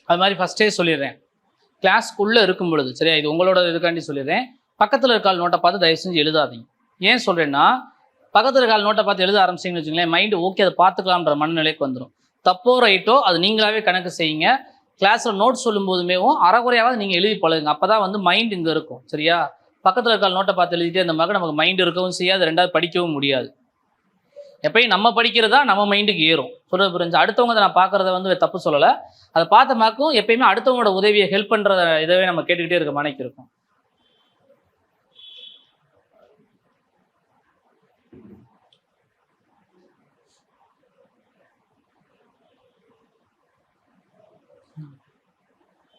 அது மாதிரி ஃபஸ்ட்டே சொல்லிடுறேன், கிளாஸ்க்குள்ளே இருக்கும் பொழுது சரியா, இது உங்களோட இதுக்காண்டி சொல்லிடுறேன், பக்கத்தில் இருக்க நோட்டை பார்த்து தயவு செஞ்சு எழுதாதீங்க. ஏன் சொல்கிறேன்னா, பக்கத்தில் இருக்க நோட்டை பார்த்து எழுத ஆரம்பிச்சிங்கன்னு வச்சுங்களேன், மைண்டு ஓகே அதை பார்த்துக்கலாம்ன்ற மனநிலைக்கு வந்துடும். தப்போ ரைட்டோ அது நீங்களாவே கணக்கு செய்யுங்க. கிளாஸில் நோட் சொல்லும் போதுமேவும் அறகுறையாவது நீங்கள் எழுதி பழகுங்க. அப்போ தான் வந்து மைண்ட் இங்கே இருக்கும். சரியா? பக்கத்தில் இருக்க நோட்டை பார்த்து எழுதிட்டே அந்த மாதிரி நமக்கு மைண்டு இருக்கவும் செய்யாது, ரெண்டாவது படிக்கவும் முடியாது. எப்பயும் நம்ம படிக்கிறதா நம்ம மைண்டுக்கு ஏறும். சொல்றது புரிஞ்சு? அடுத்தவங்க நான் பார்க்குறத வந்து தப்பு சொல்லலை, அதை பார்த்த மாக்கும் எப்பயுமே அடுத்தவங்களோட உதவியை ஹெல்ப் பண்ணுற இதவே நம்ம கேட்டுக்கிட்டே இருக்க மனைக்கு இருக்கும்.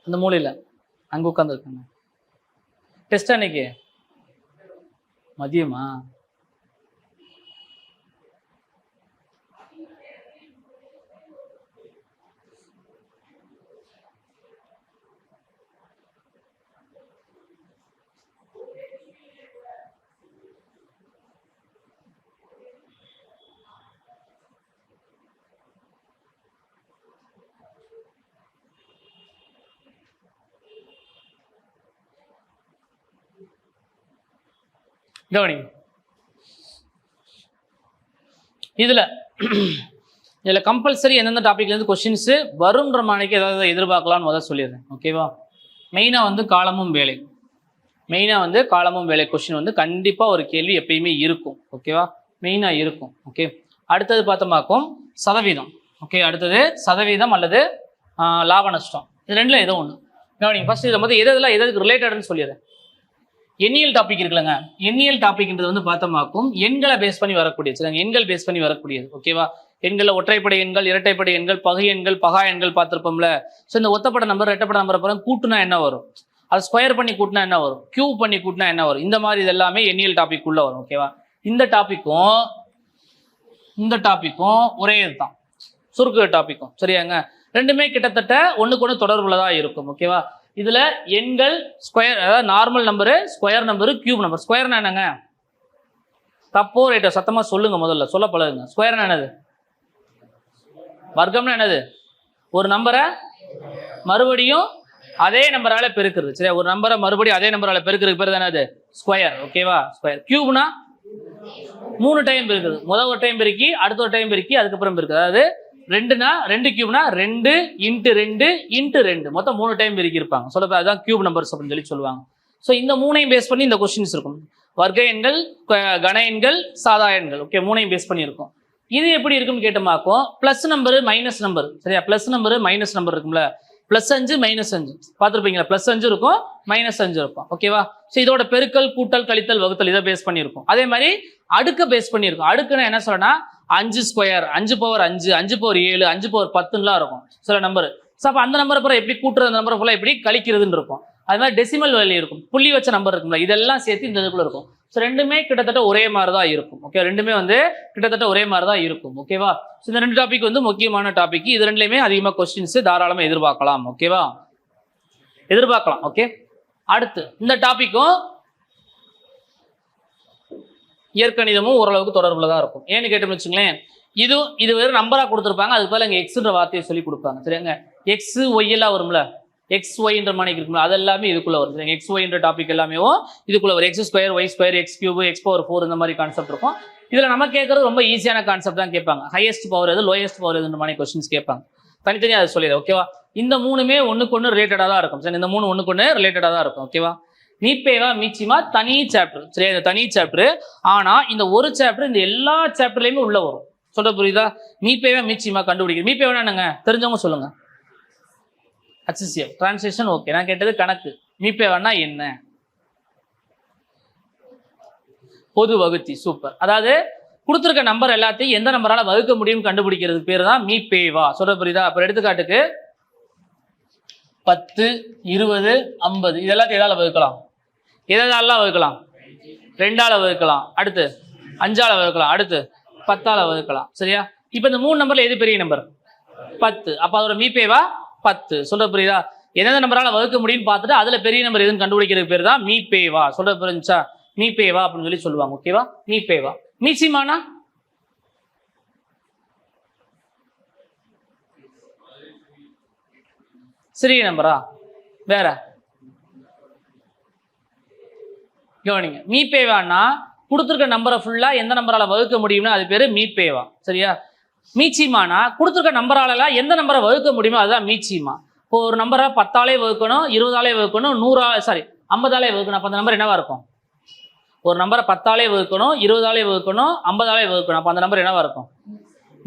அந்த மூலையில் அங்கே உட்காந்துருக்காங்க. டெஸ்ட் அன்னைக்கு மதியமா? கவனிங்க. இதில் கம்பல்சரி எந்தெந்த டாப்பிக்லேருந்து கொஸ்டின்ஸு வரும்ன்ற மாணிக்கு ஏதாவது எதிர்பார்க்கலாம்னு முதல் சொல்லிடுறேன். ஓகேவா? மெயினாக வந்து காலமும் வேலை கொஸ்டின் வந்து கண்டிப்பாக ஒரு கேள்வி எப்பயுமே இருக்கும். ஓகேவா? மெயினாக இருக்கும். ஓகே, அடுத்தது பார்த்தோமாக்கும் சதவீதம். ஓகே, அடுத்தது சதவீதம் அல்லது லாப நஷ்டம். இது ரெண்டில் ஏதோ ஒன்று. கவனிங்க. ஃபர்ஸ்ட் இதை வந்து எதுக்கு ரிலேட்டட்னு சொல்லிடுறேன். எண்ணியல் டாபிக் இருக்குல்லங்க, எண்ணியல் டாபிக்ன்றது வந்து பார்த்தோமாக்கும் எண்களை பேஸ் பண்ணி வரக்கூடியது. எண்கள் பேஸ் பண்ணி வரக்கூடியது. ஓகேவா? எண்களில் ஒற்றைப்படை எண்கள், இரட்டைப்படை எண்கள், பகு எண்கள், பகா எண்கள் பார்த்துருப்போம்ல. ஸோ இந்த ஒத்தப்பட நம்பர், ரெட்டப்பட நம்பர் அப்புறம் கூட்டுனா என்ன வரும், அது ஸ்கொயர் பண்ணி கூட்டினா என்ன வரும், கியூப் பண்ணி கூட்டினா என்ன வரும், இந்த மாதிரி இது எல்லாமே எண்ணியல் டாபிக் உள்ள வரும். ஓகேவா? இந்த டாபிக்கும் ஒரே இதுதான், சுருக்க டாபிக்கும். சரியாங்க? ரெண்டுமே கிட்டத்தட்ட ஒன்றுக்கு ஒன்று தொடர்புல தான் இருக்கும். ஓகேவா? இதுல எண்கள் ஸ்கொயர், அதாவது normal number, square number, cube number. ஸ்கொயர்னா என்னங்க? தப்போ ரைட்டோ சத்தமா சொல்லுங்க, முதல்ல சொல்ல பழகுங்க. ஸ்கொயர்னா என்னது? வர்க்கம்னா என்னது? ஒரு நம்பரை மறுபடியும் அதே நம்பரால பெருக்குறது. சரியா? ஒரு நம்பரை மறுபடியும் அதே நம்பரால பெருக்குறதுக்கு பேர் தானே அது ஸ்கொயர். ஓகேவா? ஸ்கொயர். கியூப்னா 3 டைம் பெருக்குது. முதல் ஒரு டைம் பெருக்கி, அடுத்த ஒரு டைம் பெருக்கி, அதுக்கப்புறம் பெருக்குது. அதாவது 2 கியூப்னா 2 × 2 × 2 மொத்தம் 3 டைம் பெருக்கி இருப்பாங்க. சொல்லப்போ அதுதான் கியூப் நம்பர்ஸ் அப்படின்னு சொல்லுவாங்க. ஸோ இந்த 3ஐயும் பேஸ் பண்ணி இந்த கொஸ்டின்ஸ் இருக்கும். வர்க்க எண்கள், கன எண்கள், சாதா எண்கள். ஓகே, 3ஐயும் பேஸ் பண்ணி இருக்கும். இது எப்படி இருக்குன்னு கேட்டோமாக்கும் பிளஸ் நம்பரு மைனஸ் நம்பர். சரியா? பிளஸ் நம்பரு மைனஸ் நம்பர் இருக்கும்ல, +5 -5 பார்த்துருப்பீங்களா? +5 இருக்கும், -5 இருக்கும். ஓகேவா? ஸோ இதோட பெருக்கல், கூட்டல், கழித்தல், வகுத்தல் இதை பேஸ் பண்ணியிருக்கும். அதே மாதிரி அடுக்க பேஸ் பண்ணியிருக்கும். அடுக்குன்னா என்ன சொல்லனா 5 ஸ்கொயர், 5 பவர் 5, 5 பவர் 7, 5 பவர் 10லாம் இருக்கும் சில நம்பர். ஸோ அப்போ அந்த நம்பரை அப்புறம் எப்படி கூட்டுறது, அந்த நம்பரை ஃபுல்லாக எப்படி கழிக்கிறதுன்னு இருக்கும். அது மாதிரி டெசிமல் வேல்யூ இருக்கும், புள்ளி வச்ச நம்பர் இருக்கும்ல, இதெல்லாம் சேர்த்து இந்த இதுக்குள்ள இருக்கும். ஸோ ரெண்டுமே கிட்டத்தட்ட ஒரே மாதிரி தான் இருக்கும். ஓகே, ரெண்டுமே வந்து கிட்டத்தட்ட ஒரே மாதிரி தான் இருக்கும். ஓகேவா? ஸோ இந்த 2 டாபிக் வந்து முக்கியமான டாபிக். இது ரெண்டுலையுமே அதிகமாக கொஸ்டின்ஸ் தாராளமாக எதிர்பார்க்கலாம். ஓகேவா? எதிர்பார்க்கலாம். ஓகே, அடுத்து இந்த டாபிக்கும் இயற்கணிதமும் ஓரளவுக்கு தொடர்புல தான் இருக்கும். ஏன்னு கேட்டோம்னு வச்சுங்களேன், இது வெறும் நம்பரா கொடுத்துருப்பாங்க, அதுக்கு பதில் இங்கே எக்ஸ்ன்ற வார்த்தையை சொல்லி கொடுப்பாங்க. சரியாங்க? எக்ஸ் ஒய் எல்லாம் வரும்ல, XYன்ற மாணிக்கு இருக்கும்ல, அது எல்லாமே இதுக்குள்ள வரும். XYன்ற டாபிக் எல்லாமே இதுக்குள்ள வரும். X², Y², X³, X⁴ இந்த மாதிரி கான்செப்ட் இருக்கும். இதுல நம்ம கேட்கறது ரொம்ப ஈஸியான கான்செப்ட் தான் கேட்பாங்க. ஹையஸ்ட் பவர் எது, லோயஸ்ட் பவர் எதுன்ற மாதிரி கொஸ்டின்ஸ் கேட்பாங்க. தனித்தனியாக அதை சொல்லிடுறேன். ஓகேவா? இந்த 3மே ஒன்றுக்கு ஒன்று ரிலேட்டடாக தான் இருக்கும். சரி, இந்த 3 ஒன்றுக்கு ஒன்று ரிலேட்டடாக தான் இருக்கும். ஓகேவா? மீப்பேவா மீச்சிமா தனி சாப்டர். சரி, இந்த தனி சாப்டர். ஆனா இந்த ஒரு சாப்டர் இந்த எல்லா சாப்டர்லயுமே உள்ள வரும். சொல்ற புரியுதா? மீப்பேவா மீச்சிமா கண்டுபிடிக்கிறது. மீப்பேவா என்னங்க தெரிஞ்சவங்க சொல்லுங்க. HCF translation. ஓகே, நான் கேட்டது கணக்கு. மீப்பேவானா என்ன? பொது வகுத்தி. சூப்பர். அதாவது கொடுத்துருக்க நம்பர் எல்லாத்தையும் எந்த நம்பரால வகுக்க முடியும் கண்டுபிடிக்கிறதுக்கு பேர் தான் மீப்பேவா. சொல்ற புரியுதா? அப்புறம் எடுத்துக்காட்டுக்கு 10, 20, 50 இது எல்லாத்தையும் எதால வகுக்கலாம்? எதாலாம் வகுக்கலாம்? 2ஆல வகுக்கலாம். அடுத்து 5ஆல வகுக்கலாம். அடுத்து 10ஆல வகுக்கலாம். சரியா? இப்போ இந்த 3 நம்பர்ல எது பெரிய நம்பர்? 10. அப்ப அதோட மீப்பேவா 10. சொல்ற புரியுதா? எந்தெந்த நம்பரால வகுக்க முடியும்னு பார்த்துட்டு அதுல பெரிய நம்பர் எதுன்னு கண்டுபிடிக்கிறதுக்கு பேர் தான் மீப்பேவா. சொல்ற புரிஞ்சா? மீப்பேவா அப்படின்னு சொல்லி சொல்லுவாங்க. ஓகேவா? மீப்பேவா. மீச்சிமானா சிறிய நம்பரா? வேற கவனிங்க. மீப்பேவானா கொடுத்துருக்க நம்பரை ஃபுல்லா எந்த நம்பரால வகுக்க முடியும்னா அது பேரு மீப்பேவா. சரியா? மீச்சிமானா கொடுத்துருக்க நம்பரால எந்த நம்பரை வகுக்க முடியுமோ அதுதான் மீச்சிமா. இப்போ ஒரு நம்பரை 10ஆலே வகுக்கணும், 20ஆலே வகுக்கணும், 50ஆலே வகுக்கணும். அப்போ அந்த நம்பர் என்னவா இருக்கும்? ஒரு நம்பரை 10ஆலே வகுக்கணும், 20ஆலே வகுக்கணும், 50ஆலே வகுக்கணும். அப்போ அந்த நம்பர் என்னவா இருக்கும்?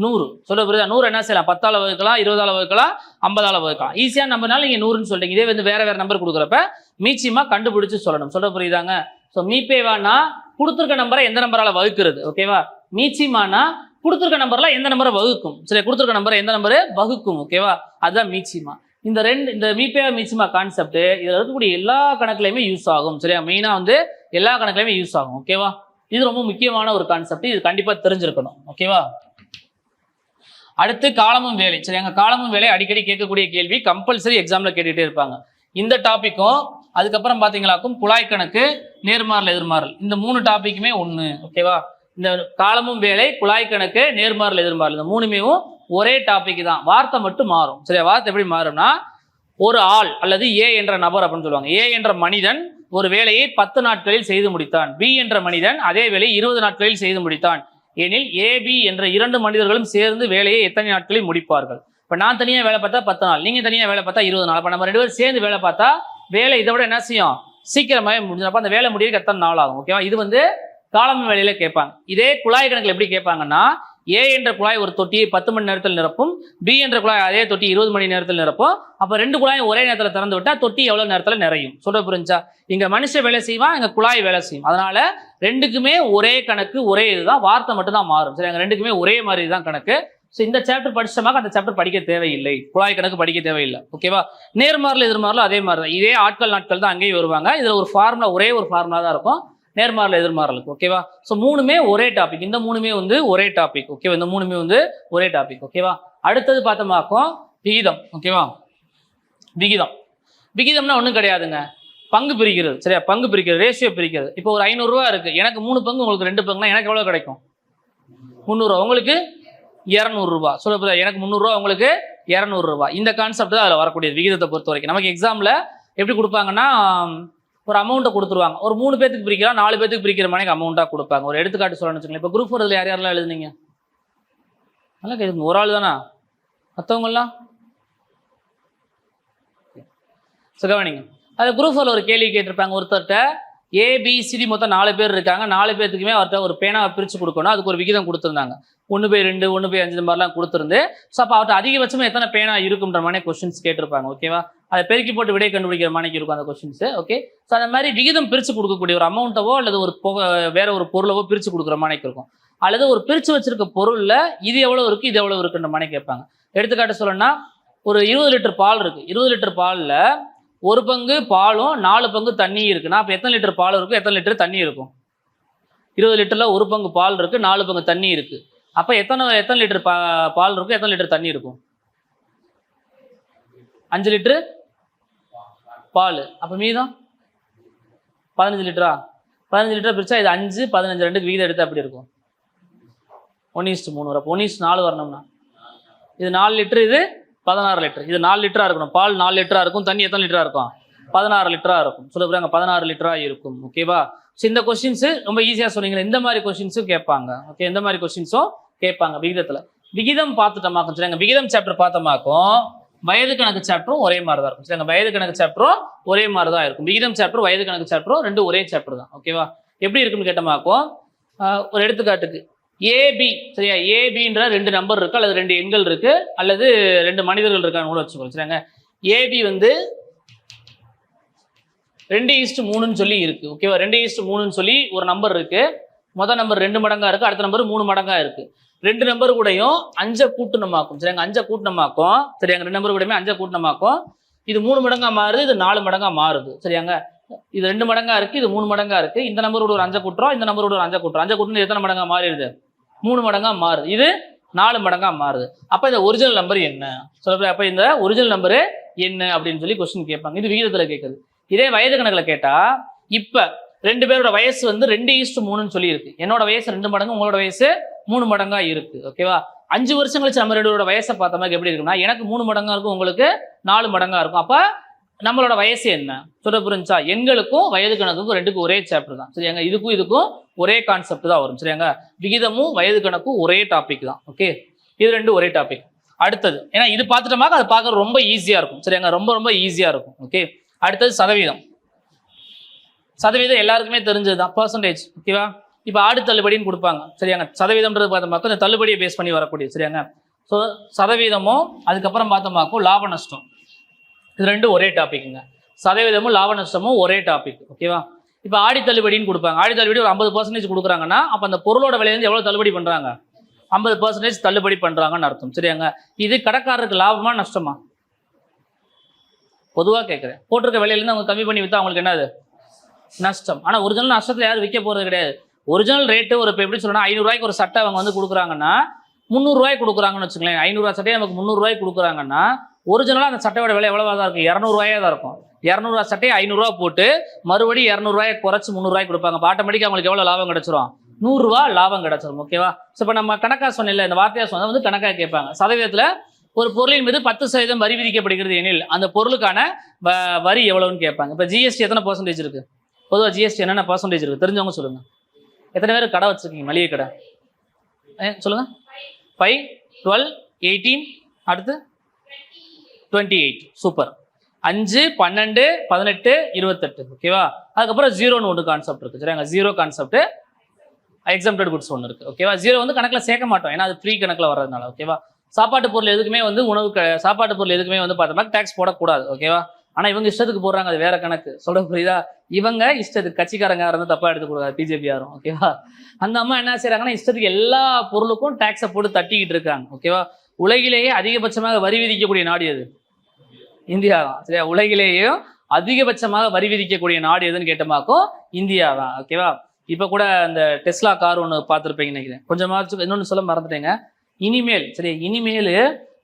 100. சொல்ல புரியுதா? 100 என்ன செய்யலாம்? 10ஆல வகுக்கலாம், 20ஆல வகுக்கலாம், 50ஆல வகுக்கலாம். ஈஸியான நம்பர்னால நீங்க 100ன்னு சொல்றீங்க. இதே வந்து வேற நம்பர் கொடுக்குறப்ப மீச்சிமா கண்டுபிடிச்சு சொல்லணும். சொல்ல புரியுதாங்க? ஸோ மீப்பேவானா கொடுத்துருக்க நம்பரை எந்த நம்பரால வகுக்கிறது. ஓகேவா? மீச்சிமானா கொடுத்துருக்க நம்பர்ல எந்த நம்பரை வகுக்கும். சரி, கொடுத்துருக்க நம்பரை எந்த நம்பரு வகுக்கும். ஓகேவா? அதுதான் மீச்சிமா. இந்த மீப்பேவா மீச்சிமா கான்செப்ட் இதுல இருக்கக்கூடிய எல்லா கணக்குலையுமே யூஸ் ஆகும். சரியா? மெயினா வந்து எல்லா கணக்குலையுமே யூஸ் ஆகும். ஓகேவா? இது ரொம்ப முக்கியமான ஒரு கான்செப்ட். இது கண்டிப்பா தெரிஞ்சிருக்கணும். ஓகேவா? அடுத்து காலமும் வேலை. சரிங்க? காலமும் வேலை அடிக்கடி கேட்கக்கூடிய கேள்வி, கம்பல்சரி எக்ஸாம்ல கேட்டுட்டே இருப்பாங்க. இந்த டாபிக்கும் அதுக்கப்புறம் பாத்தீங்களாக்கும் குழாய் கணக்கு, நேர்மாறல் எதிர்மாறல், இந்த 3 டாபிக்குமே ஒண்ணு. ஓகேவா? இந்த காலமும் வேலை, குழாய் கணக்கு, நேர்மாறல் எதிர்மாறல் இந்த 3மே ஒரே டாபிக் தான். வார்த்தை மட்டும் மாறும். சரியா? வார்த்தை எப்படி மாறும்னா ஒரு ஆள் அல்லது ஏ என்ற நபர் அப்படின்னு சொல்லுவாங்க. ஏ என்ற மனிதன் ஒரு வேலையை 10 நாட்களில் செய்து முடித்தான். பி என்ற மனிதன் அதே வேலையை 20 நாட்களில் செய்து முடித்தான் எனில் ஏபி என்ற 2 மனிதர்களும் சேர்ந்து வேலையை எத்தனை நாட்களில் முடிப்பார்கள்? இப்போ நான் தனியாக வேலை பார்த்தா 10 நாள், நீங்கள் தனியாக வேலை பார்த்தா 20 நாள். இப்போ நம்ம 2 பேரும் சேர்ந்து வேலை பார்த்தா வேலை இதை விட என்ன செய்யும், சீக்கிரமாகவே முடிஞ்சப்போ அந்த வேலை முடியறதுக்கு எத்தனை நாள் ஆகும்? ஓகேவா? இது வந்து காலம் வேலையில கேட்பாங்க. இதே குழாய் கணக்கில் எப்படி கேட்பாங்கன்னா, ஏ என்ற குழாய் ஒரு தொட்டியை 10 மணி நேரத்தில் நிரப்பும், பி என்ற குழாய் அதே தொட்டி 20 மணி நேரத்தில் நிரப்பும். அப்போ 2 குழாயும் ஒரே நேரத்தில் திறந்து விட்டா தொட்டி எவ்வளவு நேரத்தில் நிறையும்? சொல்ல புரிஞ்சா? இங்க மனுஷ வேலை செய்வான், இங்க குழாய் வேலை செய்யும். அதனால ரெண்டுக்குமே ஒரே கணக்கு, ஒரே இதுதான், வார்த்தை மட்டும் தான் மாறும். சரி, அங்க ரெண்டுக்குமே ஒரே மாதிரி தான் கணக்கு. ஸோ இந்த சாப்டர் படிச்சமாக அந்த சாப்டர் படிக்க தேவையில்லை, குழாய் கணக்கு படிக்க தேவையில்லை. ஓகேவா? நேர்மாறில் எதிர்மாறில் அதே மாதிரி தான், இதே ஆட்கள் நாட்கள் தான் அங்கேயும் வருவாங்க. இதுல ஒரு ஃபார்முலா, ஒரே ஒரு ஃபார்முலா தான் இருக்கும் நேர்மாறல் எதிர்மாறலுக்கு. ஓகேவா? ஸோ 3மே ஒரே டாபிக், இந்த 3மே வந்து ஒரே டாபிக். ஓகேவா? இந்த 3மே வந்து ஒரே டாபிக். ஓகேவா? அடுத்தது பார்த்தோமாக்கும் விகிதம். ஓகேவா? விகிதம், விகிதம்னா ஒன்றும் கிடையாதுங்க, பங்கு பிரிக்கிறது. சரியா? பங்கு பிரிக்கிறது, ரேஷியோ பிரிக்கிறது. இப்போ ஒரு 500 ரூபா இருக்கு, எனக்கு 3 பங்கு, உங்களுக்கு 2 பங்குனா எனக்கு எவ்வளவு கிடைக்கும்? 300 ரூபா. உங்களுக்கு 200 ரூபா. சொல்ல எனக்கு 300 ரூபா, உங்களுக்கு 200 ரூபா. இந்த கான்செப்ட் தான் அதில் வரக்கூடிய விகிதத்தை பொறுத்த வரைக்கும். நமக்கு எக்ஸாம்ல எப்படி கொடுப்பாங்கன்னா, ஒரு அமௌண்ட்டை கொடுத்துருவாங்க. ஒரு 3 பேத்துக்கு பிரிக்கலாம், 4 பேத்துக்கு பிரிக்கிற மாதிரி அமௌண்ட்டாக கொடுப்பாங்க. ஒரு எடுத்துக்காட்டு சொல்லணும்னு வச்சுக்கோங்களேன். இப்போ குரூப் 4 யார் யாரெல்லாம் எழுதுனீங்க? நல்லா கேட்குங்க. ஒரு ஆள் தானா? மற்றவங்கலாம் கவனிங்க. அது குரூப் 4 ஒரு கேள்வி கேட்டிருப்பாங்க. ஒருத்தர்கிட்ட ஏபிசிடி மொத்தம் 4 பேர் இருக்காங்க, 4 பேத்துக்குமே அவர்கிட்ட ஒரு பேனாவை பிரித்து கொடுக்கணும். அதுக்கு ஒரு விகிதம் கொடுத்துருந்தாங்க, 1/2, 1/5 இந்த மாதிரிலாம் கொடுத்துருந்து. ஸோ அப்போ அவர்கிட்ட அதிகபட்சமாக எத்தனை பேனா இருக்குன்ற மாதிரி கொஸ்டின்ஸ் கேட்டிருப்பாங்க. ஓகேவா? அதை பெருக்கி போட்டு விடை கண்டுபிடிக்கிற மாதிரி இருக்கும் அந்த கொஸ்டின்ஸ். ஓகே? ஸோ அந்த மாதிரி விகிதம் பிரித்து கொடுக்கக்கூடிய ஒரு அமௌண்ட்டவோ அல்லது ஒரு வேற ஒரு பொருளவோ பிரித்து கொடுக்குற மாதிரி இருக்கும். அல்லது ஒரு பிரித்து வச்சிருக்க பொருளில் இது எவ்வளோ இருக்குது, இது எவ்வளோ இருக்குன்ற மாதிரி கேட்பாங்க. எடுத்துக்காட்டு சொல்லணும்னா, ஒரு 20 லிட்டர் பால் இருக்குது. 20 லிட்டர் பாலில் 1 பங்கு பாலும் 4 பங்கு தண்ணி இருக்குன்னா அப்போ எத்தனை லிட்டர் பால் இருக்கும், எத்தனை லிட்டர் தண்ணி இருக்கும்? 20 லிட்டர்ல 1 பங்கு பால் இருக்கு, 4 பங்கு தண்ணி இருக்கு. அப்போ எத்தனை லிட்டர் பால் இருக்கும், எத்தனை லிட்டர் தண்ணி இருக்கும்? 5 லிட்டரு பால். அப்போ மீதம் 15 லிட்டரா? 15 லிட்டர் பிரிச்சா இது 5, 15 2 விகிதம் எடுத்து அப்படி இருக்கும் 1:3 வரும். அப்போ 1:4 வரணும்னா இது 4 லிட்டர், இது 16 லிட்டர். இது 4 லிட்டரா இருக்கணும். பால் 4 லிட்டரா இருக்கும், தண்ணி எத்தனை லிட்டரா இருக்கும்? 16 லிட்டரா இருக்கும். சொல்ல போறாங்க 16 லிட்டரா இருக்கும். ஓகேவா? ஸோ இந்த கொஸ்டின்ஸ் ரொம்ப ஈஸியா சொன்னீங்களா? இந்த மாதிரி கொஸ்டின்ஸும் கேட்பாங்க. ஓகே? இந்த மாதிரி கொஸ்டின்ஸும் கேட்பாங்க விகிதத்துல. விகிதம் பார்த்துட்டோமாக்கும். சரிங்க? விகிதம் சாப்டர் பார்த்தோமாக்கும் வயது கணக்கு சாப்டரும் ஒரே மாதிரி தான் இருக்கும். சரிங்க? வயது கணக்கு சாப்டரும் ஒரே மாதிரி தான் இருக்கும். விகிதம் சாப்டரும் வயது கணக்கு சாப்டரும் ரெண்டும் ஒரே சாப்டர் தான். ஓகேவா? எப்படி இருக்குன்னு கேட்டோமாக்கும், ஒரு எடுத்துக்காட்டுக்கு ஏபி. சரியா? ஏபின்ற 2 நம்பர் இருக்கு, அல்லது 2 எண்கள் இருக்கு, அல்லது 2 மனிதர்கள் இருக்கான்னு கூட வச்சுக்கோங்க. சரிங்க? ஏபி வந்து 2:3 சொல்லி இருக்கு. ஓகேவா? 2:3 சொல்லி ஒரு நம்பர் இருக்கு. முதல் நம்பர் 2 மடங்கா இருக்கு, அடுத்த நம்பர் 3 மடங்கா இருக்கு. 2 நம்பர் கூடயும் 5 கூட்டணமாக்கும். சரிங்க? 5 கூட்டணமாக்கும். சரியாங்க? 2 நம்பர் கூடயுமே 5 கூட்டணமாக்கும். இது 3 மடங்கா மாறுது, இது 4 மடங்கா மாறுது. சரியாங்க? இது 2 மடங்கா இருக்கு, இது 3 மடங்கா இருக்கு. இந்த நம்பரோட ஒரு 5 கூட்டுறோம், இந்த நம்பரோட ஒரு 5 கூட்டுறோம். 5 கூட்டுறது எத்தனை மடங்கா மாறிடுது? 3 மடங்கா மாறுது. இது 4 மடங்கா மாறுது. அப்ப இந்த ஒரிஜினல் நம்பர் என்ன? சொல்ல அப்ப இந்த ஒரிஜினல் நம்பரு என்ன அப்படின்னு சொல்லி கொஸ்டின் கேட்பாங்க. இது விகிதத்துல கேட்குது. இதே வயது கணக்குல கேட்டா, இப்ப 2 பேரோட வயசு வந்து 2:3 சொல்லி இருக்கு. என்னோட வயசு 2 மடங்கு, உங்களோட வயசு 3 மடங்கா இருக்கு. ஓகேவா? 5 வருஷம் கழிச்சு நம்ம 2 பேரோட வயசை பார்த்த மாதிரி எப்படி இருக்குன்னா, எனக்கு 3 மடங்கா இருக்கும், உங்களுக்கு 4 மடங்கா இருக்கும். அப்ப நம்மளோட வயசு என்ன? சொல்ல புரிஞ்சா? எண்களுக்கும் வயது கணக்குக்கும் 2க்கும் ஒரே சாப்டர் தான். சரியாங்க? இதுக்கும் ஒரே கான்செப்ட் தான் வரும். சரியாங்க? விகிதமும் வயது கணக்கும் ஒரே டாபிக் தான். ஓகே? இது 2 ஒரே டாபிக். அடுத்தது, ஏன்னா இது பார்த்துட்டோமாக்க அது பார்க்க ரொம்ப ஈஸியா இருக்கும். சரியாங்க? ரொம்ப ரொம்ப ஈஸியா இருக்கும். ஓகே? அடுத்தது சதவீதம். சதவீதம் எல்லாருக்குமே தெரிஞ்சதுதான், பர்சன்டேஜ். ஓகேவா? இப்போ ஆடு தள்ளுபடின்னு கொடுப்பாங்க. சரியாங்க? சதவீதம்ன்றது பார்த்தோமாக்கும் இந்த தள்ளுபடியை பேஸ் பண்ணி வரக்கூடிய. சரியாங்க? ஸோ சதவீதமும் அதுக்கப்புறம் பார்த்தோமாக்கும் லாப நஷ்டம், இது 2 ஒரே டாபிக்ங்க. சதவீதமும் லாப நஷ்டமும் ஒரே டாபிக். ஓகேவா? இப்போ ஆடி தள்ளுபடின்னு கொடுப்பாங்க. ஆடி தள்ளுபடி ஒரு 50% கொடுக்குறாங்கன்னா அப்போ அந்த பொருளோட விலையிலேருந்து எவ்வளோ தள்ளுபடி பண்ணுறாங்க? 50% தள்ளுபடி பண்ணுறாங்கன்னு அர்த்தம். சரியாங்க? இது கடைக்காரருக்கு லாபமா நஷ்டமா? பொதுவாக கேட்குறேன். போட்டிருக்க விலையிலேருந்து அவங்க கம்மி பண்ணி விற்றா அவங்களுக்கு என்னது? நஷ்டம். ஆனால் ஒரிஜினல் நஷ்டத்தில் யாரும் விற்க போகிறது கிடையாது. ஒரிஜினல் ரேட்டு ஒரு இப்போ எப்படி சொல்லணும்னா, 500 ரூபாய்க்கு ஒரு சட்டை அவங்க வந்து கொடுக்குறாங்கன்னா 300 ரூபாய்க்கு கொடுக்குறாங்கன்னு வச்சுக்கலேன். 500 ரூபா சட்டையை நமக்கு 300 ரூபாய்க்கு கொடுக்குறாங்கன்னா ஒரிஜினலாக அந்த சட்டையோட விலை எவ்வளவா தான் இருக்கும்? 200 ரூபாயா தான் இருக்கும். 200 ரூபா சட்டையை 500 ரூபா போட்டு மறுபடியும் 200 ரூபாயை குறைச்சி 300 ரூபாய்க்கு கொடுப்பாங்க. இப்போ ஆட்டோமேட்டிக்காக அவங்களுக்கு எவ்வளோ லாபம் கிடைச்சிரும்? 100 ரூபா லாபம் கிடைச்சிரும். ஓகேவா? ஸோ இப்போ நம்ம கணக்காக சொன்ன இந்த வார்த்தையாக சொன்ன வந்து கணக்காக கேட்பாங்க. சதவீதத்தில் ஒரு பொருளின் மீது 10% வரி விதிக்கப்படுகிறது எனில் அந்த பொருளுக்கான வரி எவ்வளவுன்னு கேட்பாங்க. இப்போ ஜிஎஸ்டி எத்தனை % இருக்கு? பொதுவாக ஜிஎஸ்டி என்னென்ன பர்சன்டேஜ் இருக்குது தெரிஞ்சவங்க சொல்லுங்கள். எத்தனை பேர் கடை வச்சுருக்கீங்க மளிகை கடை? சொல்லுங்கள். 5, 12, 18, அடுத்து 28. சூப்பர். 5, 12, 18, 28. ஓகேவா? அதுக்கப்புறம் 0ன்னு ஒன்று கான்செப்ட் இருக்குது சரிங்க. 0 கான்செப்ட் எக்ஸாம்டட் குட்ஸ் ஒன்று இருக்குது. ஓகேவா? 0 வந்து கணக்கில் சேர்க்க மாட்டோம், ஏன்னா அது ஃப்ரீ கணக்கில் வர்றதுனால. ஓகேவா? சாப்பாட்டு பொருள் எதுக்குமே வந்து சாப்பாட்டு பொருள் எதுக்குமே வந்து பார்த்தோம்னா டேக்ஸ் போடக்கூடாது. ஓகேவா? ஆனால் இவங்க இஷ்டத்துக்கு போடுறாங்க, அது வேற கணக்கு. சொல்ல புரியுதா? இவங்க இஷ்டத்துக்கு கட்சிக்காரங்க இருந்து தப்பா எடுத்துக்கூடாது, பிஜேபி யாரும். ஓகேவா? அந்த அம்மா என்ன செய்யறாங்கன்னா இஷ்டத்துக்கு எல்லா பொருளுக்கும் டேக்ஸை போட்டு தட்டிக்கிட்டு இருக்காங்க. ஓகேவா? உலகிலேயே அதிகபட்சமாக வரி விதிக்கக்கூடிய நாடு எது? இந்தியா தான். சரியா? உலகிலேயும் அதிகபட்சமாக வரி விதிக்கக்கூடிய நாடு எதுன்னு கேட்டமாக்கும் இந்தியா தான். ஓகேவா? இப்போ கூட இந்த டெஸ்லா கார் ஒன்று பார்த்துருப்பீங்கன்னு நினைக்கிறேன். கொஞ்சமாச்சும் இன்னொன்று சொல்ல மறந்துட்டேங்க. இனிமேல் சரி, இனிமேல்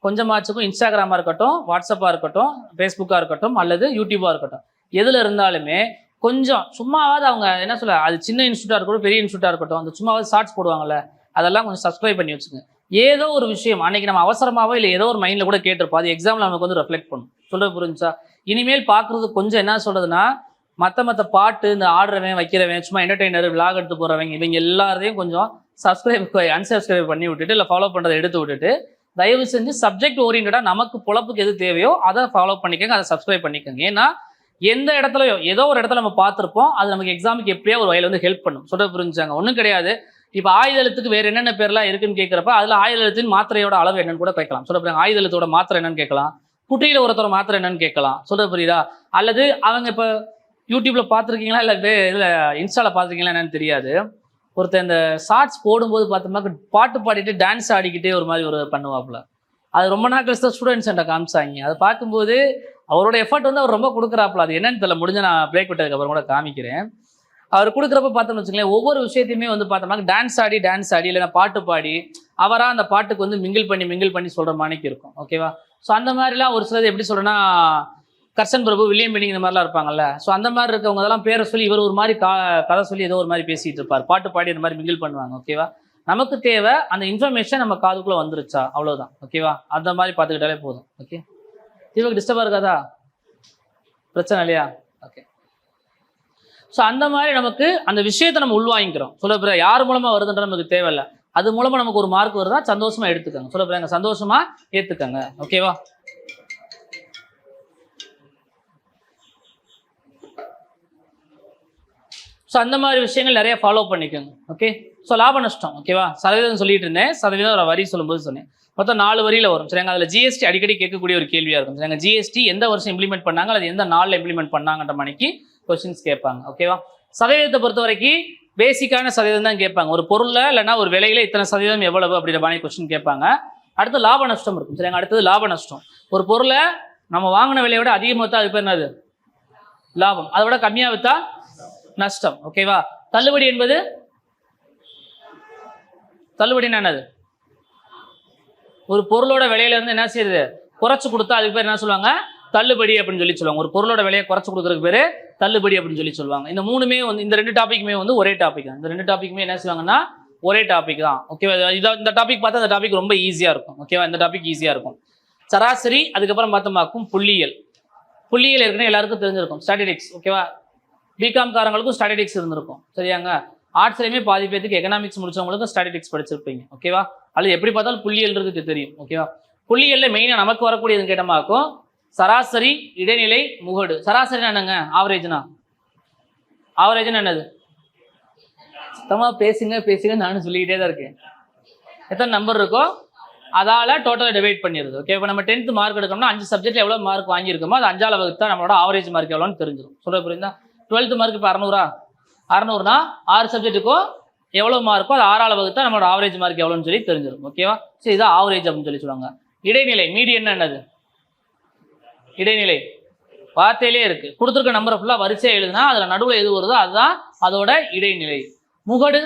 கொஞ்சமாச்சுக்கும் இன்ஸ்டாகிராமா இருக்கட்டும், வாட்ஸ்அப்பாக இருக்கட்டும், ஃபேஸ்புக்காக இருக்கட்டும், அல்லது யூடியூபாக இருக்கட்டும், எதில் இருந்தாலுமே கொஞ்சம் சும்மாவது அவங்க என்ன சொல்ல, அது சின்ன இன்ஸ்டியூட்டாக இருக்கட்டும், பெரிய இன்ஸ்டியூட்டாக இருக்கட்டும், அந்த சும்மாவது ஷார்ட்ஸ் போடுவாங்கல்ல, அதெல்லாம் கொஞ்சம் சப்ஸ்கிரைப் பண்ணி வச்சுக்கோங்க. ஏதோ ஒரு விஷயம் அன்னைக்கு நம்ம அவசரமாவோ இல்லை ஏதோ ஒரு மைண்டில் கூட கேட்டிருப்போம், அது எக்ஸாமில் நமக்கு வந்து ரெஃப்ளெக்ட் பண்ணும். சொல்கிறது புரிஞ்சா? இனிமேல் பார்க்குறது கொஞ்சம் என்ன சொல்கிறதுனா, மற்ற பாட்டு, இந்த ஆடுறவன் வைக்கிறவன், சும்மா என்டர்டெய்னர், விளாக் எடுத்து போகிறவங்க, இவங்க எல்லாரையும் கொஞ்சம் அன்சப்ஸ்கிரைப் பண்ணி விட்டுட்டு இல்லை ஃபாலோ பண்ணுறதை எடுத்து விட்டுட்டு தயவு செஞ்சு சப்ஜெக்ட் ஓரியன்டாக நமக்கு பொழப்புக்கு எது தேவையோ அதை ஃபாலோ பண்ணிக்கோங்க, அதை சப்ஸ்கிரைப் பண்ணிக்கோங்க. ஏன்னா எந்த இடத்துலையோ ஏதோ ஒரு இடத்துல நம்ம பார்த்துருப்போம், அது நமக்கு எக்ஸாமுக்கு எப்படியோ ஒரு வகையில் வந்து ஹெல்ப் பண்ணும். சொல்ல புரிஞ்சாங்க? ஒன்றும் கிடையாது. இப்போ ஆயுதத்துக்கு வேறு என்னென்ன பேர்லாம் இருக்குன்னு கேட்குறப்ப அதில் ஆயுதத்தின் மாத்திரையோட அளவு என்னன்னு கூட கேட்கலாம். சொல்ல புரியுங்க? ஆயுதத்தோட மாத்திரை என்னன்னு கேட்கலாம், குட்டியில் ஒருத்தர மாத்திரை என்னன்னு கேட்கலாம். சொல்ல புரியுதா? அல்லது அவங்க இப்போ யூடியூப்ல பார்த்துருக்கீங்களா இல்லை இதில் இன்ஸ்டாவில் பார்த்துருக்கீங்களா என்னன்னு தெரியாது, ஒருத்தர் இந்த ஷார்ட்ஸ் போடும்போது பார்த்தோம்னா பாட்டு பாடிட்டு டான்ஸ் ஆடிக்கிட்டே ஒரு மாதிரி ஒரு பண்ணுவாப்புல. அது ரொம்ப நாள் கழிச்சு தான் ஸ்டூடெண்ட்ஸ் என்கிட்ட காமிச்சாங்க. அதை பார்க்கும்போது அவரோட எஃபர்ட் வந்து அவர் ரொம்ப கொடுக்குறாப்புல. அது என்னன்னு தெரியல, முடிஞ்ச நான் பிரேக் விட்டதுக்கு அப்புறம் கூட காமிக்கிறேன். அவர் கொடுக்குறப்ப பார்த்தோம்னு வச்சுக்கோங்களேன், ஒவ்வொரு விஷயத்தையுமே வந்து பார்த்தோம்னா டான்ஸ் ஆடி இல்லைன்னா பாட்டு பாடி அவராக அந்த பாட்டுக்கு வந்து மிங்கிள் பண்ணி சொல்கிற மாதிரிக்கு இருக்கும். ஓகேவா? ஸோ அந்த மாதிரிலாம் ஒரு சிலது எப்படி சொல்கிறேன்னா, கர்சன் பிரபு, வில்லியம் பெனிங் இந்த மாதிரிலாம் இருப்பாங்கல்ல. ஸோ அந்த மாதிரி இருக்கவங்க அதெல்லாம் பேரை சொல்லி இவர் ஒரு மாதிரி கதை சொல்லி ஏதோ ஒரு மாதிரி பேசிகிட்டு இருப்பார், பாட்டு பாடி இந்த மாதிரி மிங்கிள் பண்ணுவாங்க. ஓகேவா? நமக்கு தேவை அந்த இன்ஃபர்மேஷன் நம்ம காதுக்குள்ளே வந்துருச்சா, அவ்வளோதான். ஓகேவா? அந்த மாதிரி பார்த்துக்கிட்டாலே போதும். ஓகே, இவங்களுக்கு டிஸ்டர்பாக இருக்காதா? பிரச்சனை இல்லையா? ஓகே. ஸோ அந்த மாதிரி நமக்கு அந்த விஷயத்தை நம்ம உள்வாங்கிக்கிறோம். சொல்ல போகிற யார் மூலமாக வருதுன்ற நமக்கு தேவையில்லை, அது மூலமாக நமக்கு ஒரு மார்க் வருதா சந்தோஷமாக எடுத்துக்கோங்க. சொல்ல போகிறாங்க சந்தோஷமாக ஏற்றுக்கங்க. ஓகேவா? ஸோ அந்த மாதிரி விஷயங்கள் நிறைய ஃபாலோ பண்ணிக்கோங்க. ஓகே. ஸோ லாப நஷ்டம். ஓகேவா? சதவீதம் சொல்லிட்டு இருந்தேன், சதவீதம் ஒரு வரி சொல்லும்போது சொன்னேன். மொத்தம் 4 வரியில் வரும். சரிங்க. அதில் ஜிஎஸ்டி அடிக்கடி கேட்கக்கூடிய ஒரு கேள்வியாக இருக்கும். சரிங்க. ஜிஎஸ்டி எந்த வருஷம் இம்ப்ளிமெண்ட் பண்ணாங்க, அது எந்த நாளில் இம்ப்ளிமெண்ட் பண்ணாங்கன்ற மணிக்கு கொஸ்டின்ஸ் கேட்பாங்க. ஓகேவா? சதவீதத்தை பொறுத்த வரைக்கும் பேசிக்கான சதவீதம் தான் கேட்பாங்க. ஒரு பொருளில் இல்லைன்னா ஒரு விலையில் இத்தனை சதவீதம் எவ்வளவு அப்படின்ற மாதிரி கொஸ்டின் கேட்பாங்க. அடுத்து லாப நஷ்டம் இருக்கும். சரிங்க. அடுத்தது லாப நஷ்டம். ஒரு பொருளை நம்ம வாங்கின விலையை விட அதிகமாக விற்றா அது பேர் என்னது? லாபம். அதை விட கம்மியாக விற்றா நஷ்டம். ஓகேவா? தள்ளுபடி என்பது என்னது? ஒரு பொருளோட விலையில இருந்து என்ன செய்யுது, குறைச்சு கொடுத்தா அதுக்கு பேர் என்ன சொல்லுவாங்க? தள்ளுபடி அப்படின்னு சொல்லி சொல்லுவாங்க. ஒரு பொருளோட விலையை குறைச்சு கொடுக்கறதுக்கு பேரு தள்ளுபடி அப்படின்னு சொல்லி சொல்லுவாங்க. இந்த மூணுமே வந்து இந்த 2 டாபிக்குமே வந்து ஒரே டாபிக் தான். இந்த 2 டாபிக்குமே என்ன செய்வாங்கன்னா ஒரே டாபிக் தான். ஓகேவா? இந்த டாபிக் பார்த்தா இந்த டாபிக் ரொம்ப ஈஸியா இருக்கும். ஓகேவா? இந்த டாபிக் ஈஸியா இருக்கும். சராசரி, அதுக்கப்புறம் பார்த்தோமாக்கும் புள்ளியியல். புள்ளியியல் ஏற்கனவே எல்லாருக்கும் தெரிஞ்சிருக்கும், ஸ்டாட்டிஸ்டிக்ஸ். ஓகேவா? பிகாம் காரங்களுக்கும் ஸ்டாட்டிஸ்டிக்ஸ் இருந்திருக்கும். சரியாங்க? ஆர்ட்ஸ்லையுமே பாதி பேருக்கு எக்கனாமிக்ஸ் முடிச்சவங்களுக்கும் ஸ்டாட்டிஸ்டிக்ஸ் படிச்சிருப்பீங்க. ஓகேவா? அல்லது எப்படி பார்த்தாலும் புள்ளியல்ன்றதுக்கு தெரியும். ஓகேவா? புள்ளியல்ல மெயினாக நமக்கு வரக்கூடியதுன்னு கேட்டமாக்கும் சராசரி, இடைநிலை, முகடு. சராசரினா என்னங்க? ஆவரேஜ்னா என்னது? சுத்தமாக பேசுங்க நானும் சொல்லிக்கிட்டே தான் இருக்கேன். எத்தனை நம்பர் இருக்கோ அதால டோட்டலாக டிவைட் பண்ணிடுது. ஓகே. இப்போ நம்ம 10th மார்க் எடுக்கணும்னா 5 சப்ஜெக்ட்ல எவ்வளோ மார்க் வாங்கியிருக்கோமோ அது 5ஆல் வகுத்தா நம்மளோட ஆவரேஜ் மார்க் எவ்வளோன்னு தெரிஞ்சிடும். சொல்ல புரியுதா? 12th மார்க் இப்போ 600னா 6 சப்ஜெக்ட்டுக்கும் எவ்வளோ மார்க்கோ அது 6ஆல் வகுத்தா நம்மளோட ஆவரேஜ் மார்க் எவ்வளோன்னு சொல்லி தெரிஞ்சிடும். ஓகேவா? சரி, இதான் ஆவரேஜ் அப்படின்னு சொல்லி சொல்லுவாங்க. இடைநிலை, மீடியன் என்னது? இடைநிலை வார்த்தையிலே இருக்கு. கொடுத்துருக்க நம்பரை ஃபுல்லாக வரிசையாக எழுதுனா அதில் நடுவில் எது வருதோ அதுதான் அதோட இடைநிலை. முகடு,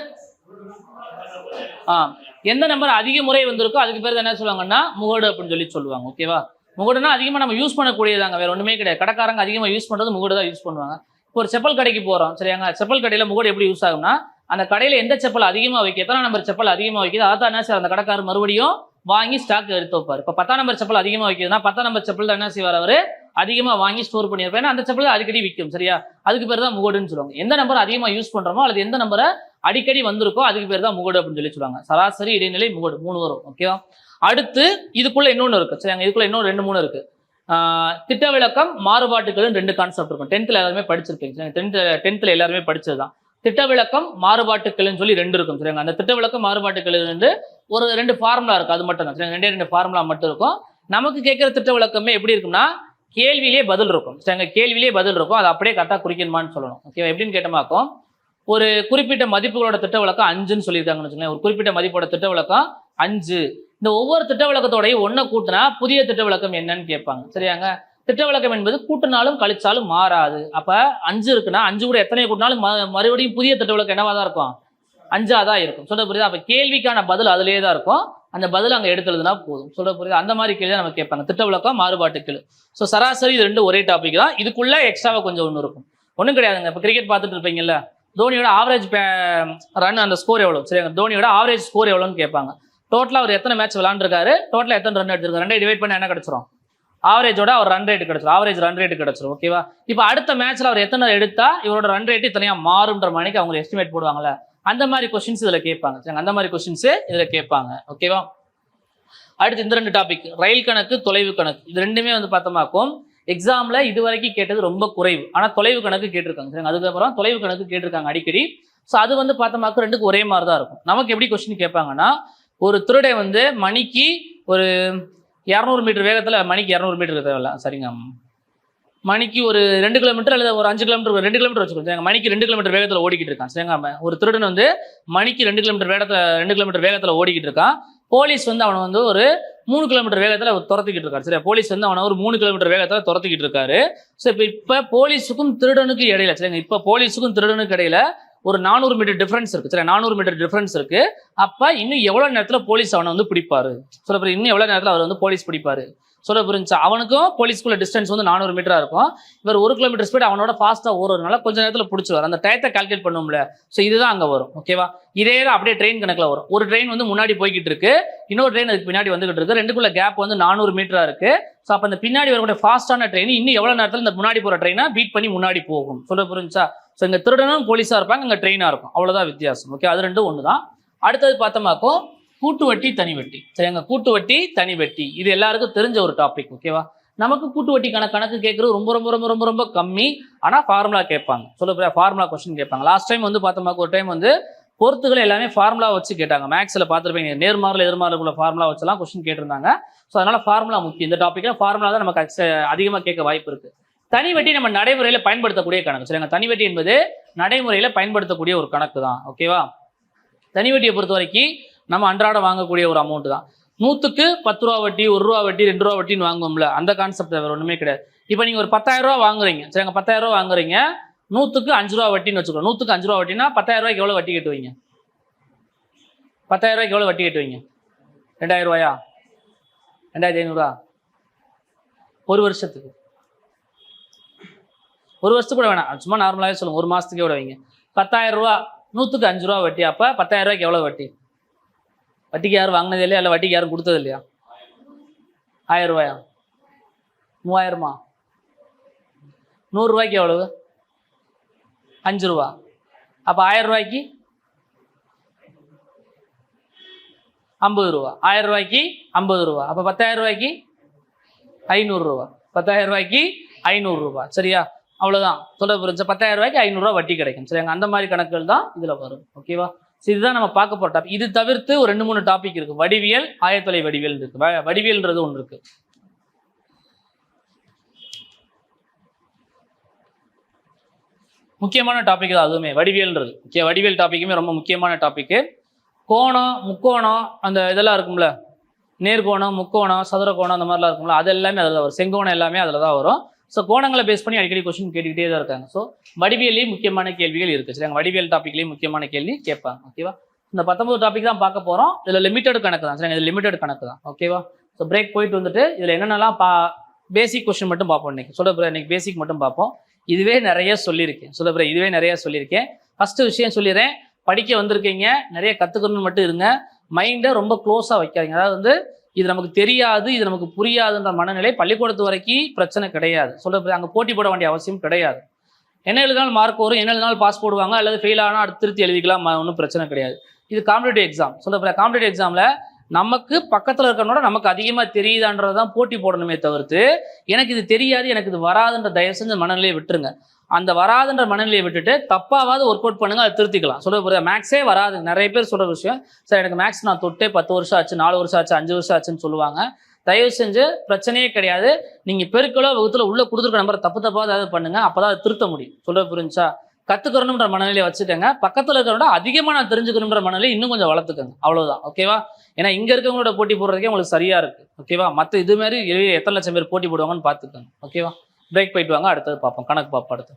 எந்த நம்பர் அதிக முறை வந்திருக்கோ அதுக்கு பேர் என்ன சொல்லுவாங்கன்னா முகடு அப்படின்னு சொல்லி சொல்லுவாங்க. ஓகேவா? முகடுனா அதிகமாக நம்ம யூஸ் பண்ணக்கூடியதாங்க, வேற ஒன்றுமே கிடையாது. கடைக்காரங்க அதிகமாக யூஸ் பண்ணுறது முகடு தான் யூஸ் பண்ணுவாங்க. இப்போ ஒரு செப்பல் கடைக்கு போகிறோம். சரியாங்க? செப்பல் கடையில் முகடு எப்படி யூஸ் ஆகும்னா, அந்த கடையில் எந்த செப்பல் அதிகமாக வைக்க, எத்தனை நம்பர் செப்பல் அதிகமாக வைக்கிது அதான் என்ன சார் அந்த கடைக்காரர் மறுபடியும் வாங்கி ஸ்டாக் எடுத்து வைப்பார். இப்போ 10ஆம் நம்பர் செப்பல் அதிகமாக வைக்கிதுன்னா 10ஆம் நம்பர் செப்பல் தான் என்ன செய்வார் அவர் அதிகமாக வாங்கி ஸ்டோர் பண்ணியிருப்பேன். ஏன்னா அந்த செப்பல் அடிக்கடி விற்கும். சரியா? அதுக்கு பேர் தான் முகடுன்னு சொல்லுவாங்க. எந்த நம்பர் அதிகமாக யூஸ் பண்ணுறோமோ அல்லது எந்த நம்பரை அடிக்கடி வந்திருக்கோ அதுக்கு பேர் தான் முகடு அப்படின்னு சொல்லுவாங்க. சராசரி, இடைநிலை, முகடு 3 வரும். ஓகேவா? அடுத்து இதுக்குள்ள இன்னொன்று இருக்கு. சரிங்க, இதுக்குள்ள இன்னும் 2-3 இருக்கு. திட்ட விளக்கம், மாறுபாட்டுகள் 2 கான்செப்ட் இருக்கும். 10th எல்லாருமே படிச்சிருப்பீங்க. 10th எல்லாருமே படிச்சதுதான். திட்ட விளக்கம், மாறுபாட்டுகள்னு சொல்லி 2 இருக்கும். சரிங்க, அந்த திட்ட விளக்கம், மாறுபாட்டுகள் ஒரு 2 ஃபார்முலா இருக்கு. அது மட்டும் தான். சரிங்க, 2 ஃபார்முலா மட்டும் இருக்கும். நமக்கு கேட்கிற திட்ட விளக்கமே எப்படி இருக்கும்னா கேள்வியிலே பதில் இருக்கும். சரிங்க, கேள்வியிலே பதில் இருக்கும். அதை அப்படியே கரெக்டாக குறிக்கணுமான்னு சொல்லணும். ஓகேவா? எப்படின்னு கேட்டமாக்கும், ஒரு குறிப்பிட்ட மதிப்புகளோட திட்ட விளக்கம் 5ன்னு சொல்லியிருக்காங்கன்னு வச்சுக்கோங்களேன். ஒரு குறிப்பிட்ட மதிப்போட திட்ட விளக்கம் 5. இந்த ஒவ்வொரு திட்ட விளக்கத்தோடையும் 1 கூட்டினா புதிய திட்ட விளக்கம் என்னன்னு கேட்பாங்க. சரியாங்க? திட்ட விளக்கம் என்பது கூட்டினாலும் கழிச்சாலும் மாறாது. அப்ப 5 இருக்குன்னா 5 கூட எத்தனை கூட்டினாலும் மறுபடியும் புதிய திட்ட விளக்கம் என்னவா தான் இருக்கும்? 5ஆ தான் இருக்கும். சொல்ல புரியுதா? அப்ப கேள்விக்கான பதில் அதுலேயே தான் இருக்கும். அந்த பதில் அங்கே எடுத்து எழுதுனா போதும். சொல்ல புரியுது? அந்த மாதிரி கேள்வி தான் நம்ம கேட்பாங்க. திட்ட விளக்கம், மாறுபாட்டுகள். ஸோ சராசரி இது 2 ஒரே டாபிக் தான். இதுக்குள்ள எக்ஸ்ட்ராவாக கொஞ்சம் ஒன்று இருக்கும். ஒன்றும் கிடையாதுங்க. இப்போ கிரிக்கெட் பார்த்துட்டு இருப்பீங்கல்ல, தோனியோட ஆவரேஜ் ரன் அந்த ஸ்கோர் எவ்வளோ? சரிங்க, தோனியோட ஆவரேஜ் ஸ்கோர் எவ்வளோன்னு கேட்பாங்க. டோட்டலாக அவர் எத்தனை மேட்ச் விளாண்டுருக்காரு, டோட்டலாக எத்தனை ரன் எடுத்திருக்காரு, 2 டிவைட் பண்ணி என்ன கிடைச்சிரும்? ஆவரேஜோட அவர் ரன் ரேட் கிடைச்சிரும். ஆவரேஜ் ரன் ரேட் கிடைச்சிரும். ஓகேவா? இப்போ அடுத்த மேட்ச்ல அவர் எத்தனை எடுத்தா இவரோட ரன் ரேட் இத்தனையா மாறுன்ற மாதிரி அவங்க எஸ்டிமேட் போடுவாங்கல்ல, அந்த மாதிரி கொஸ்டின்ஸ் இதில் கேட்பாங்க. சரிங்க, அந்த மாதிரி கொஸ்டின்ஸ் இதில் கேட்பாங்க. ஓகேவா? அடுத்து இந்த 2 டாபிக், ரயில் கணக்கு, தொலைவு கணக்கு. இது ரெண்டுமே பார்த்தோமாக்கும் எக்ஸாம்ல இது வரைக்கும் கேட்டது ரொம்ப குறைவு. ஆனால் தொலைவு கணக்கு கேட்டிருக்காங்க. சரிங்க, அதுக்கப்புறம் தொலைவு கணக்கு கேட்டிருக்காங்க அடிக்கடி. ஸோ அது பார்த்தோமாக்கும் 2க்கும் ஒரே மாதிரி தான் இருக்கும். நமக்கு எப்படி கொஸ்டின் கேட்பாங்கன்னா, ஒரு திருடை மணிக்கு ஒரு 200 மீட்டர் வேகத்தில், மணிக்கு 200 மீட்டர் தேவையில்ல, சரிங்க, மணிக்கு ஒரு 2 கிலோமீட்டர் அல்லது ஒரு 5 கிலோமீட்டர், 2 கிலோமீட்டர் வச்சுக்கோங்க, மணிக்கு 2 கிலோமீட்டர் வேகத்தில் ஓடிக்கிட்டு இருக்கான். சரிங்க, ஒரு திருடன் மணிக்கு 2 கிலோமீட்டர் வேகத்தில் ஓடிக்கிட்டு இருக்கான். போலீஸ் அவனை ஒரு 3 கிலோமீட்டர் வேகத்தில் துரத்திக்கிட்டு இருக்காரு. சரியா? போலீஸ் அவனை ஒரு 3 கிலோமீட்டர் வேகத்தில் துரத்திக்கிட்டு இருக்காரு. ஸோ இப்போ போலீஸுக்கும் திருடனுக்கு இடையில, சரிங்க, இப்போ போலீஸுக்கும் திருடனுக்கு இடையில ஒரு 400 மீட்டர் டிஃபரன்ஸ் இருக்கு. சரி, 400 மீட்டர் டிஃபரன்ஸ் இருக்கு. அப்ப இன்னும் எவ்வளவு நேரத்தில் போலீஸ் அவனை பிடிப்பாரு? சொல்ல போய் இன்னும் எவ்வளவு நேரத்தில் அவர் போலீஸ் பிடிப்பாரு? சொல்ல புரிஞ்சா? அவனுக்கும் போலீஸ்க்குள்ள டிஸ்டன்ஸ் 400 மீட்டரா இருக்கும். இவர் 1 கிலோமீட்டர் ஸ்பீட் அவனோட ஃபாஸ்டா ஓடுறதுனால கொஞ்ச நேரத்தில் பிடிச்சிருவார். அந்த டயத்தை கால்குலேட் பண்ணும்ல. ஸோ இதுதான் அங்கே வரும். ஓகேவா? இதே தான் அப்படியே ட்ரெயின் கணக்கில் வரும். ஒரு ட்ரெயின் முன்னாடி போய்கிட்டு இருக்கு, இன்னொரு ட்ரெயின் அதுக்கு பின்னாடி வந்துகிட்டு இருக்கு. ரெண்டுக்குள்ள கேப் 400 மீட்டரா இருக்கு. ஸோ அப்போ அந்த பின்னாடி வரக்கூடிய ஃபாஸ்டான ட்ரெயின் இன்னும் எவ்வளவு நேரத்தில் இந்த முன்னாடி போற ட்ரெயினை பீட் பண்ணி முன்னாடி போகும்? சொல்ல புரிஞ்சா? ஸோ இங்கே திருடனும் போலீஸா இருப்பாங்க, இங்கே ட்ரெயினா இருக்கும். அவ்வளோதான் வித்தியாசம். ஓகே, அது 2 ஒன்று தான். அடுத்தது பார்த்தோமாக்கும் கூட்டு வட்டி, தனி வட்டி. சரிங்க, கூட்டு வட்டி, தனி வட்டி, இது எல்லாருக்கும் தெரிஞ்ச ஒரு டாபிக். ஓகேவா? நமக்கு கூட்டு வட்டிக்கான கணக்கு கேட்கறது ரொம்ப ரொம்ப ரொம்ப ரொம்ப ரொம்ப கம்மி. ஆனால் ஃபார்முலா கேட்பாங்க. சொல்ல ஃபார்முலா கொஸ்டின் கேட்பாங்க. லாஸ்ட் டைம் பார்த்தோமாக்கும் ஒரு டைம் பொறுத்துகள் எல்லாமே ஃபார்முலா வச்சு கேட்டாங்க. மேக்ஸில் பார்த்துருப்பீங்க, நேர்மாறில் எதிர்மாறுக்குள்ள ஃபார்முலா வச்செல்லாம் கொஸ்டின் கேட்டிருந்தாங்க. ஸோ அதனால ஃபார்முலா முக்கியம். இந்த டாப்பிக்கில் ஃபார்முலா தான் நமக்கு அதிகமாக கேட்க வாய்ப்பு இருக்கு. தனி வட்டி நம்ம நடைமுறையில் பயன்படுத்தக்கூடிய கணக்கு. சரிங்க, தனி வட்டி என்பது நடைமுறையில் பயன்படுத்தக்கூடிய ஒரு கணக்கு தான். ஓகேவா? தனி வட்டியை பொறுத்த வரைக்கும் நம்ம அன்றாடம் வாங்கக்கூடிய ஒரு அமௌண்ட் தான். 100க்கு 10 ரூபா வட்டி, 1 ரூபா வட்டி, 2 ரூபா வட்டின்னு வாங்குவோம்ல, அந்த கான்செப்ட் வேறு ஒன்றுமே கிடையாது. இப்போ நீங்கள் ஒரு 10,000 ரூபா வாங்குறீங்க. சரிங்க, 10,000 ரூபா வாங்குறீங்க, 100க்கு 5 ரூபா வட்டின்னு வச்சுக்கோங்க. 100க்கு 5 ரூபா வட்டினா 10,000 ரூபாய்க்கு எவ்வளோ வட்டி கட்டுவீங்க? 10,000 ரூபாய்க்கு எவ்வளோ வட்டி கட்டுவீங்க? 2,000 ரூபாயா? 2,500 ஒரு வருஷத்துக்கு? ஒரு வருஷத்துக்கு கூட வேணாம், சும்மா நார்மலாகவே சொல்லுங்கள், ஒரு மாதத்துக்கே விட வைங்க. 10,000 ரூபா, 100க்கு 5 ரூபா வட்டி. அப்போ 10,000 ரூபாய்க்கு எவ்வளோ வட்டி? வட்டிக்கு யாரும் வாங்கினது இல்லையா? இல்லை வட்டிக்கு யாரும் கொடுத்தது இல்லையா? 1000 ரூபாயா? 3000மா? 100 ரூபாய்க்கு எவ்வளவு? 5 ரூபா. அப்போ 1000 ரூபாய்க்கு 50 ரூபா. 1000 ரூபாய்க்கு 50 ரூபா. அப்போ 10,000 ரூபாய்க்கு 500 ரூபா. 10,000 ரூபாய்க்கு 500 ரூபா. சரியா? அவ்வளோதான். சொல்ல புரிஞ்சா? 10,000 ரூபாய்க்கு 500 ரூபா வட்டி கிடைக்கும். சரிங்க, அந்த மாதிரி கணக்குகள் தான் இதில் வரும். ஓகேவா? இதுதான் நம்ம பார்க்க போகிற டாபிக். இது தவிர்த்து ஒரு 2-3 டாபிக் இருக்கு. வடிவியல், ஆயத்தொலை வடிவியல் இருக்கு. வடிவியல்ன்றது ஒன்று இருக்கு. முக்கியமான டாபிக் தான் அதுவுமே, வடிவியல்ன்றது. ஓகே, வடிவியல் டாபிக்குமே ரொம்ப முக்கியமான டாபிக். கோணம், முக்கோணம், அந்த இதெல்லாம் இருக்கும்ல, நேர்கோணம், முக்கோணம், சதுர கோணம், அந்த மாதிரிலாம் இருக்கும்ல, அது எல்லாமே அதில் வரும். செங்கோணம் எல்லாமே அதில் தான் வரும். ஸோ கோணங்களை பேஸ் பண்ணி அடிக்கடி கொஸ்டின் கேட்டுக்கிட்டே தான் இருக்காங்க. ஸோ வடிவியலையும் முக்கியமான கேள்விகள் இருக்குது. சரிங்க, வடிவியல் டாப்பிக்லேயும் முக்கியமான கேள்வி கேட்பாங்க. ஓகேவா? இந்த 19 டாபிக் தான் பார்க்க போகிறோம். இதில் லிமிட்டட் கணக்கு தான். சரிங்க, இது லிமிட்டட் கணக்கு தான். ஓகேவா? ஸோ பிரேக் போயிட்டு இதில் என்னென்னலாம் பேசிக் கொஸ்டின் மட்டும் பார்ப்போம். இன்னைக்கு பேசிக் மட்டும் பார்ப்போம். இதுவே நிறைய சொல்லியிருக்கேன். இதுவே நிறைய சொல்லியிருக்கேன். ஃபர்ஸ்ட் விஷயம் சொல்லிடுறேன், படிக்க வந்திருக்கீங்க, நிறைய கற்றுக்கணும்னு மட்டும் இருங்க. மைண்டை ரொம்ப க்ளோஸாக வைக்காதீங்க. அதாவது இது நமக்கு தெரியாது, இது நமக்கு புரியாதுன்ற மனநிலை பள்ளிக்கூடத்து வரைக்கும் பிரச்சனை கிடையாது. சொல்றது அங்கே போட்டி போட வேண்டிய அவசியம் கிடையாது. என்ன எழுதினாலும் மார்க் வரும், என்ன எழுதினாலும் பாஸ் போடுவாங்க, அல்லது ஃபெயில் ஆனால் அடுத்து திருத்தி எழுதிக்கலாம், ஒன்றும் பிரச்சனை கிடையாது. இது காம்படிட்டிவ் எக்ஸாம். சொல்ற காம்படிட்டிவ் எக்ஸாமில் நமக்கு பக்கத்தில் இருக்கிறனோட நமக்கு அதிகமாக தெரியுதான்றது தான் போட்டி போடணுமே தவிர்த்து எனக்கு இது தெரியாது, எனக்கு இது வராதுன்ற தயவு செஞ்சு மனநிலையை விட்டுருங்க. அந்த வராதுன்ற மனநிலையை விட்டுட்டு தப்பாவது ஒர்க் அவுட் பண்ணுங்க, அதை திருத்திக்கலாம். சொல்ல மேக்ஸே வராது, நிறைய பேர் சொல்ற விஷயம், சார் எனக்கு மேக்ஸ் நான் தொட்டே 10 வருஷம் ஆச்சு, 4 வருஷம் ஆச்சு, 5 வருஷம் ஆச்சுன்னு சொல்லுவாங்க. தயவு செஞ்சு பிரச்சனையே கிடையாது. நீங்க பெருக்களோ வகுத்துல உள்ள கொடுத்துருக்க நம்பரை தப்பாவது ஏதாவது பண்ணுங்க, அப்பதான் அதை திருத்த முடியும். சொல்ல புரிஞ்சா? கத்துக்கணும்ன்ற மனநிலையை வச்சுக்கோங்க. பக்கத்துல இருக்கிறவங்க அதிகமா நான் தெரிஞ்சுக்கணும்ன்ற மனநிலையை இன்னும் கொஞ்சம் வளர்த்துக்கோங்க. அவ்வளவுதான். ஓகேவா? ஏன்னா இங்க இருக்கவங்களோட போட்டி போடுறதுக்கே உங்களுக்கு சரியா இருக்கு. ஓகேவா? மற்ற இது மாதிரி எத்தனை லட்சம் பேர் போட்டி போடுவாங்கன்னு பாத்துக்கோங்க. ஓகேவா? பிரேக் போயிட்டு வாங்க, அடுத்தது பார்ப்போம், கணக்கு பார்ப்போம் அடுத்து.